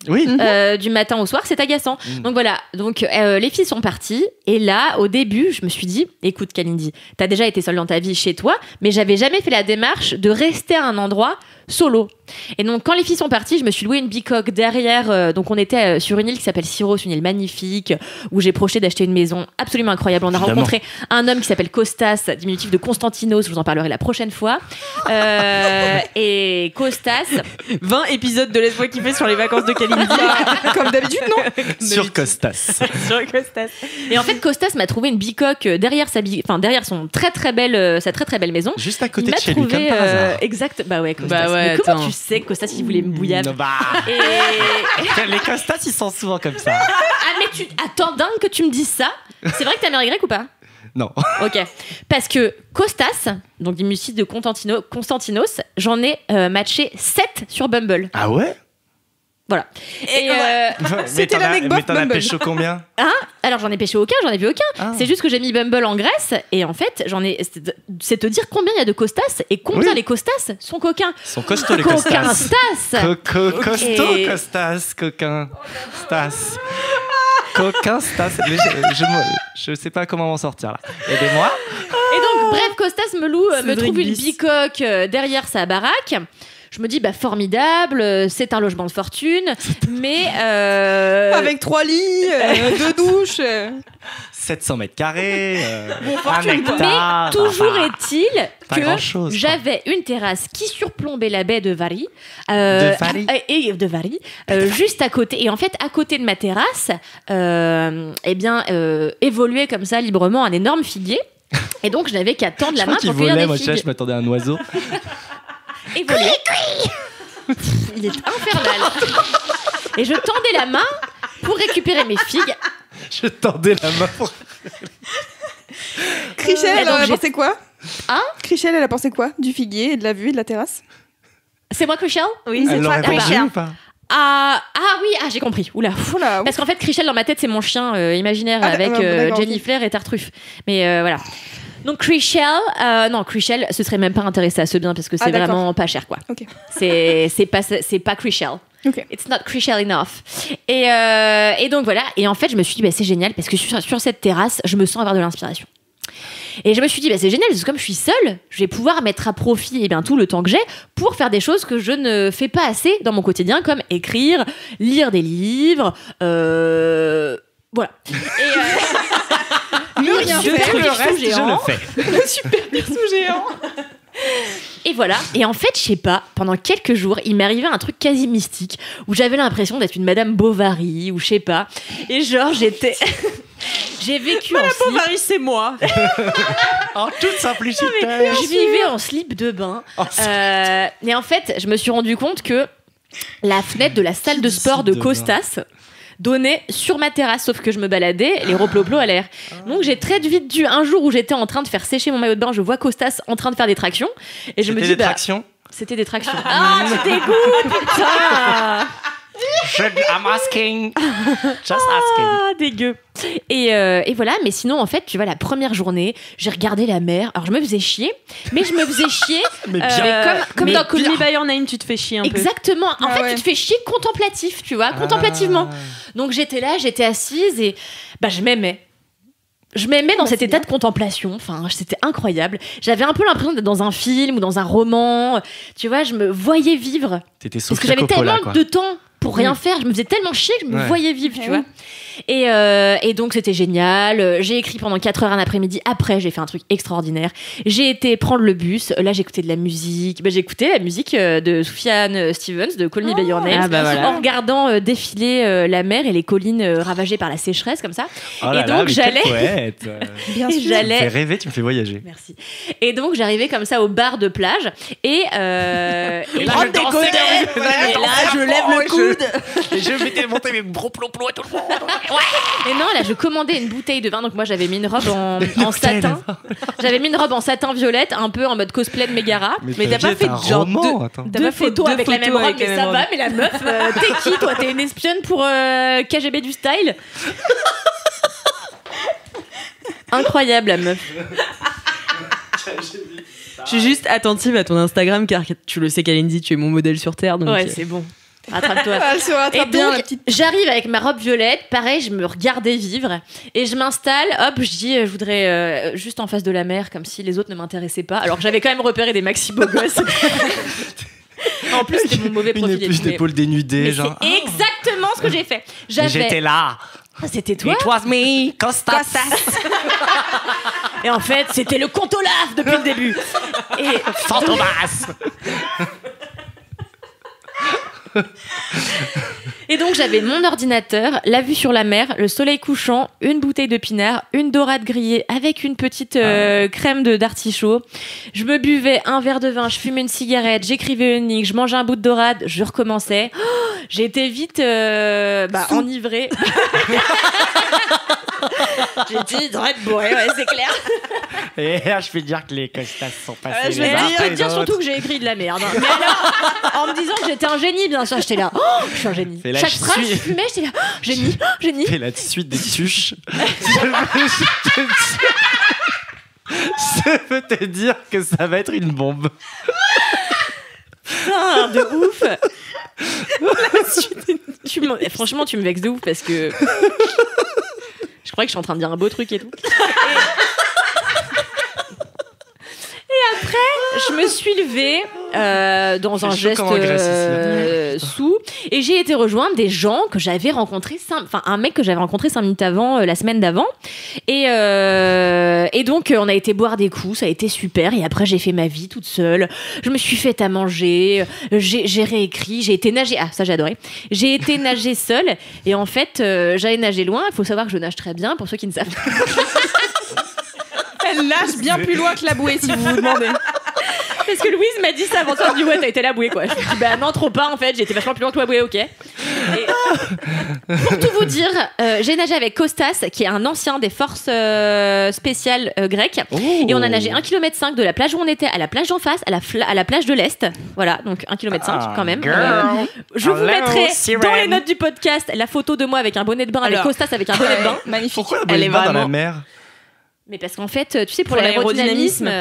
Oui. Du matin au soir, c'est agaçant. Donc voilà, les filles sont parties, et là, au début, je me suis dit, écoute Kalindi, t'as déjà été seule dans ta vie chez toi, mais j'avais jamais fait la démarche de rester à un endroit solo. Et donc quand les filles sont parties, je me suis loué une bicoque derrière, donc on était sur une île qui s'appelle Syros, une île magnifique, où j'ai projeté d'acheter une maison absolument incroyable. On a rencontré un homme qui s'appelle Costas, diminutif de Constantinos, je vous en parlerai la prochaine fois. Et Costas... 20 épisodes de Laisse-moi kiffer sur les vacances de Kalindi. Comme d'habitude, non? Sur Costas. Sur Costas. Et en fait, Costas m'a trouvé une bicoque derrière derrière son sa très très belle maison. Juste à côté Il de m'a chez lui, trouvé, comme par hasard. exact. Bah ouais, Costas. Bah ouais, mais comment attends. tu sais que Costas, il voulait me bouillave? Et... Les Costas, ils sont souvent comme ça. Ah, mais attends, dingue que tu me dises ça. C'est vrai que ta mère est grecque ou pas? Non. Ok. Parce que Costas, donc diminutif de Constantinos, j'en ai matché 7 sur Bumble. Ah ouais? Voilà. Et C'était l'anecdote Mais t'en as Bumble. pécho combien? alors j'en ai pêché aucun, j'en ai vu aucun. Ah. C'est juste que j'ai mis Bumble en Grèce, et en fait c'est te dire combien il y a de Costas et combien les Costas sont coquins. Ils sont costauds, les Coquin Costas. Stas. Costaud, Et- Costas, coquin, Stas. Costas, je sais pas comment m'en sortir là. Aidez-moi. Et donc, bref, Costas me trouve une bicoque derrière sa baraque. Je me dis, formidable, c'est un logement de fortune, mais... Avec 3 lits, 2 douches... 700 mètres carrés, un hectare... Mais toujours est-il que j'avais une terrasse qui surplombait la baie de Vari. De Vari, juste à côté. Et en fait, à côté de ma terrasse, évoluait comme ça librement un énorme figuier. Et donc, je n'avais qu'à tendre la main pour cueillir des figues. Je m'attendais à un oiseau. Évoluer. Il est infernal. Et je tendais la main pour récupérer mes figues. Je tendais la main pour... Chrishell, elle a pensé quoi? Hein? Chrishell, elle a pensé quoi? Du figuier et de la vue et de la terrasse? C'est moi, Chrishell? Oui, c'est toi, Chrishell. J'ai compris. Oula. Parce qu'en fait, Chrishell, dans ma tête, c'est mon chien imaginaire avec Jennifer et Tartuffe. Mais voilà. Donc Chrishell, ce serait même pas intéressé à ce bien parce que c'est vraiment pas cher, quoi. Okay. C'est pas Chrishell. Okay. It's not Chrishell enough. Et donc voilà. Et en fait, je me suis dit, c'est génial parce que sur cette terrasse, je me sens avoir de l'inspiration. Et je me suis dit, c'est génial parce que comme je suis seule, je vais pouvoir mettre à profit tout le temps que j'ai pour faire des choses que je ne fais pas assez dans mon quotidien, comme écrire, lire des livres, voilà. Le reste, je le fais. Le super perso géant. Et voilà. Et en fait, je sais pas, pendant quelques jours, il m'est arrivé un truc quasi mystique où j'avais l'impression d'être une Madame Bovary ou je sais pas. Et genre, j'ai vécu Madame Bovary, c'est moi. En toute simplicité. Je vivais en slip de bain. Et en fait, je me suis rendu compte que la fenêtre de la salle de sport de Costas donnait sur ma terrasse, sauf que je me baladais, les roploplos à l'air. Donc j'ai très vite dû, un jour où j'étais en train de faire sécher mon maillot de bain, je vois Costas en train de faire des tractions et je me dis tractions c'était des tractions. Ah, tu dégoûtes, putain. I'm asking. Just asking. Ah, dégueu. Et voilà, mais sinon, en fait, tu vois, la première journée, j'ai regardé la mer. Alors, je me faisais chier, mais je me faisais chier. Mais bien. Comme dans Call Me By Your Name, tu te fais chier un peu. Exactement. En fait, tu te fais chier contemplatif, tu vois, contemplativement. Donc, j'étais assise et je m'aimais. Je m'aimais dans cet état de contemplation. Enfin, c'était incroyable. J'avais un peu l'impression d'être dans un film ou dans un roman. Tu vois, je me voyais vivre. T'étais parce que j'avais tellement de temps pour rien faire. Je me faisais tellement chier que je me voyais vivre, tu vois. Et donc, c'était génial. J'ai écrit pendant 4 heures un après-midi. Après, j'ai fait un truc extraordinaire. J'ai été prendre le bus. Là, j'écoutais de la musique. J'écoutais la musique de Sufjan Stevens, de Call Me By Your Name, en regardant défiler la mer et les collines ravagées par la sécheresse, comme ça. Et donc, j'allais... Bien sûr. Tu me fais rêver, tu me fais voyager. Merci. Et donc, j'arrivais comme ça au bar de plage. Et là, je lève le coude. Et je m'étais monté mes gros plombs à tout le monde. Et non, là, je commandais une bouteille de vin. Donc, moi, j'avais mis une robe en satin. J'avais mis une robe en satin violette, un peu en mode cosplay de Mégara. Mais t'as pas fait genre deux photos avec la même robe, mais ça va. Mais la meuf, t'es qui, toi? T'es une espionne pour KGB du style? Incroyable, la meuf. Je suis juste attentive à ton Instagram car tu le sais, Kalindi, tu es mon modèle sur Terre. Donc ouais, c'est bon. Attrape-toi. Elle se rattrape bien, la petite. J'arrive avec ma robe violette, pareil, je me regardais vivre et je m'installe, hop, je dis je voudrais juste en face de la mer, comme si les autres ne m'intéressaient pas, alors que j'avais quand même repéré des maxi beaux gosses. En plus, c'était mon mauvais profil. Une plus d'épaule dénudée, genre. C'est exactement ce que j'ai fait. J'étais là. C'était toi? It was me, Costas. Et en fait, c'était le comte Olaf depuis le début. Et Fantomas. Et donc j'avais mon ordinateur, la vue sur la mer, le soleil couchant, une bouteille de pinard, une dorade grillée avec une petite crème d'artichaut. Je me buvais un verre de vin, je fumais une cigarette, j'écrivais une ligne, je mangeais un bout de dorade, je recommençais. J'ai été vite enivrée. J'ai dit d'être bourré, ouais, c'est clair. Et là, je vais dire que les Costas sont passés. Je vais dire surtout que j'ai écrit de la merde. Mais alors, en me disant que j'étais un génie, bien sûr, j'étais là. Oh, je suis un génie. Chaque phrase, je fumais, j'étais là. Oh, génie, génie. Fais la suite des tuches. Je peux te dire que ça va être une bombe. Putain, de ouf. Franchement, tu me vexes de ouf parce que crois que je suis en train de dire un beau truc et tout. Et après, je me suis levée dans un geste sous et j'ai été rejoindre des gens que j'avais rencontrés, un mec que j'avais rencontré 5 minutes avant, la semaine d'avant. Et donc, on a été boire des coups, ça a été super. Et après, j'ai fait ma vie toute seule. Je me suis faite à manger, j'ai réécrit, j'ai été nager. Ah, ça, j'ai adoré. J'ai été nager seule. Et en fait, j'allais nager loin. Il faut savoir que je nage très bien, pour ceux qui ne savent pas. Elle nage bien plus loin que la bouée, si vous vous demandez. Parce que Louise m'a dit ça avant ça, elle me dit ouais, t'as été la bouée quoi. Je me dis bah non, trop pas en fait, j'ai été vachement plus loin que la bouée, ok. Et, pour tout vous dire, j'ai nagé avec Kostas, qui est un ancien des forces spéciales grecques. Et on a nagé 1,5 km de la plage où on était à la plage d'en face, à la plage de l'Est. Voilà, donc 1,5 km quand même. Je vous mettrai dans les notes du podcast la photo de moi avec un bonnet de bain, avec Kostas avec un bonnet de bain. Magnifique. Pourquoi elle est vraiment dans la mer? Mais parce qu'en fait, tu sais, pour l'aérodynamisme,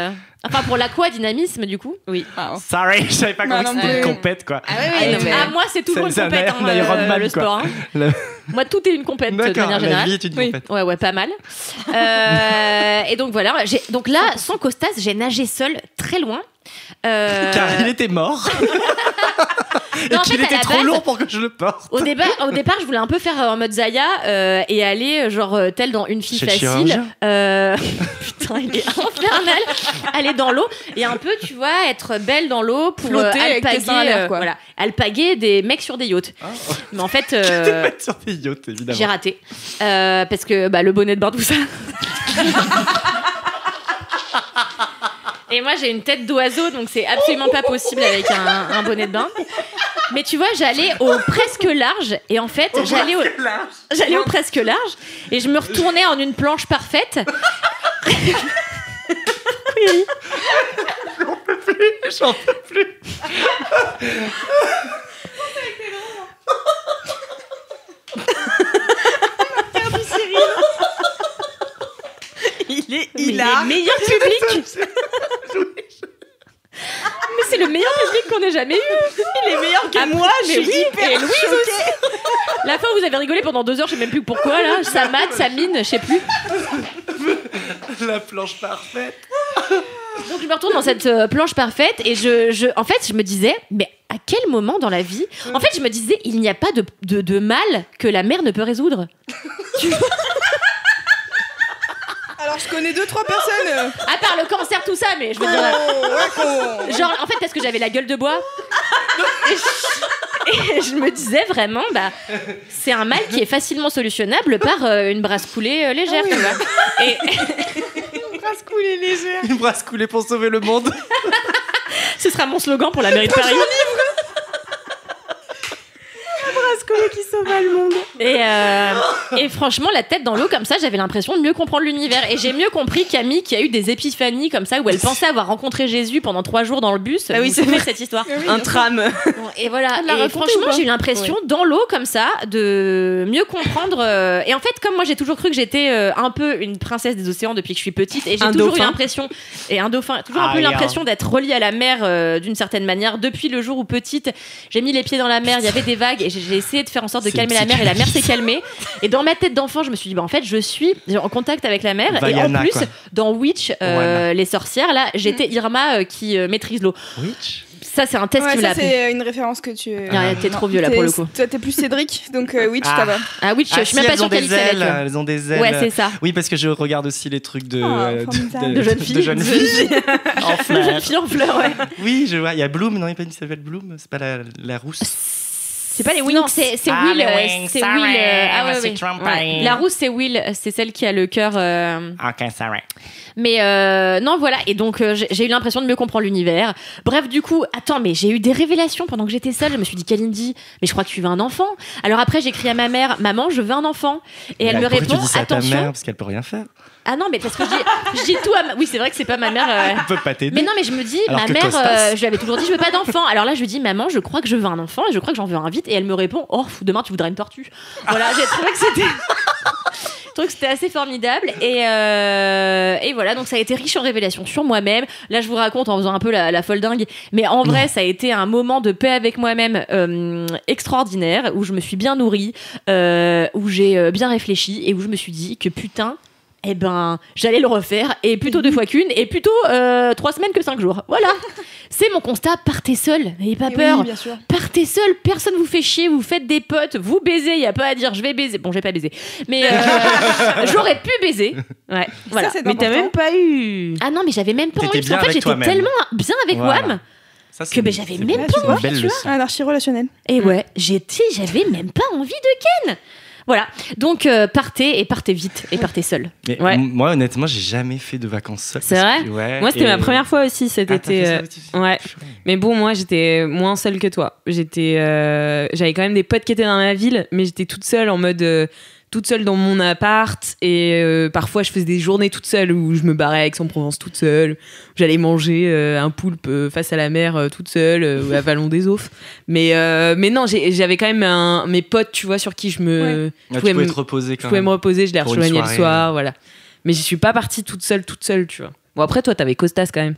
enfin pour l'aquadynamisme du coup. Oui. Sorry, je savais pas comment c'était une compète quoi. Ah oui, oui. Moi c'est toujours une compète, le sport. Moi tout est une compète de manière générale. La vie est une compète. Ouais, pas mal. Et donc voilà, donc là, sans Kostas, j'ai nagé seule très loin. Car il était mort. Et qu'il était trop lourd pour que je le porte. Au départ, je voulais un peu faire en mode Zaya et aller genre telle dans Une fille facile. Putain, il est infernal. Aller dans l'eau et un peu, tu vois, être belle dans l'eau pour alpaguer des mecs sur des yachts. Mais en fait, des mecs sur des yachts, évidemment. J'ai raté parce que le bonnet de bain, tout ça. Et moi, j'ai une tête d'oiseau, donc c'est absolument pas possible avec un bonnet de bain. Mais tu vois, j'allais au presque large, et en fait, j'allais au presque large, et je me retournais en une planche parfaite. Oui. J'en peux plus. Il est meilleur public. Mais c'est le meilleur public qu'on ait jamais eu. Il est meilleur que moi, je suis hyper et Louise aussi. La fois où vous avez rigolé pendant 2 heures, je sais même plus pourquoi là. Ça mate, ça mine, je sais plus. La planche parfaite. Donc je me retourne dans cette planche parfaite et en fait je me disais mais à quel moment dans la vie en fait je me disais il n'y a pas de mal que la mer ne peut résoudre. Tu vois. Alors je connais 2-3 personnes. À part le cancer tout ça mais je veux dire genre en fait parce que j'avais la gueule de bois et je me disais vraiment c'est un mal qui est facilement solutionnable par une brasse coulée légère tu vois. Et une brasse coulée légère. Une brasse coulée pour sauver le monde. Ce sera mon slogan pour la mairie de Paris. qui sauva le monde. Et franchement, la tête dans l'eau comme ça, j'avais l'impression de mieux comprendre l'univers. Et j'ai mieux compris Camille qui a eu des épiphanies comme ça où elle pensait avoir rencontré Jésus pendant 3 jours dans le bus. Ah oui, c'est vrai cette histoire. Un tram. Bon, et voilà. Et franchement, j'ai eu l'impression dans l'eau comme ça de mieux comprendre. Et en fait, comme moi, j'ai toujours cru que j'étais un peu une princesse des océans depuis que je suis petite, et j'ai toujours eu l'impression et un dauphin, toujours un peu l'impression d'être reliée à la mer d'une certaine manière. Depuis le jour où petite, j'ai mis les pieds dans la mer, il y avait des vagues et j'ai essayé de faire en sorte de calmer la mer et la mer s'est calmée. Et dans ma tête d'enfant, je me suis dit en fait, je suis en contact avec la mer. Vaiana, et en plus, quoi. dans Witch, les sorcières, là, j'étais Irma qui maîtrise l'eau. Witch. Ça, c'est un test qui me l'a appris. C'est une référence que tu. T'es trop vieux là pour le coup. Toi, t'es plus Cédric, donc Witch, ça va. Ah, Witch, je suis même pas sûre qu'elle est avec. Elles ont des ailes. Ouais, c'est ça. Oui, parce que je regarde aussi les trucs de jeunes filles. De jeunes filles. En fleurs. De jeunes filles en fleurs, ouais. Oui, je vois. Il y a Bloom, non, il y a pas une qui s'appelle Bloom. C'est pas la rousse. C'est pas les Wings. Non, c'est Will. C'est Will. Ah ouais, ouais. La rousse, c'est Will. C'est celle qui a le cœur. Ok, sorry. Mais non, voilà. Et donc, j'ai eu l'impression de mieux comprendre l'univers. Bref, du coup, attends, mais j'ai eu des révélations pendant que j'étais seule. Je me suis dit, Kalindi, mais je crois que tu veux un enfant. Alors après, j'ai crié à ma mère, maman, je veux un enfant. Et elle me répond, tu dis ça attention. À ta mère parce qu'elle peut rien faire. Ah non, mais parce que je dis tout à ma... Oui, c'est vrai que c'est pas ma mère. Elle peut pas t'aider. Mais non, mais je me dis, alors ma mère, je lui avais toujours dit, je veux pas d'enfant. Alors là, je lui dis, maman, je crois que je veux un enfant et je crois que j'en veux un vite. Et elle me répond, oh, demain, tu voudras une tortue. Voilà, j'ai trouvé que c'était. Je trouve que c'était assez formidable. Et voilà, donc ça a été riche en révélations sur moi-même. Là, je vous raconte en faisant un peu la folle dingue. Mais en vrai, ça a été un moment de paix avec moi-même extraordinaire, où je me suis bien nourrie, où j'ai bien réfléchi et où je me suis dit que putain, eh ben, j'allais le refaire, et plutôt 2 fois qu'une, et plutôt 3 semaines que 5 jours. Voilà. C'est mon constat. Partez seul, n'ayez pas peur. Oui, bien sûr. Partez seul, personne vous fait chier, vous faites des potes, vous baisez, y a pas à dire je vais baiser. Bon, je vais pas baiser, mais j'aurais pu baiser. Ouais, voilà. Ça, c'est Mais t'as important. même pas eu. Ah non, mais j'avais même pas T'étais envie, parce bien qu'en fait, avec j'étais toi-même. tellement bien avec Voilà. WAM Ça, c'est que j'avais c'est même une pas envie, belle tu vois. leçon. Un archi relationnel. Et ouais, j'avais même pas envie de Ken. Voilà, donc partez vite et partez seul. Mais Ouais. moi, honnêtement, j'ai jamais fait de vacances seul. C'est parce vrai que, ouais, Moi, c'était et- ma première fois aussi cet Ah, t'as été. fait ça aussi ouais. Chouette. Mais bon, moi, j'étais moins seule que toi. J'avais quand même des potes qui étaient dans ma ville, mais j'étais toute seule en mode toute seule dans mon appart. Et parfois, je faisais des journées toute seule où je me barrais à Aix-en-Provence toute seule. J'allais manger un poulpe face à la mer toute seule ou à Vallon des Offres. Mais non, j'avais quand même mes potes, tu vois, sur qui je me. Ah, je tu pouvais pouvais me- te reposer je quand pouvais même. me reposer, je les Pour une rejoignais le soirée. soir, voilà. Mais je suis pas partie toute seule, tu vois. Bon, après, toi, t'avais Costas quand même.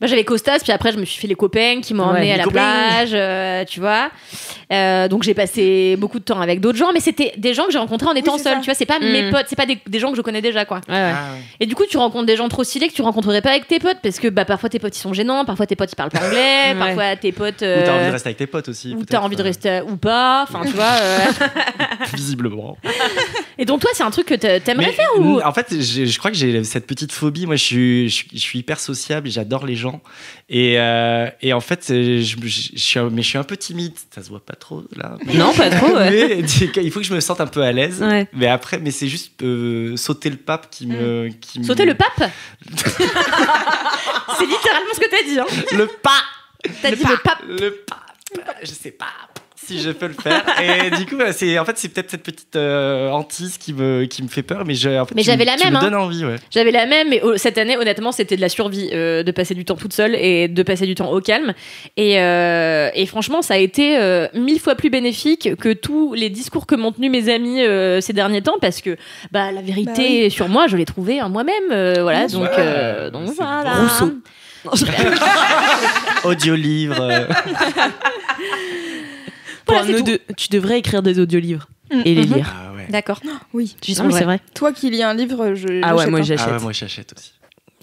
Moi, j'avais Costas, puis après, je me suis fait les copains qui m'ont emmené Ouais, à les la copains. plage, tu vois. Donc, j'ai passé beaucoup de temps avec d'autres gens, mais c'était des gens que j'ai rencontrés en étant c'est seule, ça. tu vois. C'est pas mes potes, c'est pas des gens que je connais déjà, quoi. Ouais, ouais. Ah, ouais. Et du coup, tu rencontres des gens trop stylés que tu rencontrerais pas avec tes potes, parce que bah, parfois tes potes ils sont gênants, parfois tes potes ils parlent pas anglais, Ouais. parfois tes potes. Ou t'as envie de rester avec tes potes aussi. ou peut-être, t'as envie de rester ou pas, enfin tu vois. Visiblement. Et donc toi, c'est un truc que t'aimerais Mais, faire ou En fait, je crois que j'ai cette petite phobie. Moi, je suis hyper sociable et j'adore les gens. Et en fait, je suis un peu timide. Ça se voit pas trop là. Non, pas trop, ouais. Mais il faut que je me sente un peu à l'aise. Ouais. Mais c'est juste sauter le pape qui me. sauter le pape? C'est littéralement ce que t'as dit, hein. Le pas. T'as dit le pape. Le pape. Je sais pas si je peux le faire. Et du coup, c'est peut-être cette petite hantise qui me fait peur. Mais en fait, Mais j'avais la tu même, me hein. donnes envie, ouais. J'avais la même, mais cette année, honnêtement, c'était de la survie, de passer du temps toute seule et de passer du temps au calme. Et franchement, ça a été 1000 fois plus bénéfique que tous les discours que m'ont tenus mes amis ces derniers temps, parce que bah, la vérité sur moi, je l'ai trouvée en moi-même. Voilà, donc c'est voilà. Rousseau. Audio-livre. Voilà, Pour c'est nous tout. deux, tu devrais écrire des audiolivres et les lire. Ah ouais. D'accord. Oui. Non, mais c'est vrai. Toi qui lis un livre, je. Ah ouais, j'achète, moi hein. j'achète. Ah ouais, moi j'achète aussi.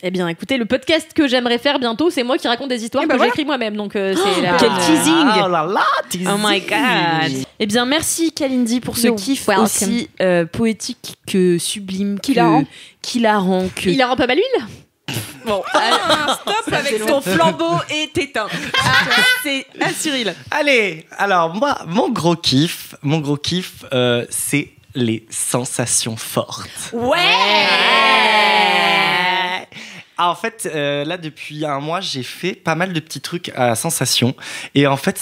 Eh bien, écoutez, le podcast que j'aimerais faire bientôt, c'est moi qui raconte des histoires Eh que ben voilà. j'écris moi-même. Donc, c'est la... Quel teasing. Oh là là, teasing. Oh my god. Eh bien, merci Kalindi pour ce You're kiff welcome. aussi poétique que sublime, Qu'hilarant. qu'hilarant, que. Il a rend pas mal l'huile. Bon, Stop avec ton flambeau est éteint. C'est à Cyril. Allez, alors moi, mon gros kiff, c'est les sensations fortes. Ouais. Ah, en fait, là, depuis un mois, j'ai fait pas mal de petits trucs à sensations. Et en fait,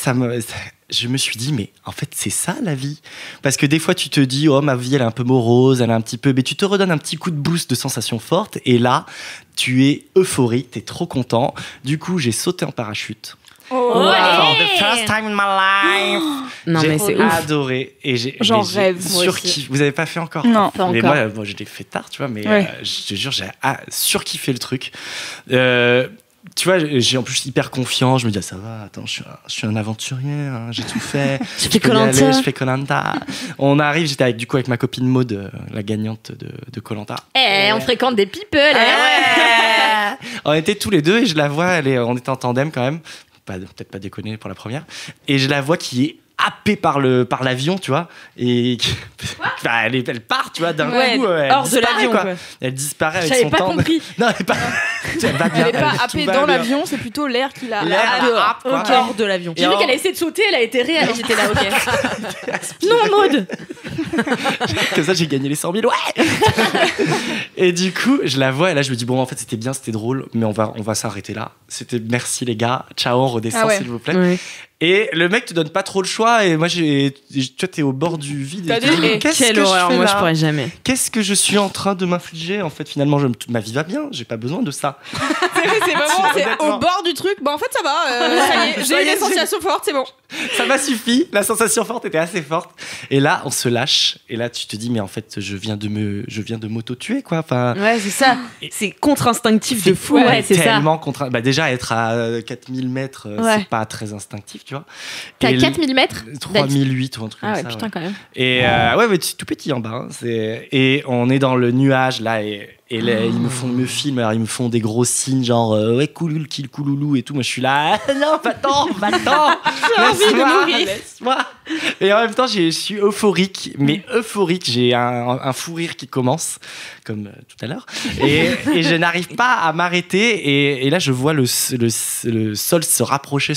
je me suis dit, mais en fait, c'est ça la vie. Parce que des fois, tu te dis, oh, ma vie, elle est un peu morose, elle est un petit peu. Mais tu te redonnes un petit coup de boost de sensations fortes. Et là, tu es euphorique, tu es trop content. Du coup, j'ai sauté en parachute. Oh, Oh, For allez. the first time in my life. Non, J'ai mais c'est ouf. adoré. Et J'en j'ai rêve, moi surkiffé. Vous avez pas fait encore? Non. Pas Mais encore. moi, je l'ai fait tard, tu vois, mais Ouais. je te jure, j'ai surkiffé le truc. Tu vois, j'ai en plus hyper confiant. Je me dis, ah, ça va, attends, je suis un aventurier, hein, j'ai tout fait. Je fais peux y aller, Koh-Lanta. je fais Koh-Lanta. On arrive, j'étais avec ma copine Maud, la gagnante de Koh-Lanta. On fréquente des people. hein. On était tous les deux et je la vois, on était en tandem quand même. Peut-être pas déconner pour la première. Et je la vois qui est happée par l'avion, tu vois. Et bah, elle part, tu vois, d'un Ouais, coup. Elle hors de disparaît, l'avion, quoi. Elle disparaît avec J'avais son pas tandem. compris. Non, elle est pas. Elle va bien. Elle est pas tout happée va dans bien. l'avion, c'est plutôt l'air qui l'a. L'air, Ah, elle dehors. happe, quoi. Hors de l'avion. J'ai vu qu'elle a essayé de sauter, elle a été réelle. J'étais là, ok. Non, Maud. Comme ça, j'ai gagné les 100 000. Ouais. Et du coup, je la vois et là, je me dis bon, en fait, c'était bien, c'était drôle, mais on va s'arrêter là. C'était merci les gars, ciao, on redescend Ah ouais. s'il vous plaît. Ouais. Et le mec te donne pas trop le choix et moi, tu vois, t'es au bord du vide. T'as Et tu te dis, dit, mais qu'est-ce Quelle que horreur, je fais moi là je pourrais jamais. Qu'est-ce que je suis en train de m'infliger? En fait, finalement, ma vie va bien, j'ai pas besoin de ça. ça. C'est vraiment c'est au bord du truc. Bon, en fait, ça va. Ça y est, j'ai eu des sensations fortes, c'est bon. Ça m'a suffi. La sensation forte était assez forte. Et là, on se lâche. Et là, tu te dis, mais en fait, je viens de m'auto-tuer, quoi. Enfin, ouais, c'est ça. C'est contre-instinctif de fou. Ouais, c'est tellement ça. Bah, déjà, être à 4000 mètres, c'est pas très instinctif, tu vois. T'as 4000 mètres 3008 ou un truc comme ça. Ah ouais, putain, quand même. Et ouais, mais c'est tout petit en bas. Hein. Et on est dans le nuage, là, et là, ils me filment, alors ils me font des gros signes, genre ouais, couloulou, kill couloulou et tout. Moi, je suis là, non, va-t'en, laisse-moi. Et en même temps, je suis euphorique, mais euphorique. J'ai un fou rire qui commence, comme tout à l'heure, et je n'arrive pas à m'arrêter. Et là, je vois le sol se rapprocher,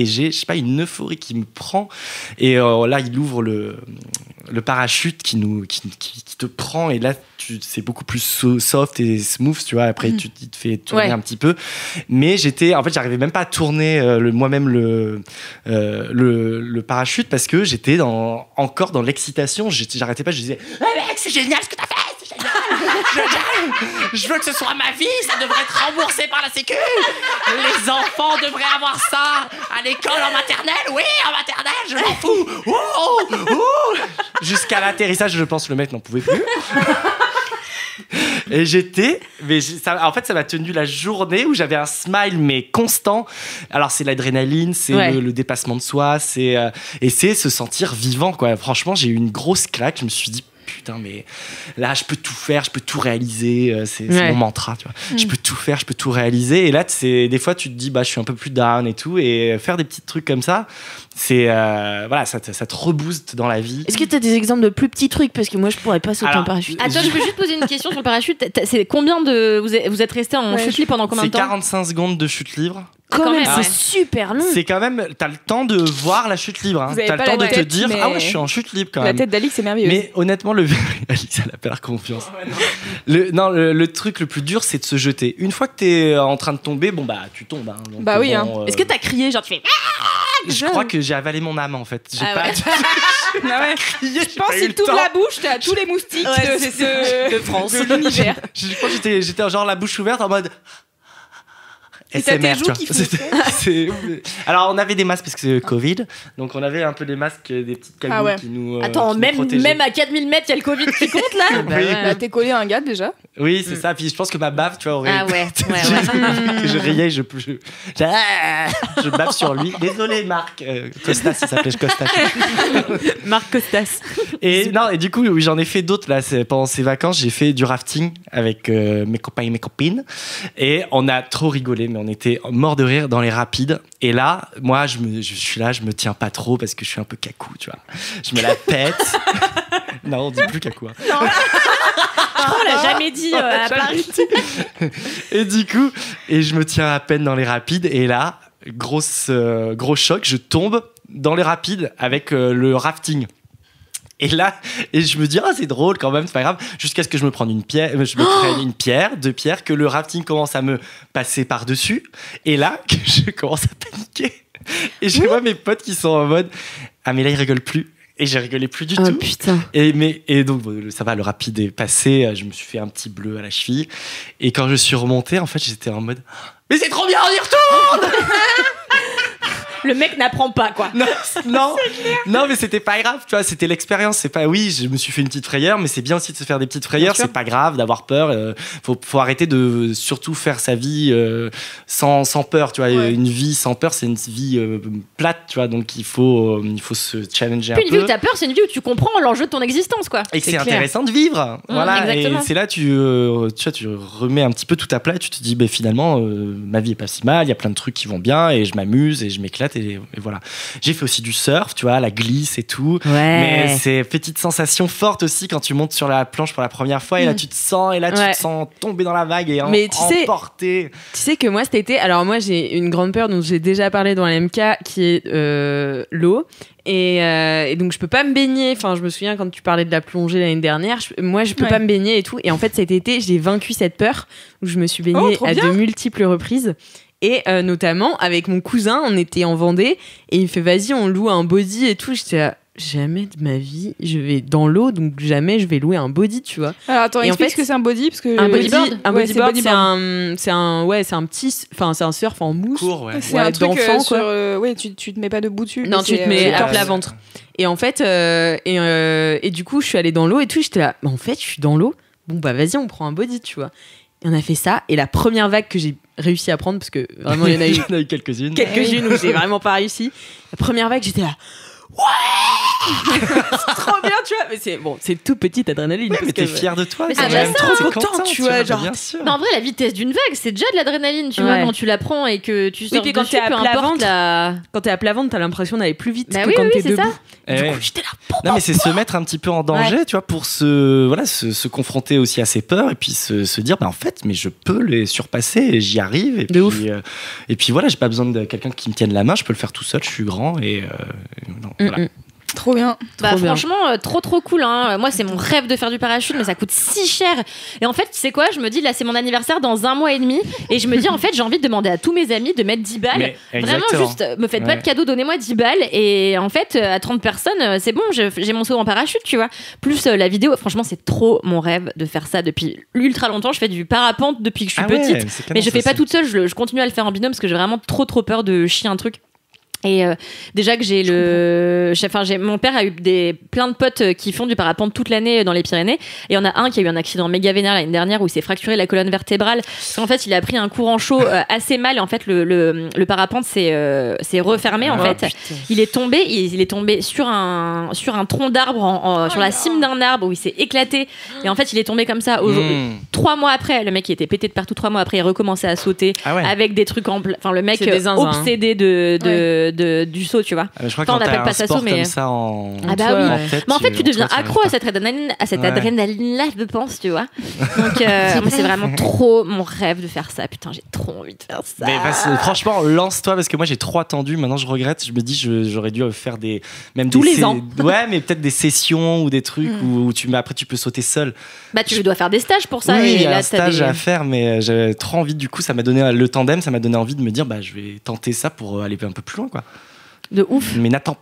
et j'ai, je sais pas, une euphorie qui me prend. Et là, il ouvre le parachute qui te prend, et là, c'est beaucoup plus soft et smooth, tu vois. Après, tu te fais tourner un petit peu. Mais j'arrivais même pas à tourner moi-même le parachute parce que j'étais encore dans l'excitation. J'arrêtais pas, je disais, mec, c'est génial ce que t'as fait, c'est génial. Je veux que ce soit ma vie, ça devrait être remboursé par la Sécu. Les enfants devraient avoir ça à l'école, en maternelle. Oui, en maternelle, je m'en fous. Jusqu'à l'atterrissage, je pense, le mec n'en pouvait plus. Et en fait, ça m'a tenu la journée où j'avais un smile mais constant. Alors c'est l'adrénaline, c'est le dépassement de soi, et c'est se sentir vivant, quoi. Franchement, j'ai eu une grosse claque. Je me suis dit, putain, mais là, je peux tout faire, je peux tout réaliser. C'est mon mantra, tu vois. Je peux tout faire, je peux tout réaliser. Et là, des fois, tu te dis, bah, je suis un peu plus down et tout. Et faire des petits trucs comme ça, c'est voilà, ça te rebooste dans la vie. Est-ce que tu as des exemples de plus petits trucs? Parce que moi, je pourrais pas sauter en parachute. Attends, je peux juste poser une question sur le parachute. C'est combien de. Vous êtes resté en chute libre pendant combien de temps? C'est 45 secondes de chute libre. Quand même, c'est super long. C'est quand même, t'as le temps de voir la chute libre. Hein. T'as le temps de te dire, ah ouais, je suis en chute libre quand même. La tête d'Alix, c'est merveilleux. Mais honnêtement, Alix, elle a pas l'air confiance. Le truc le plus dur, c'est de se jeter. Une fois que t'es en train de tomber, bon bah tu tombes. Hein, donc, bah oui. Est-ce que t'as crié, genre tu fais? Je crois que j'ai avalé mon âme en fait. J'ai pas. Je pense que si tu ouvres la bouche, t'as tous les moustiques de France, de l'univers. Je crois que j'étais genre la bouche ouverte en mode. Et t'as tes joues qui font. Alors, on avait des masques parce que c'est Covid. Donc, on avait un peu des masques, des petites cagoules qui nous. Attends, qui même à 4000 mètres, il y a le Covid qui compte là. Bah, t'es collé à un gars déjà. Oui, c'est ça. Puis je pense que ma baffe, tu vois, aurait. Ah ouais. Que je riais, je baffe sur lui. Désolé, Marc. Costas, il s'appelait Costas. Marc Costas. Et du coup, oui, j'en ai fait d'autres là. Pendant ces vacances, j'ai fait du rafting avec mes copains et mes copines. Et on a trop rigolé, mais on était mort de rire dans les rapides. Et là, moi, je suis là, je me tiens pas trop parce que je suis un peu cacou, tu vois. Je me la pète. Non, on dit plus cacou. Hein. Non. Je crois qu'on l'a jamais dit à Paris. Et du coup, je me tiens à peine dans les rapides. Et là, gros choc, je tombe dans les rapides avec le rafting. Et là, je me dis, c'est drôle quand même, c'est pas grave. Jusqu'à ce que je me prenne une pierre, deux pierres, que le rafting commence à me passer par-dessus. Et là, que je commence à paniquer. Et je vois mes potes qui sont en mode, ah, mais là, ils rigolent plus. Et j'ai rigolé plus du tout. Putain. Et donc, ça va, le rapide est passé. Je me suis fait un petit bleu à la cheville. Et quand je suis remonté, en fait, j'étais en mode, mais c'est trop bien, on y retourne! Le mec n'apprend pas, quoi. Non, mais c'était pas grave, tu vois, c'était l'expérience. C'est pas, oui, je me suis fait une petite frayeur, mais c'est bien aussi de se faire des petites frayeurs. C'est pas grave d'avoir peur. Faut arrêter de surtout faire sa vie sans peur, tu vois. Ouais. Une vie sans peur, c'est une vie plate, tu vois. Donc il faut se challenger un peu. Une vie où t'as peur, c'est une vie où tu comprends l'enjeu de ton existence, quoi. Et c'est intéressant de vivre. Voilà. Exactement. Et c'est là tu remets un petit peu tout à plat. Et tu te dis, finalement, ma vie est pas si mal. Il y a plein de trucs qui vont bien et je m'amuse et je m'éclate. Et voilà. J'ai fait aussi du surf, tu vois, la glisse et tout. Ouais. Mais c'est petite sensation forte aussi quand tu montes sur la planche pour la première fois et là tu te sens tomber dans la vague et emporter. Tu sais que moi cet été, alors moi j'ai une grande peur dont j'ai déjà parlé dans l'MK qui est l'eau. Et donc je peux pas me baigner. Enfin, je me souviens quand tu parlais de la plongée l'année dernière, moi je peux pas me baigner et tout. Et en fait cet été j'ai vaincu cette peur où je me suis baignée à de multiples reprises. Et notamment avec mon cousin, on était en Vendée et il me fait vas-y on loue un body et tout. J'étais là, jamais de ma vie je vais dans l'eau, donc jamais je vais louer un body, tu vois. Alors attends, Et explique en fait, ce que c'est un body, parce que un bodyboard, c'est un petit, enfin c'est un surf en mousse. Court, ouais. c'est un truc d'enfant, sur, quoi. ouais, tu te mets pas debout dessus. Non, mais tu te c'est, mets à torse. plat ventre. Et en fait, et du coup, je suis allée dans l'eau et tout. J'étais là, en fait, je suis dans l'eau. Bon, bah vas-y, on prend un body, tu vois. Et on a fait ça. Et la première vague que j'ai réussi à prendre, parce que vraiment, il y en a eu quelques-unes. quelques-unes où j'ai vraiment pas réussi. La première vague, j'étais là. Ouais, c'est trop bien, tu vois. Mais c'est toute petite adrénaline. Ouais, parce mais t'es que, fier de toi. Mais quand c'est même. déjà ça, T'es content, tu vois, genre. bien sûr. Mais en vrai, la vitesse d'une vague, c'est déjà de l'adrénaline, tu vois, Ouais. quand tu la prends et que tu sors puis quand dessus, t'es à peu plat importe ventre, la... Quand t'es à plat ventre, t'as l'impression d'aller plus vite Bah que oui, quand oui, t'es c'est debout. Eh Du ouais. coup, j'étais là. Non, mais c'est se mettre un petit peu en danger, tu vois, pour se confronter aussi à ses peurs et puis se dire, bah en fait, mais je peux les surpasser et j'y arrive. Et De ouf. et puis voilà, j'ai pas besoin de quelqu'un qui me tienne la main, je peux le faire tout seul, je suis grand et voilà. Trop bien. Bah Trop bien. franchement, trop cool. Hein. Moi, c'est mon rêve de faire du parachute, mais ça coûte si cher. Et en fait, tu sais quoi, je me dis, là, c'est mon anniversaire dans 1 mois et demi. Et je me dis, en fait, j'ai envie de demander à tous mes amis de mettre 10 balles. Mais Vraiment, exactement. juste, me faites pas Ouais. de cadeau, donnez-moi 10 balles. Et en fait, à 30 personnes, c'est bon, j'ai mon saut en parachute, tu vois. Plus la vidéo, franchement, c'est trop mon rêve de faire ça depuis ultra longtemps. Je fais du parapente depuis que je suis Ah ouais, petite. c'est canon, Mais je fais ça pas aussi. toute seule, je continue à le faire en binôme parce que j'ai vraiment trop peur de chier un truc. Et déjà que j'ai mon père a eu plein de potes qui font du parapente toute l'année dans les Pyrénées. Et il y en a un qui a eu un accident méga vénère l'année dernière où il s'est fracturé la colonne vertébrale. Parce qu'en fait, il a pris un courant chaud assez mal. Et en fait, le parapente s'est refermé. En fait, il est tombé sur un tronc d'arbre, sur la cime d'un arbre où il s'est éclaté. Et en fait, il est tombé comme ça. 3 mois après, le mec il était pété de partout. 3 mois après, il recommençait à sauter Ah ouais. avec des trucs enfin le mec C'est des zinzins, obsédé du saut, tu vois. Je crois Enfin, on que quand appelle t'as pas un ça sport saut, mais- comme ça en Ah bah oui. tête, Mais en fait, tu deviens toi, accro arrives à cette Ouais. adrénaline-là, je pense, tu vois. Donc, moi, c'est vraiment trop mon rêve de faire ça. Putain, j'ai trop envie de faire ça. Mais franchement, lance-toi parce que moi j'ai trop attendu. Maintenant, je regrette. Je me dis, j'aurais dû faire Tous les ans. Ouais, mais peut-être des sessions ou des trucs où après tu peux sauter seul. Bah, tu dois faire des stages pour ça. Oui, il et y a là, un t'as stage des... à faire, mais j'avais trop envie. Du coup, ça m'a donné le tandem, ça m'a donné envie de me dire, bah je vais tenter ça pour aller un peu plus loin, quoi. De ouf. Mais n'attendez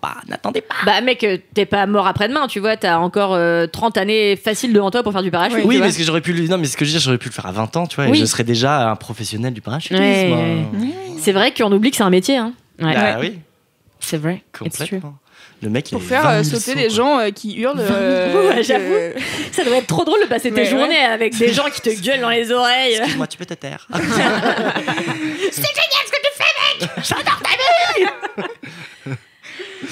pas. Bah, mec, t'es pas mort après-demain, tu vois. T'as encore 30 années faciles devant toi pour faire du parachute. Oui, tu vois. parce que non, mais ce que je dis, j'aurais pu le faire à 20 ans, tu vois, Oui. et je serais déjà un professionnel du parachutisme. Ouais. C'est vrai qu'on oublie que c'est un métier. Hein. Ouais. Bah oui, C'est vrai. It's true. complètement. Le mec, il Pour avait faire 20 000 sauter sauts, les quoi. gens qui hurlent. Ouais, j'avoue. Ça doit être trop drôle de passer tes Mais journées avec des gens qui te gueulent dans les oreilles. Excuse-moi, tu peux te taire.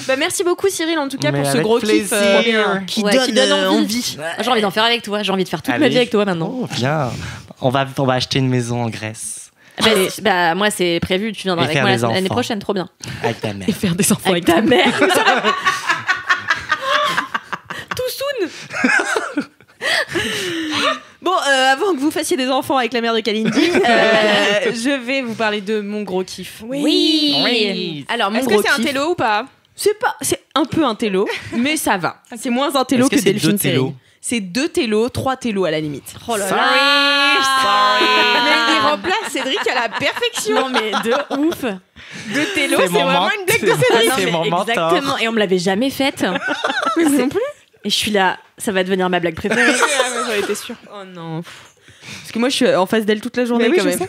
Bah, merci beaucoup Cyril en tout cas Mais pour ce avec gros plaisir. kiff Ouais, qui donne envie. J'ai envie d'en faire avec toi. J'ai envie de faire toute ma Allez. vie avec toi maintenant. Oh, bien. On va acheter une maison en Grèce Bah, moi, c'est prévu. Tu viendras Et avec faire moi des l'année enfants. prochaine. Trop bien. avec ta mère. et faire des enfants Avec ta mère. Tout soon. Bon, avant que vous fassiez des enfants avec la mère de Kalindi, je vais vous parler de mon gros kiff. Oui. Alors, mon Est-ce gros que c'est un kiff, télo ou pas? c'est un peu un télo, mais ça va. C'est moins un télo Est-ce que que c'est Delphine deux télos Seyrig. C'est 2 télos, 3 télos à la limite. Oh là Sorry, là. Mais il remplace Cédric à la perfection. Non, mais de ouf. De télo, c'est mon vraiment ment- une blague de c'est- Cédric. Ah non, c'est mais mon mentor. exactement. Et on me l'avait jamais faite. Mais vous non plus. Et je suis là. Ça va devenir ma blague préférée. J'en étais sûre. Oh non. Parce que moi, je suis en face d'elle toute la journée Mais oui, quand je même.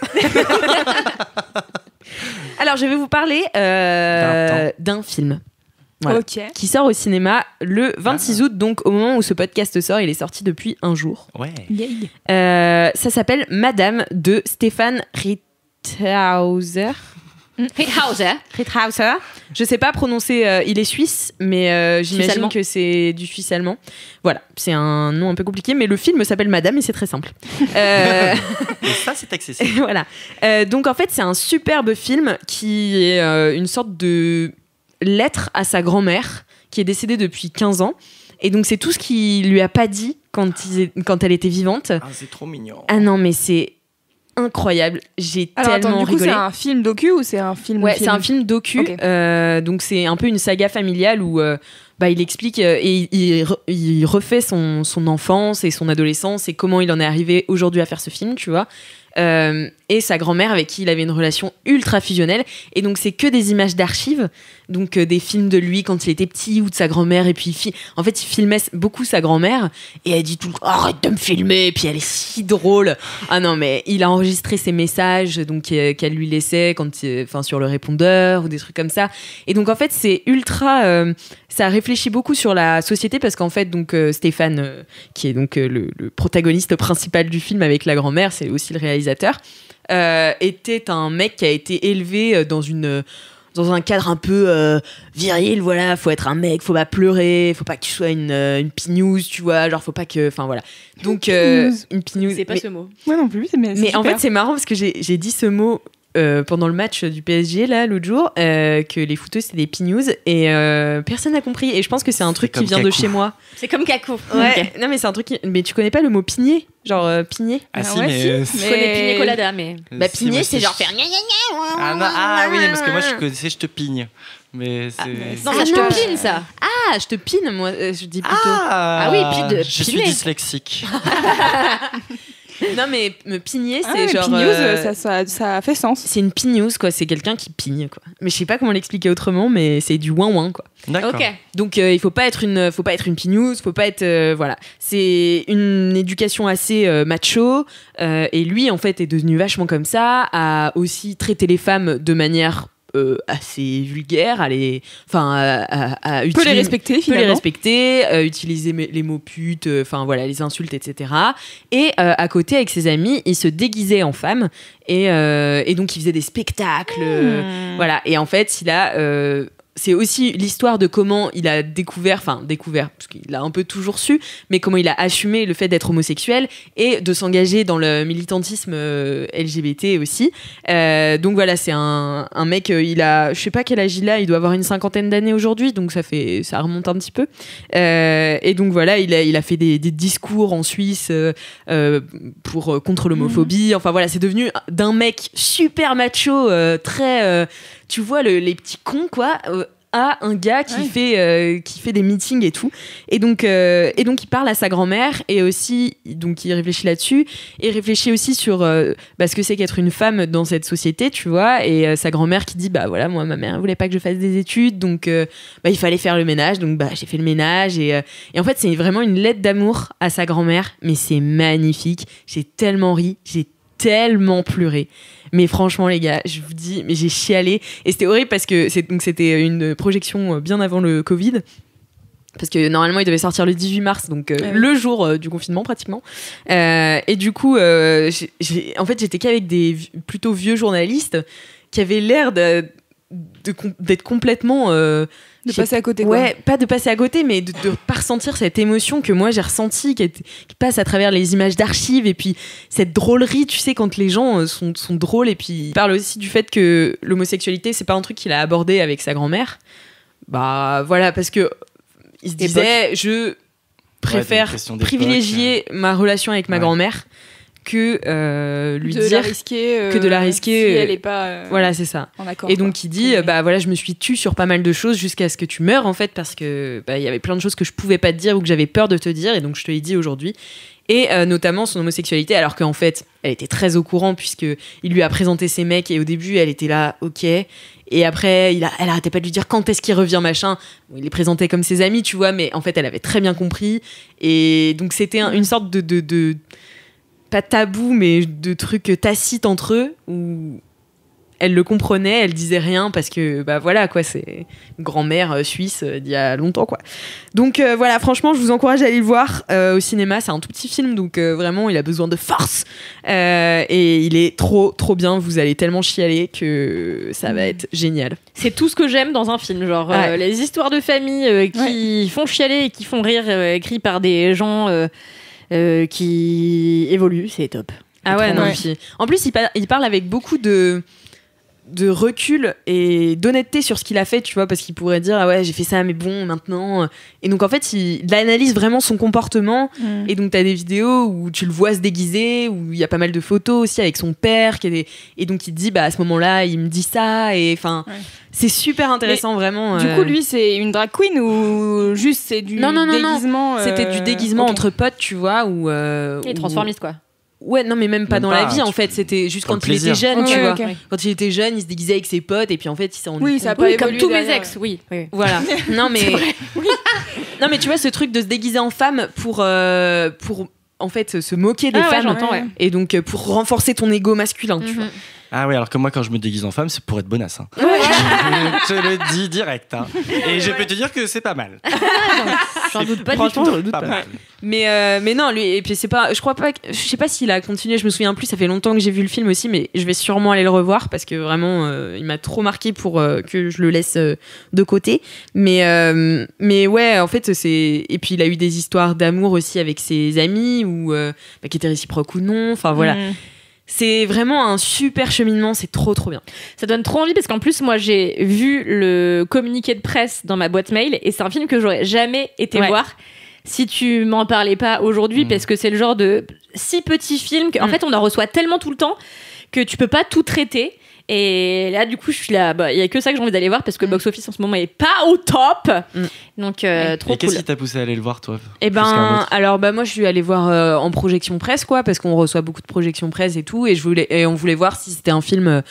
Alors, je vais vous parler d'un film. Voilà. Ok. Qui sort au cinéma le 26 août, donc au moment où ce podcast sort, il est sorti depuis un jour. Ouais. Ça s'appelle Madame de Stéphane Riethauser. Riethauser. Je sais pas prononcer, il est suisse, mais j'imagine Suisse-allemand. que c'est du suisse-allemand. Voilà, c'est un nom un peu compliqué, mais le film s'appelle Madame et c'est très simple. Et ça, c'est accessible. Voilà. Donc en fait, c'est un superbe film qui est une sorte de lettre à sa grand-mère qui est décédée depuis 15 ans. Et donc c'est tout ce qu'il lui a pas dit quand elle était vivante. Ah, c'est trop mignon. Ah non, mais c'est incroyable. J'ai Alors tellement attends, du coup, rigolé. c'est un film docu ou c'est un film Ouais, c'est un film docu. Ok. Donc c'est un peu une saga familiale où il explique et il refait son enfance et son adolescence et comment il en est arrivé aujourd'hui à faire ce film, tu vois. et sa grand-mère avec qui il avait une relation ultra fusionnelle. Et donc c'est que des images d'archives, donc des films de lui quand il était petit ou de sa grand-mère. Et puis en fait il filmait beaucoup sa grand-mère et elle dit tout le temps arrête de me filmer. Et puis elle est si drôle. Ah non mais il a enregistré ses messages donc qu'elle lui laissait sur le répondeur ou des trucs comme ça. Et donc en fait c'est ultra ça réfléchit beaucoup sur la société parce qu'en fait donc Stéphane qui est donc le protagoniste principal du film avec la grand-mère, c'est aussi le réalisateur, était un mec qui a été élevé dans un cadre un peu viril, voilà, faut être un mec, faut pas pleurer, faut pas que tu sois une pignouse, tu vois, genre faut pas que, enfin voilà. Donc une pignouse. C'est pas ce mot. Moi non plus, mais en fait c'est marrant parce que j'ai dit ce mot pendant le match du PSG là l'autre jour que les footeuses c'est des pignouses et personne n'a compris et je pense que c'est un truc qui vient de chez moi. C'est comme Kakou. Ouais. Okay. Non mais c'est un truc mais tu connais pas le mot pigné, genre pigné? Ah si mais je connais pigné colada mais pigné c'est genre faire oui parce que moi je connaissais je te pigne. Mais c'est non ça je te pine ça. Ah je te pine moi je dis plutôt oui je suis dyslexique. Non mais me pigner c'est genre pignouse, ça fait sens. C'est une pignouse quoi, c'est quelqu'un qui pigne quoi. Mais je sais pas comment l'expliquer autrement mais c'est du ouin ouin quoi. D'accord. Okay. Donc il faut pas être une pignouse, faut pas être voilà, c'est une éducation assez macho et lui en fait est devenu vachement comme ça, a aussi traité les femmes de manière assez vulgaire, à peut les respecter finalement, utiliser les mots pute, enfin voilà, les insultes, etc. Et à côté avec ses amis, il se déguisait en femme et donc il faisait des spectacles, voilà. Et en fait, c'est aussi l'histoire de comment il a découvert, parce qu'il a un peu toujours su, mais comment il a assumé le fait d'être homosexuel et de s'engager dans le militantisme LGBT aussi. Donc voilà, c'est un mec, je sais pas quel âge il a, il doit avoir une 50aine d'années aujourd'hui, donc ça remonte un petit peu. Et donc voilà, il a fait des discours en Suisse contre l'homophobie. Enfin voilà, c'est devenu d'un mec super macho, très... tu vois les petits cons quoi, à un gars qui fait des meetings et tout. Et donc il parle à sa grand-mère et aussi donc il réfléchit là-dessus et réfléchit aussi sur ce que c'est qu'être une femme dans cette société, tu vois. Et sa grand-mère qui dit bah voilà, moi ma mère voulait pas que je fasse des études donc il fallait faire le ménage, donc j'ai fait le ménage et en fait c'est vraiment une lettre d'amour à sa grand-mère, mais c'est magnifique. J'ai tellement ri, j'ai tellement pleuré. Mais franchement les gars, je vous dis, mais j'ai chialé et c'était horrible parce que c'était une projection bien avant le Covid. Parce que normalement il devait sortir le 18 mars, donc le jour du confinement pratiquement. Et du coup, en fait j'étais qu'avec des plutôt vieux journalistes qui avaient l'air d'être complètement... de passer à côté quoi. Ouais, pas de passer à côté, mais de pas ressentir cette émotion que moi j'ai ressentie, qui passe à travers les images d'archives et puis cette drôlerie, tu sais, quand les gens sont drôles. Et puis il parle aussi du fait que l'homosexualité c'est pas un truc qu'il a abordé avec sa grand-mère. Bah voilà, parce que il se disait je préfère privilégier ma relation avec ma grand-mère que lui dire de la risquer si elle est pas voilà c'est ça en accord, et donc il dit voilà, je me suis tue sur pas mal de choses jusqu'à ce que tu meurs en fait, parce que il y avait plein de choses que je pouvais pas te dire ou que j'avais peur de te dire et donc je te l'ai dit aujourd'hui. Et notamment son homosexualité, alors qu'en fait elle était très au courant puisque il lui a présenté ses mecs et au début elle était là ok, et après elle arrêtait pas de lui dire quand est-ce qu'il revient machin. Bon, il les présentait comme ses amis tu vois, mais en fait elle avait très bien compris et donc c'était une sorte de pas tabou, mais de trucs tacites entre eux, où elle le comprenait, elle disait rien, parce que, voilà, quoi, c'est une grand-mère suisse d'il y a longtemps, quoi. Donc, voilà, franchement, je vous encourage à aller le voir au cinéma. C'est un tout petit film, donc vraiment, il a besoin de force. Et il est trop, trop bien. Vous allez tellement chialer que ça va être génial. C'est tout ce que j'aime dans un film, genre les histoires de famille qui font chialer et qui font rire, écrits par des gens... qui évolue, c'est top. Ah ouais, non, puis, en plus il parle avec beaucoup de recul et d'honnêteté sur ce qu'il a fait, tu vois, parce qu'il pourrait dire ah ouais j'ai fait ça mais bon maintenant, et donc en fait il analyse vraiment son comportement. Et donc t'as des vidéos où tu le vois se déguiser, où il y a pas mal de photos aussi avec son père et donc il te dit à ce moment-là il me dit ça, et enfin c'est super intéressant. Mais, vraiment du coup lui c'est une drag queen ou juste c'est du déguisement c'était du déguisement entre potes, tu vois, ou et transformiste quoi. Ouais, non, mais même pas dans la vie, en fait. C'était juste quand il était jeune, tu vois. Quand il était jeune, il se déguisait avec ses potes et puis en fait, il s'est rendu compte. Ça a pas comme tous mes ex, oui. Voilà. Non, mais. Non, mais tu vois, ce truc de se déguiser en femme pour en fait, se moquer des femmes. Et donc, pour renforcer ton ego masculin, tu vois. Ah oui, alors que moi, quand je me déguise en femme, c'est pour être bonasse. Hein. Je te le dis direct. Hein. Et je peux te dire que c'est pas mal. J'en doute pas du tout. Pas mal. Mais non, lui, et puis c'est pas, je sais pas s'il a continué, je me souviens plus, ça fait longtemps que j'ai vu le film aussi, mais je vais sûrement aller le revoir parce que vraiment, il m'a trop marqué pour que je le laisse de côté. Mais ouais, en fait, et puis il a eu des histoires d'amour aussi avec ses amis, qui étaient réciproques ou non, enfin voilà. C'est vraiment un super cheminement, c'est trop bien. Ça donne trop envie parce qu'en plus moi j'ai vu le communiqué de presse dans ma boîte mail et c'est un film que j'aurais jamais été voir si tu m'en parlais pas aujourd'hui parce que c'est le genre de si petit film qu'en fait on en reçoit tellement tout le temps que tu peux pas tout traiter. Et là, du coup, je suis là. Il y a que ça que j'ai envie d'aller voir parce que le box-office en ce moment est pas au top. Donc, trop cool. Et qu'est-ce qui t'a poussé à aller le voir, toi? Eh ben, alors, moi, je suis allée voir en projection presse, quoi, parce qu'on reçoit beaucoup de projections presse et tout. Et on voulait voir si c'était un film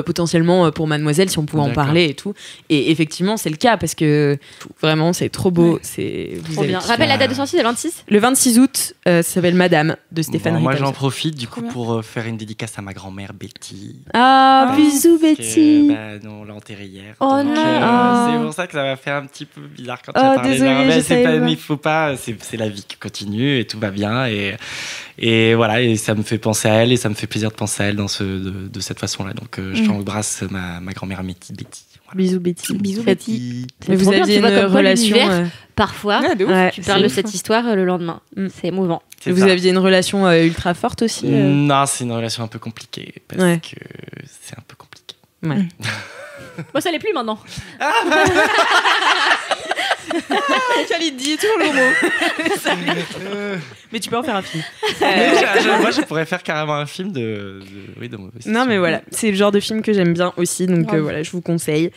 potentiellement pour Mademoiselle, si on pouvait en parler et tout. Et effectivement, c'est le cas parce que vraiment, c'est trop beau. C'est trop bien. Rappelle la date de sortie, c'est le 26. Le 26 août, ça s'appelle Madame de Stéphane Rittel. Moi, j'en profite du coup pour faire une dédicace à ma grand-mère Betty. Ah, bisous Betty. On l'a enterrée hier. Oh non. C'est pour ça que ça m'a fait un petit peu bizarre quand tu as parlé. Mais il faut pas. C'est la vie qui continue et tout va bien et voilà, et ça me fait penser à elle et ça me fait plaisir de penser à elle de cette façon-là. Donc je t'embrasse ma grand-mère Betty. Voilà. Bisous Betty. Bisous Betty. Mais vous aviez une relation parfois. Tu parles de cette histoire le lendemain. C'est émouvant. Vous aviez une relation ultra forte aussi Non, c'est une relation un peu compliquée parce que c'est un peu compliqué. Ouais. Moi, ça l'est plus maintenant. Khalid dit toujours le mot. Mais tu peux en faire un film. Moi, je pourrais faire carrément un film de mauvais. Non, mais voilà, c'est le genre de film que j'aime bien aussi, donc voilà, je vous conseille.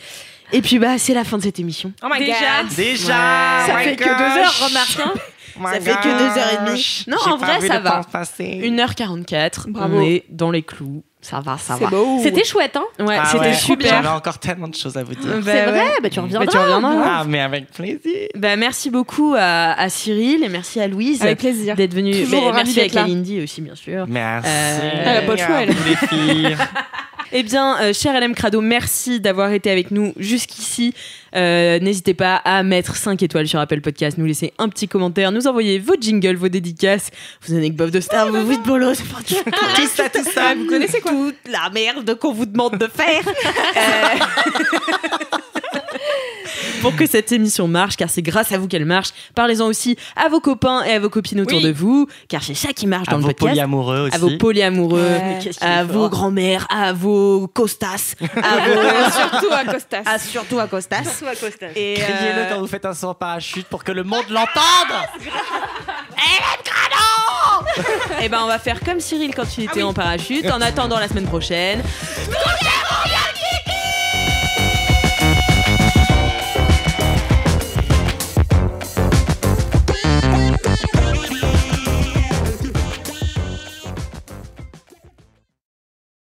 Et puis c'est la fin de cette émission. Oh my god. Déjà. Ça fait que 2 heures, remarque. Ça fait que 2h30. Non, en vrai, ça va. 1h44. Bravo. On est dans les clous. Ça va. C'est beau. C'était chouette, hein? Ouais, c'était super. J'avais encore tellement de choses à vous dire. C'est vrai, tu reviendras. Ah, mais avec plaisir. Merci beaucoup à Cyril et merci à Louise. Avec plaisir. D'être venue. Merci à Kalindi aussi, bien sûr. Merci. Elle a pas de choix, elle. Les filles. Eh bien, cher LM Crado, merci d'avoir été avec nous jusqu'ici. N'hésitez pas à mettre 5 étoiles sur Apple Podcast, nous laisser un petit commentaire, nous envoyer vos jingles, vos dédicaces, vos anecdotes de star, vos vies de bolos, tout ça. Vous connaissez quoi? Toute la merde qu'on vous demande de faire. Pour que cette émission marche, car c'est grâce à vous qu'elle marche. Parlez-en aussi à vos copains et à vos copines autour de vous, car c'est ça qui marche dans le podcast. À vos polyamoureux aussi. À vos polyamoureux, à vos grands-mères, à vos costas, surtout à Costas. Surtout à costas. Et criez-le quand vous faites un saut en parachute pour que le monde l'entende. Et on va faire comme Cyril quand il était en parachute. En attendant la semaine prochaine.